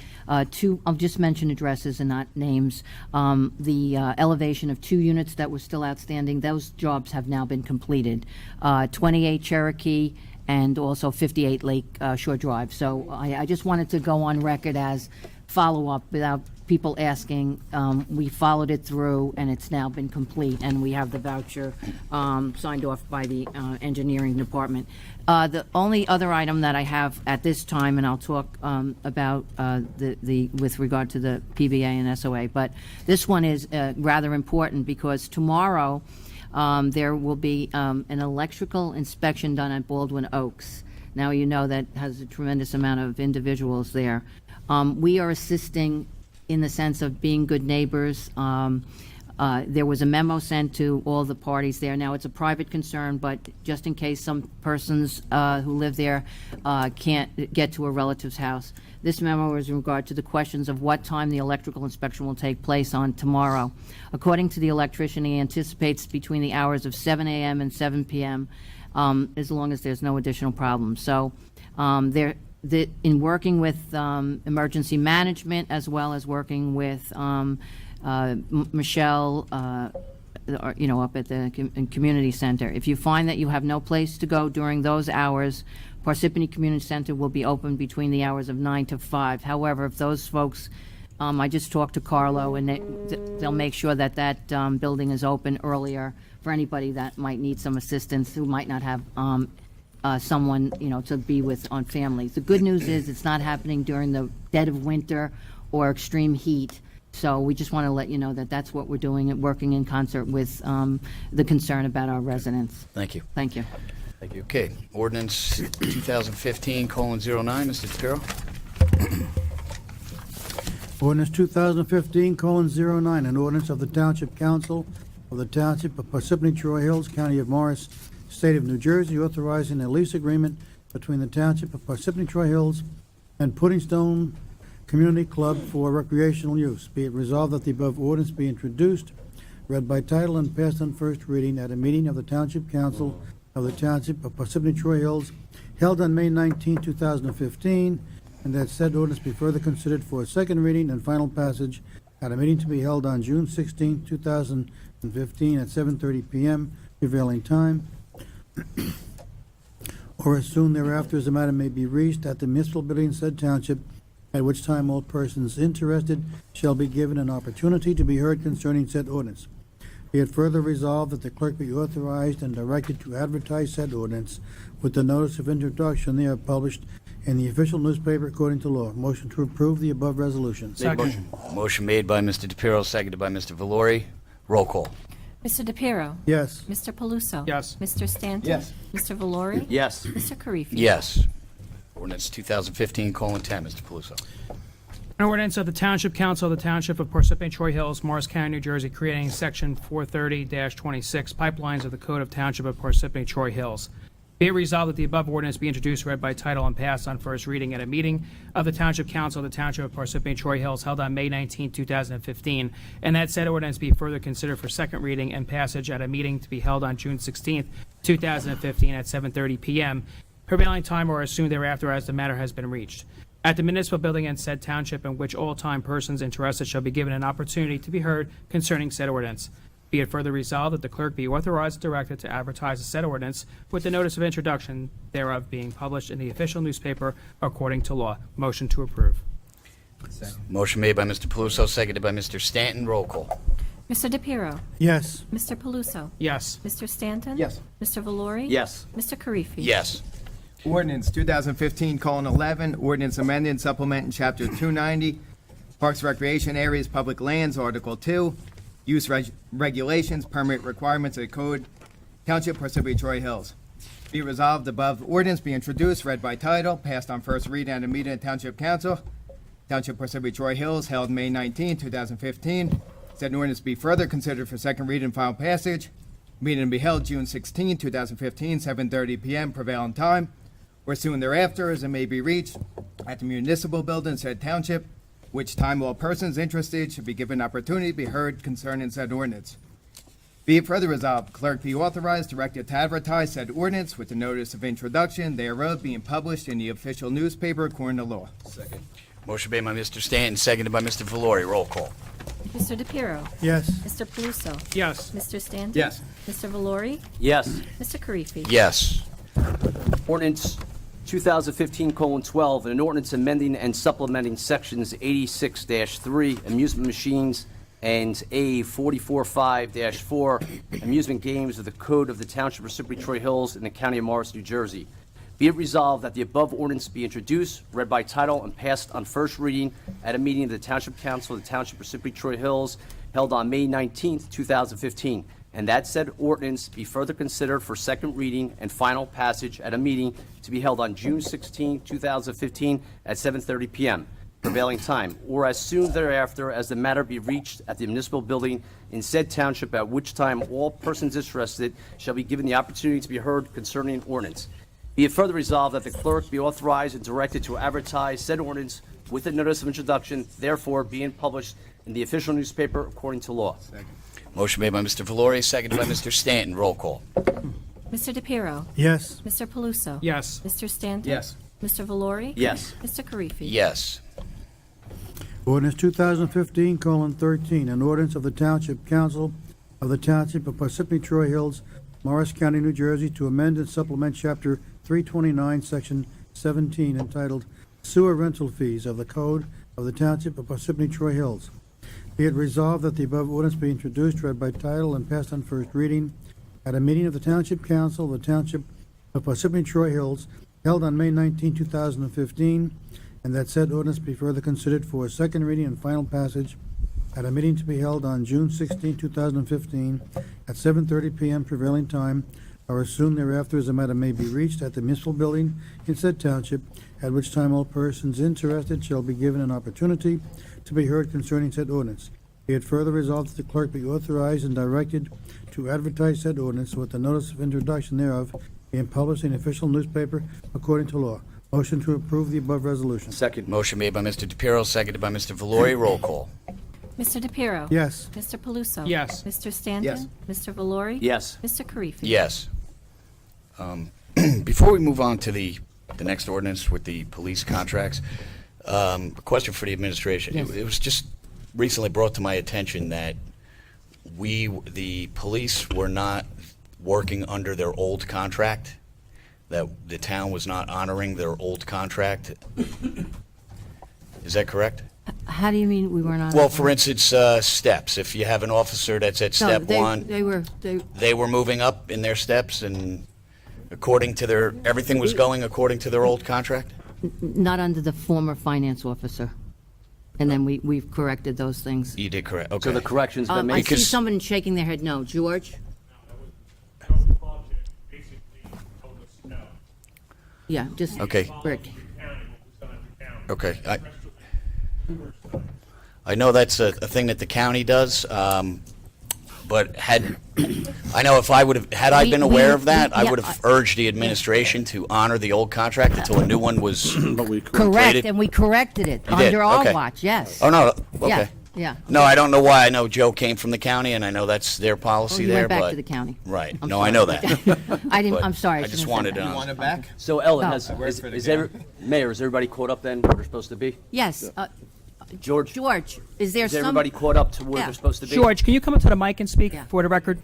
two, I'll just mention addresses and not names, the elevation of 2 units that were still outstanding. Those jobs have now been completed. 28 Cherokee and also 58 Lake Shore Drive. So I just wanted to go on record as follow-up without people asking. We followed it through, and it's now been complete, and we have the voucher signed off by the engineering department. The only other item that I have at this time, and I'll talk about with regard to the PBA and SOA, but this one is rather important because tomorrow there will be an electrical inspection done at Baldwin Oaks. Now, you know that has a tremendous amount of individuals there. We are assisting in the sense of being good neighbors. There was a memo sent to all the parties there. Now, it's a private concern, but just in case some persons who live there can't get to a relative's house. This memo is in regard to the questions of what time the electrical inspection will take place on tomorrow. According to the electrician, he anticipates between the hours of 7 a.m. and 7 p.m., as long as there's no additional problems. So in working with emergency management, as well as working with Michelle, up at the community center. If you find that you have no place to go during those hours, Parsippany Community Center will be open between the hours of 9 to 5. However, if those folks, I just talked to Carlo, and they'll make sure that building is open earlier for anybody that might need some assistance, who might not have someone, to be with on families. The good news is it's not happening during the dead of winter or extreme heat. So we just want to let you know that that's what we're doing and working in concert with the concern about our residents. Thank you. Thank you. Thank you. Okay, ordinance 2015:09, Mr. DePiero. Ordinance 2015:09, an ordinance of the Township Council of the Township of Parsippany-Troy Hills, County of Morris, State of New Jersey, authorizing a lease agreement between the Township of Parsippany-Troy Hills and Pudding Stone Community Club for recreational use. Be it resolved that the above ordinance be introduced, read by title, and passed on first reading at a meeting of the Township Council of the Township of Parsippany-Troy Hills held on May 19, 2015, and that said ordinance be further considered for a second reading and final passage at a meeting to be held on June 16, 2015 at 7:30 p.m. prevailing time, or as soon thereafter as the matter may be reached at the municipal building said township, at which time all persons interested shall be given an opportunity to be heard concerning said ordinance. Be it further resolved that the clerk be authorized and directed to advertise said ordinance with the notice of introduction thereof published in the official newspaper according to law. Motion to approve the above resolution. Motion made by Mr. DePiero, seconded by Mr. Valori. Roll call. Mr. DePiero? Yes. Mr. Paluso? Yes. Mr. Stanton? Yes. Mr. Valori? Yes. Mr. Karifi? Yes. Ordinance 2015:10, Mr. Paluso. An ordinance of the Township Council of the Township of Parsippany-Troy Hills, Morris County, New Jersey, creating Section 430-26 Pipelines of the Code of Township of Parsippany-Troy Hills. Be it resolved that the above ordinance be introduced, read by title, and passed on first reading at a meeting of the Township Council of the Township of Parsippany-Troy Hills held on May 19, 2015, and that said ordinance be further considered for second reading and passage at a meeting to be held on June 16, 2015 at 7:30 p.m. prevailing time or as soon thereafter as the matter has been reached. At the municipal building in said township, in which all time persons interested shall be given an opportunity to be heard concerning said ordinance. Be it further resolved that the clerk be authorized and directed to advertise the said ordinance with the notice of introduction thereof being published in the official newspaper according to law. Motion to approve. Motion made by Mr. Paluso, seconded by Mr. Stanton. Roll call. Mr. DePiero? Yes. Mr. Paluso? Yes. Mr. Stanton? Yes. Mr. Valori? Yes. Mr. Karifi? Yes. Ordinance 2015:11, ordinance amended and supplementing Chapter 290, Parks, Recreation Areas, Public Lands, Article 2, Use Regulations, Permit Requirements of the Code, Township, Parsippany-Troy Hills. Be resolved, above ordinance be introduced, read by title, passed on first reading at a meeting of Township Council, Township, Parsippany-Troy Hills, held May 19, 2015. Said ordinance be further considered for second reading and final passage. Meeting to be held June 16, 2015, 7:30 p.m. prevailing time, or soon thereafter, as it may be reached, at the municipal building said township, which time all persons interested should be given opportunity to be heard concerning said ordinance. Be it further resolved, clerk be authorized, directed to advertise said ordinance with the notice of introduction thereof being published in the official newspaper according to law. Second. Motion made by Mr. Stanton, seconded by Mr. Valori. Roll call. Mr. DePiero? Yes. Mr. Paluso? Yes. Mr. Stanton? Yes. Mr. Valori? Yes. Mr. Karifi? Yes. Ordinance 2015:12, an ordinance amending and supplementing sections 86-3 amusement machines and A 44-5-4 amusement games of the Code of the Township of Parsippany-Troy Hills in the County of Morris, New Jersey. Be it resolved that the above ordinance be introduced, read by title, and passed on first reading at a meeting of the Township Council of the Township of Parsippany-Troy Hills held on May 19th, 2015, and that said ordinance be further considered for second reading and final passage at a meeting to be held on June 16, 2015 at 7:30 p.m. prevailing time, or as soon thereafter as the matter be reached at the municipal building in said township, at which time all persons interested shall be given the opportunity to be heard concerning ordinance. Be it further resolved that the clerk be authorized and directed to advertise said ordinance with a notice of introduction, therefore being published in the official newspaper according to law. Motion made by Mr. Valori, seconded by Mr. Stanton. Roll call. Mr. DePiero. Yes. Mr. Paluso. Yes. Mr. Stanton. Yes. Mr. Valori. Yes. Mr. Karifi. Yes. Ordinance 2015:13, an ordinance of the Township Council of the Township of Parsippany-Troy Hills, Morris County, New Jersey, to amend and supplement Chapter 329, Section 17, entitled Sewer Rental Fees of the Code of the Township of Parsippany-Troy Hills. Be it resolved that the above ordinance be introduced, read by title, and passed on first reading at a meeting of the Township Council of the Township of Parsippany-Troy Hills held on May 19, 2015, and that said ordinance be further considered for a second reading and final passage at a meeting to be held on June 16, 2015, at 7:30 p.m. prevailing time, or as soon thereafter as the matter may be reached at the municipal building in said township, at which time all persons interested shall be given an opportunity to be heard concerning said ordinance. Be it further resolved that the clerk be authorized and directed to advertise said ordinance with the notice of introduction thereof being published in the official newspaper according to law. Motion to approve the above resolution. Second. Motion made by Mr. DePiero, seconded by Mr. Valori. Roll call. Mr. DePiero. Yes. Mr. Paluso. Yes. Mr. Stanton. Yes. Mr. Valori. Yes. Mr. Karifi. Yes. Before we move on to the next ordinance with the police contracts, a question for the administration. Yes. It was just recently brought to my attention that the police were not working under their old contract, that the town was not honoring their old contract. Is that correct? How do you mean we weren't on? Well, for instance, steps. If you have an officer that's at No, step they- one, they were moving up in their steps, and according to everything was going according to their old contract? Not under the former finance officer. And then we've corrected those things. You did correct, okay. So the correction's been I made. see someone shaking their head no. George? Yeah, just Okay. Rick. Okay. I know that's a thing that the county does, but I know if I had I been aware of that, I would have urged the administration to honor the old contract until a new one was Correct, completed. and we corrected it You did? under our Okay. watch, yes. Oh, no, okay. Yeah, yeah. No, I don't know why. I know Joe came from the county, and I know that's their policy Oh, you there, went back but... to the county. Right. I'm No, sorry. I know that. I didn't, But I'm sorry. I just shouldn't have wanted said to... that. Want it back? So Ellen, No. Mayor, is everybody caught up then where they're supposed to be? Yes, George? George, is there Is some... everybody caught up to where Yeah. they're supposed to be? George, can you come up to the mic and speak Yeah. for the record?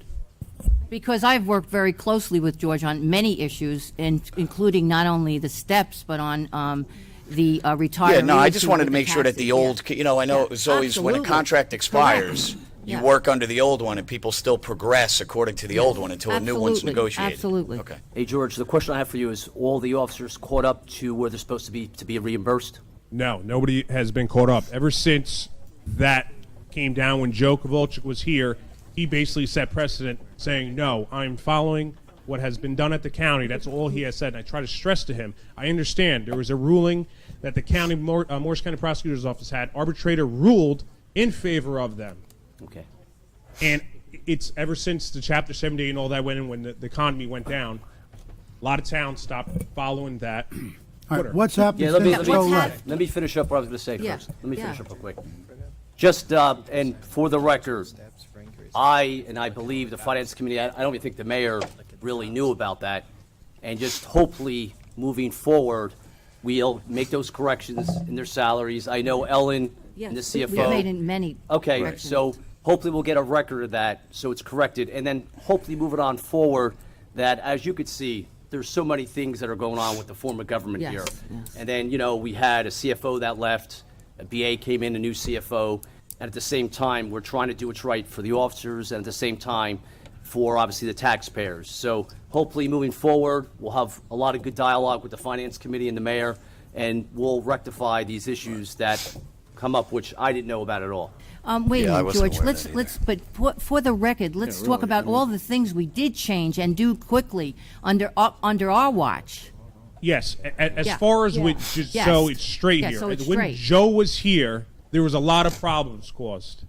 Because I've worked very closely with George on many issues, including not only the steps, but on the retirement. Yeah, no, I just wanted to make sure that the old, I know it was always when a Absolutely. contract expires, you Yeah. work under the old one and people still progress according to the old one until a new one's Absolutely. negotiated. Absolutely. Okay. Hey, George, the question I have for you is, all the officers caught up to where they're supposed to be reimbursed? No, nobody has been caught up. Ever since that came down when Joe Kowalczyk was here, he basically set precedent saying, no, I'm following what has been done at the county. That's all he has said. And I try to stress to him, I understand there was a ruling that the county, Morris County Prosecutor's Office had. Arbitrator ruled in favor of them. Okay. And it's ever since the Chapter 70 and all that went in when the economy went down, a lot of towns stopped following that. All right, what's happened Yeah, since Joe left? let me finish up what I was going to say Yeah, first. Let me finish yeah. up real quick. Just, and for the record, I believe the Finance Committee, I don't even think the mayor really knew about that. And just hopefully, moving forward, we'll make those corrections in their salaries. I know Ellen and the Yes, CFO. we've made in many Okay, corrections. so hopefully we'll get a record of that, so it's corrected. And then hopefully moving on forward, that as you could see, there's so many things that are going on with the form of government Yes, here. yes. And then, you know, we had a CFO that left, a BA came in, a new CFO, and at the same time, we're trying to do what's right for the officers and at the same time for obviously the taxpayers. So hopefully moving forward, we'll have a lot of good dialogue with the Finance Committee and the mayor, and we'll rectify these issues that come up, which I didn't know about at all. Wait Yeah, I a minute, wasn't George, aware of let's, but for the record, let's talk about all the things we did change and do quickly under our watch. Yes, as Yeah. far as Yeah. with, just Yes. so it's straight Yeah, here. so it's when straight. Joe was here, there was a lot of problems caused.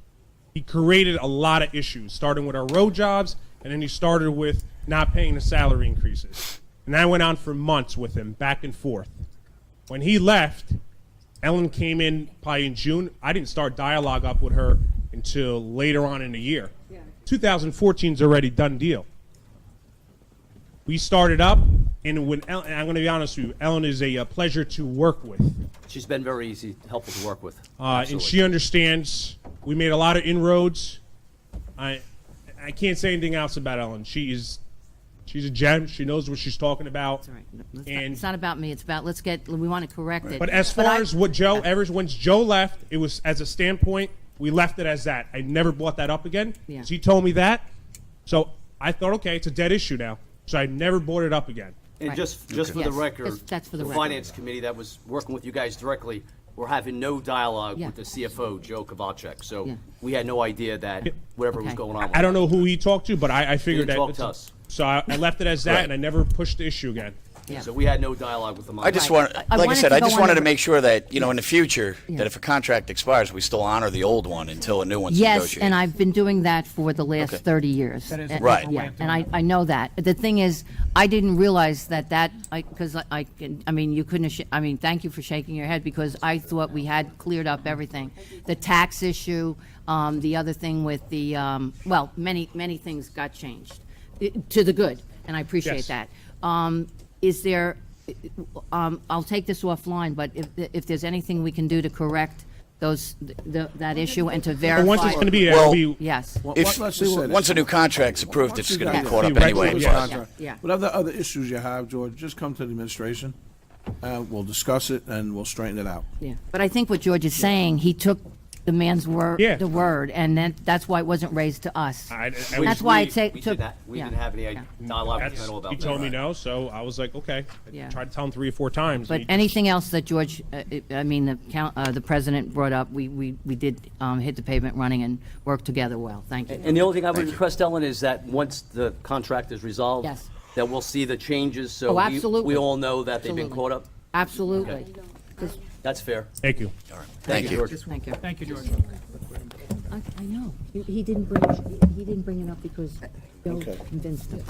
He created a lot of issues, starting with our road jobs, and then he started with not paying the salary increases. And that went on for months with him, back and forth. When he left, Ellen came in probably in June. I didn't start dialogue up with her until later on in the year. 2014 is already done deal. We started up, and when Ellen, and I'm going to be honest with you, Ellen is a pleasure to work with. She's been very easy, helpful to work with. And Absolutely. she understands. We made a lot of inroads. I can't say anything else about Ellen. She's a gem. She knows what she's talking about. All right. And It's not about me, it's about, we want to correct it. but as far as what Joe, once Joe left, it was as a standpoint. We left it as that. I never brought that up again. Yeah. 'Cause he told me that. So I thought, okay, it's a dead issue now. So I never brought it up again. And Right. just for Yes, the record, that's for the record. Finance Committee that was working with you guys directly, we're having no dialogue Yeah. with the CFO, Joe Kovalchek. So Yeah. we had no idea that whatever was Okay. going on. I don't know who he talked to, but I figured didn't that. talk to us. So I left it as that, Right. and I never pushed the issue again. Yeah. So we had no dialogue with them. on I just that. want, I like I wanted said, to I go just on wanted the- to make sure that, in the future, Yeah. that if a contract expires, we still honor the old one until a new one's Yes, negotiated. and I've been doing that for the last Okay. 30 years. That is a Right. proper way Yeah, of and doing it. I know that. The thing is, I didn't realize because I mean, you couldn't have, thank you for shaking your head, because I thought we had cleared up everything. The tax issue, the other thing with the, well, many things got changed to the good, and I appreciate Yes. that. Is there, I'll take this offline, but if there's anything we can do to correct that issue and to verify. But once it's going to be there, Well, it'll be. Yes. If, let's just say this. once a new contract's approved, it's going to be Yeah. caught up Yeah. anyway. Yeah. Contract. Yeah. Whatever other issues you have, George, just come to the administration. We'll discuss it and we'll straighten it out. Yeah, but I think what George is saying, he took the man's word, Yeah. the word, and then that's why it wasn't raised to us. That's We- why we- it ta- we took. did that. We yeah. didn't have any dialogue with That's, him about he that. told me no, so I was like, okay. I Yeah. tried to tell him 3 or 4 times. But and he just- anything else that George, the president brought up, we did hit the pavement running and work together well. Thank you. And the only thing I would request, Ellen, is that once the contract is resolved, Yes. that we'll see the changes, so Oh, we absolutely. all know that they've been Absolutely. caught up. Absolutely. Okay. That's fair. Thank you. Thank you, George. Thank you. Thank you, George. I know. He didn't bring it up because Bill convinced him.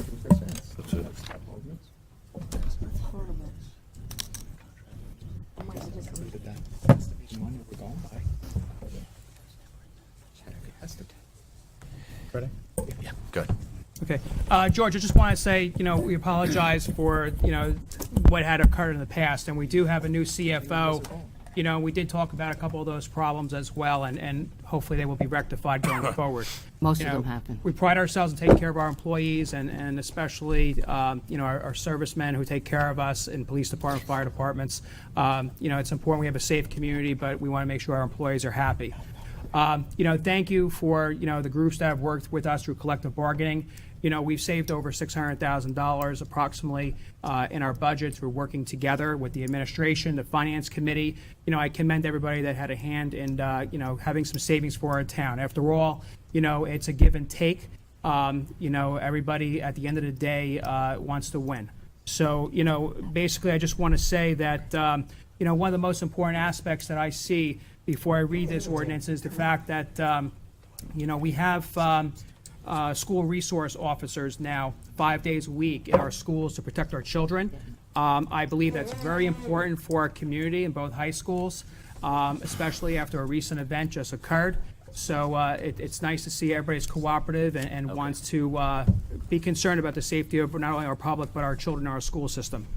Good. Okay. George, I just want to say, we apologize for, what had occurred in the past, and we do have a new CFO. We did talk about a couple of those problems as well, and hopefully they will be rectified going forward. Most of them happen. We pride ourselves in taking care of our employees, and especially, our servicemen who take care of us in police department, fire departments. It's important we have a safe community, but we want to make sure our employees are happy. Thank you for, the groups that have worked with us through collective bargaining. We've saved over $600,000 approximately in our budget through working together with the administration, the finance committee. I commend everybody that had a hand in, having some savings for our town. After all, it's a give and take. Everybody at the end of the day wants to win. So, basically, I just want to say that, one of the most important aspects that I see before I read this ordinance is the fact that, we have school resource officers now 5 days a week in our schools to protect our children. I believe that's very important for our community in both high schools, especially after a recent event just occurred. So it's nice to see everybody's cooperative and wants to be concerned about the safety of not only our public, but our children in our school system.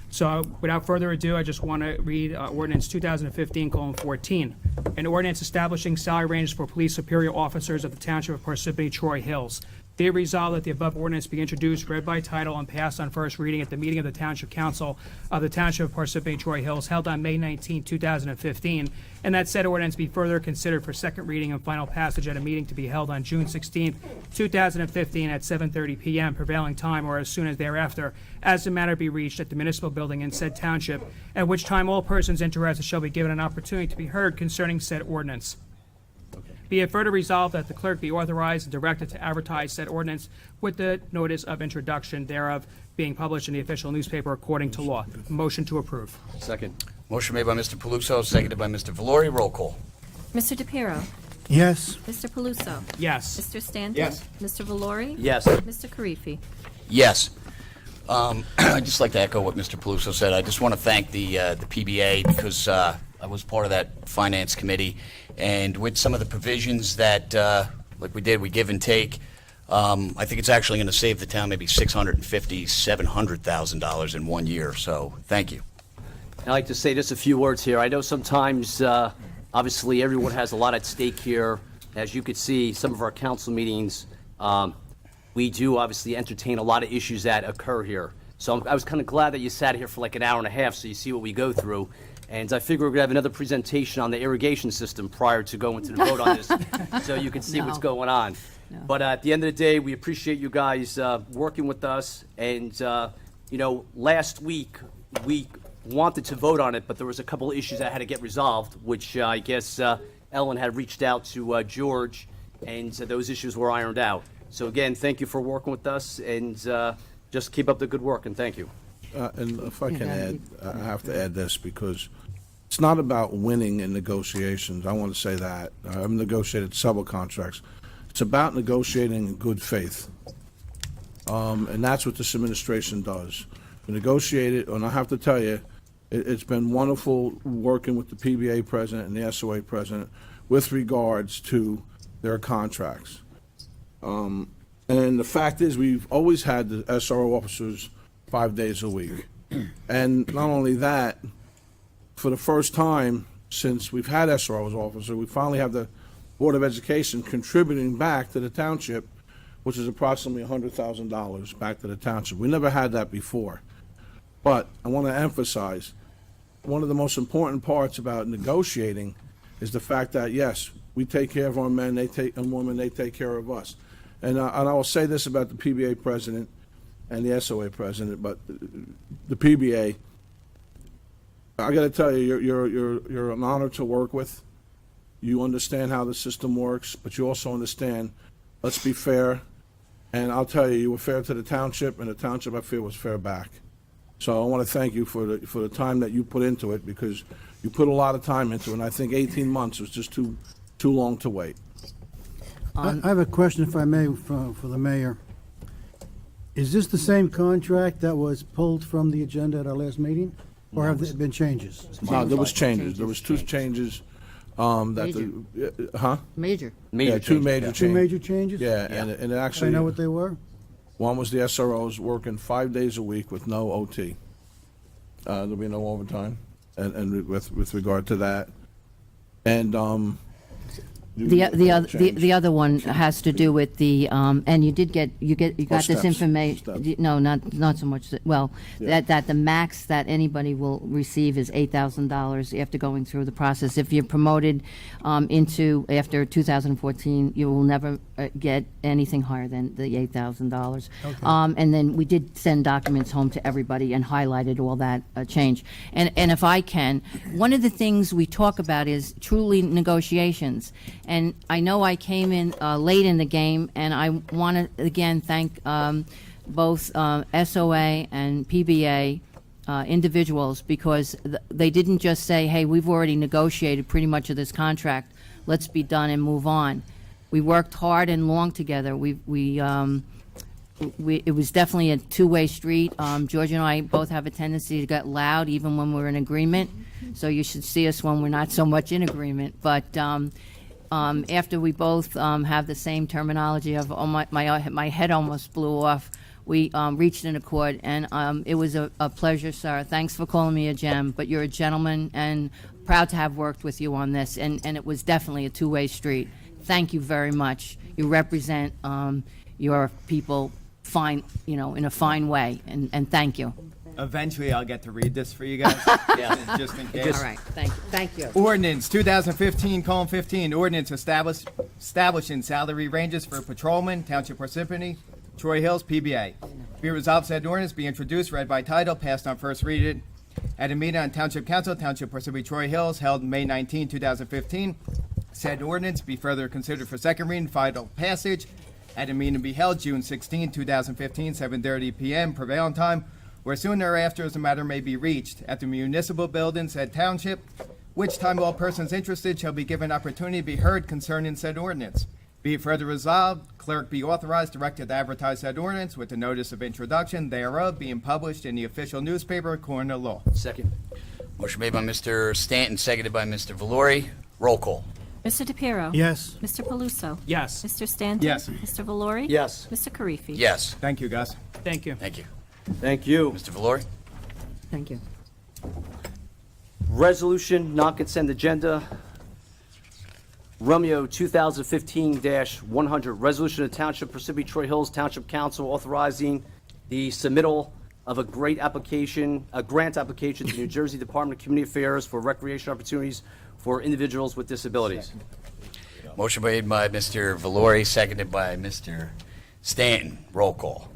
So without further ado, I just want to read ordinance 2015:14, an ordinance establishing salary ranges for police superior officers of the Township of Parsippany-Troy Hills. Be it resolved that the above ordinance be introduced, read by title, and passed on first reading at the meeting of the Township Council of the Township of Parsippany-Troy Hills held on May 19, 2015, and that said ordinance be further considered for second reading and final passage at a meeting to be held on June 16, 2015 at 7:30 p.m. prevailing time or as soon as thereafter, as the matter be reached at the municipal building in said township, at which time all persons interested shall be given an opportunity to be heard concerning said ordinance. Be it further resolved that the clerk be authorized and directed to advertise said ordinance with the notice of introduction thereof being published in the official newspaper according to law. Motion to approve. Second. Motion made by Mr. Paluso, seconded by Mr. Valori. Roll call. Mr. DePiero? Yes. Mr. Paluso? Yes. Mr. Stanton? Yes. Mr. Valori? Yes. Mr. Karifi? Yes. I'd just like to echo what Mr. Paluso said. I just want to thank the PBA because I was part of that finance committee, and with some of the provisions that, like we did, we give and take. I think it's actually going to save the town maybe $650,000, $700,000 in 1 year. So, thank you. I'd like to say just a few words here. I know sometimes, obviously, everyone has a lot at stake here. As you could see, some of our council meetings, we do obviously entertain a lot of issues that occur here. So I was kind of glad that you sat here for like an hour and a half so you see what we go through. And I figure we're going to have another presentation on the irrigation system prior to going to the vote on this, so you can see what's going on. No. But at the end of the day, we appreciate you guys working with us. And, you know, last week, we wanted to vote on it, but there was a couple of issues that had to get resolved, which I guess Ellen had reached out to George, and those issues were ironed out. So again, thank you for working with us, and just keep up the good work, and thank you. And if I can add, I have to add this because it's not about winning in negotiations. I want to say that. I've negotiated several contracts. It's about negotiating in good faith. And that's what this administration does. We negotiate it, and I have to tell you, it's been wonderful working with the PBA president and the SOA president with regards to their contracts. And the fact is, we've always had the SRO officers 5 days a week. And not only that, for the first time since we've had SROs officer, we finally have the Board of Education contributing back to the township, which is approximately $100,000 back to the township. We never had that before. But I want to emphasize, one of the most important parts about negotiating is the fact that, yes, we take care of our men, and women, they take care of us. And I will say this about the PBA president and the SOA president, but the PBA, I got to tell you, you're an honor to work with. You understand how the system works, but you also understand, let's be fair. And I'll tell you, you were fair to the township, and the township, I feel, was fair back. So I want to thank you for the time that you put into it, because you put a lot of time into it, and I think 18 months was just too long to wait. I have a question, if I may, for the mayor. Is this the same contract that was pulled from the agenda at our last meeting? Or have there been changes? No, there was changes. There was two changes. Major. Yeah, two major changes. Two major changes? Yeah, and it actually. I know what they were? One was the SROs working 5 days a week with no OT. There'll be no overtime, and with regard to that, and The other one has to do with the, and you got this steps. information. No, not so much. Well, Yeah. that the max that anybody will receive is $8,000 after going through the process. If you're promoted after 2014, you will never get anything higher than the $8,000. Okay. And then we did send documents home to everybody and highlighted all that change. And if I can, one of the things we talk about is truly negotiations. And I know I came in late in the game, and I want to again thank both SOA and PBA individuals, because they didn't just say, hey, we've already negotiated pretty much of this contract, let's be done and move on. We worked hard and long together. It was definitely a two-way street. George and I both have a tendency to get loud even when we're in agreement, so you should see us when we're not so much in agreement. But after we both have the same terminology of, oh, my head almost blew off, we reached an accord, and it was a pleasure, sir. Thanks for calling me a gem, but you're a gentleman, and proud to have worked with you on this, and it was definitely a two-way street. Thank you very much. You represent your people fine, in a fine way, and thank you. Eventually, I'll get to read this for you guys. Just in case. All right, thank you. Ordinance 2015:15, ordinance establishing salary ranges for patrolmen, Township Parsippany, Troy Hills, PBA. Be resolved said ordinance be introduced, read by title, passed on first reading at a meeting on Township Council, Township Parsippany, Troy Hills, held May 19, 2015. Said ordinance be further considered for second reading, final passage at a meeting to be held June 16, 2015, 7:30 p.m. prevailing time, where soon thereafter as the matter may be reached at the municipal building said township, which time all persons interested shall be given opportunity to be heard concerning said ordinance. Be it further resolved, clerk be authorized, directed to advertise said ordinance with the notice of introduction thereof being published in the official newspaper according to law. Second. Motion made by Mr. Stanton, seconded by Mr. Valori. Roll call. Mr. DePiero? Yes. Mr. Paluso? Yes. Mr. Stanton? Yes. Mr. Valori? Yes. Mr. Karifi? Yes. Thank you, guys. Thank you. Thank you. Thank you. Mr. Valori? Thank you. Resolution, non-consent agenda. Romeo 2015-100, resolution of Township Parsippany-Troy Hills Township Council authorizing the submittal of a grant application to New Jersey Department of Community Affairs for recreation opportunities for individuals with disabilities. Motion made by Mr. Valori, seconded by Mr. Stanton. Roll call.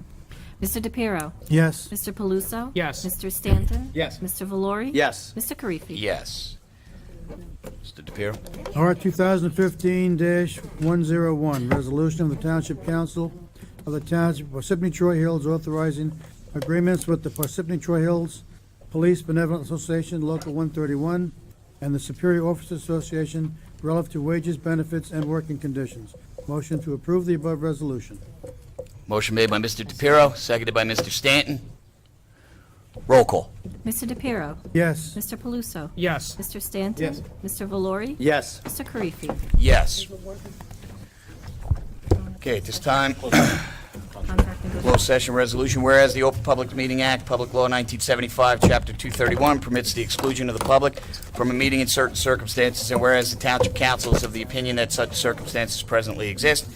Mr. DePiero? Yes. Mr. Paluso? Yes. Mr. Stanton? Yes. Mr. Valori? Yes. Mr. Karifi? Yes. Mr. DePiero? R 2015-101, resolution of the Township Council of the Township of Parsippany-Troy Hills authorizing agreements with the Parsippany-Troy Hills Police Benevolent Association, Local 131, and the Superior Officers Association relative to wages, benefits, and working conditions. Motion to approve the above resolution. Motion made by Mr. DePiero, seconded by Mr. Stanton. Roll call. Mr. DePiero? Yes. Mr. Paluso? Yes. Mr. Stanton? Yes. Mr. Valori? Yes. Mr. Karifi? Yes. Okay, at this time, closed session resolution, whereas the Open Public Meeting Act, Public Law 1975, Chapter 231 permits the exclusion of the public from a meeting in certain circumstances, and whereas the Township Council is of the opinion that such circumstances presently exist,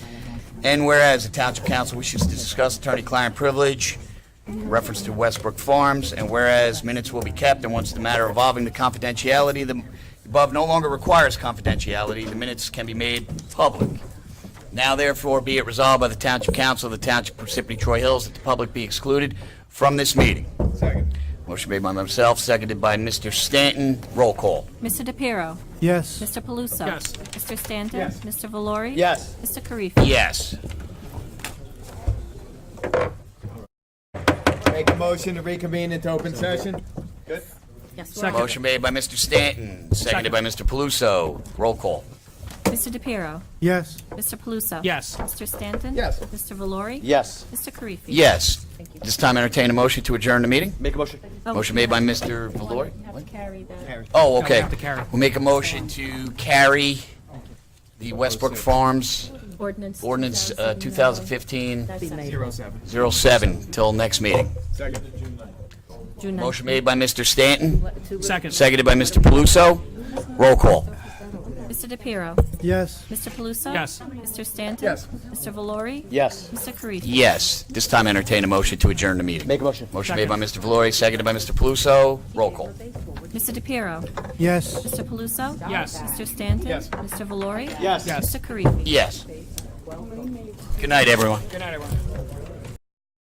and whereas the Township Council wishes to discuss attorney-client privilege in reference to Westbrook Farms, and whereas minutes will be kept, and once the matter involving the confidentiality, the above no longer requires confidentiality, the minutes can be made public. Now therefore be it resolved by the Township Council of the Township of Parsippany-Troy Hills that the public be excluded from this meeting. Second. Motion made by myself, seconded by Mr. Stanton. Roll call. Mr. DePiero? Yes. Mr. Paluso? Yes. Mr. Stanton? Yes. Mr. Valori? Yes. Mr. Karifi? Yes. Make a motion to reconvene into open session. Good. Yes. Second. Motion made by Mr. Stanton, seconded by Mr. Paluso. Roll call. Mr. DePiero? Yes. Mr. Paluso? Yes. Mr. Stanton? Yes. Mr. Valori? Yes. Mr. Karifi? Yes. This time entertain a motion to adjourn the meeting. Make a motion. Motion made by Mr. Valori. Carry that. Oh, okay. we have to carry. We'll make a motion to carry the Westbrook Farms Ordinance. Ordinance 2015 07. 07 till next meeting. Second. June 9th. Motion made by Mr. Stanton, Second. seconded by Mr. Paluso. Roll call. Mr. DePiero? Yes. Mr. Paluso? Yes. Mr. Stanton? Yes. Mr. Valori? Yes. Mr. Karifi? Yes. This time entertain a motion to adjourn the meeting. Make a motion. Motion made by Mr. Valori, seconded by Mr. Paluso. Roll call. Mr. DePiero? Yes. Mr. Paluso? Yes. Mr. Stanton? Yes. Mr. Valori? Yes. Yes. Mr. Karifi? Yes. Good night, everyone. Good night, everyone.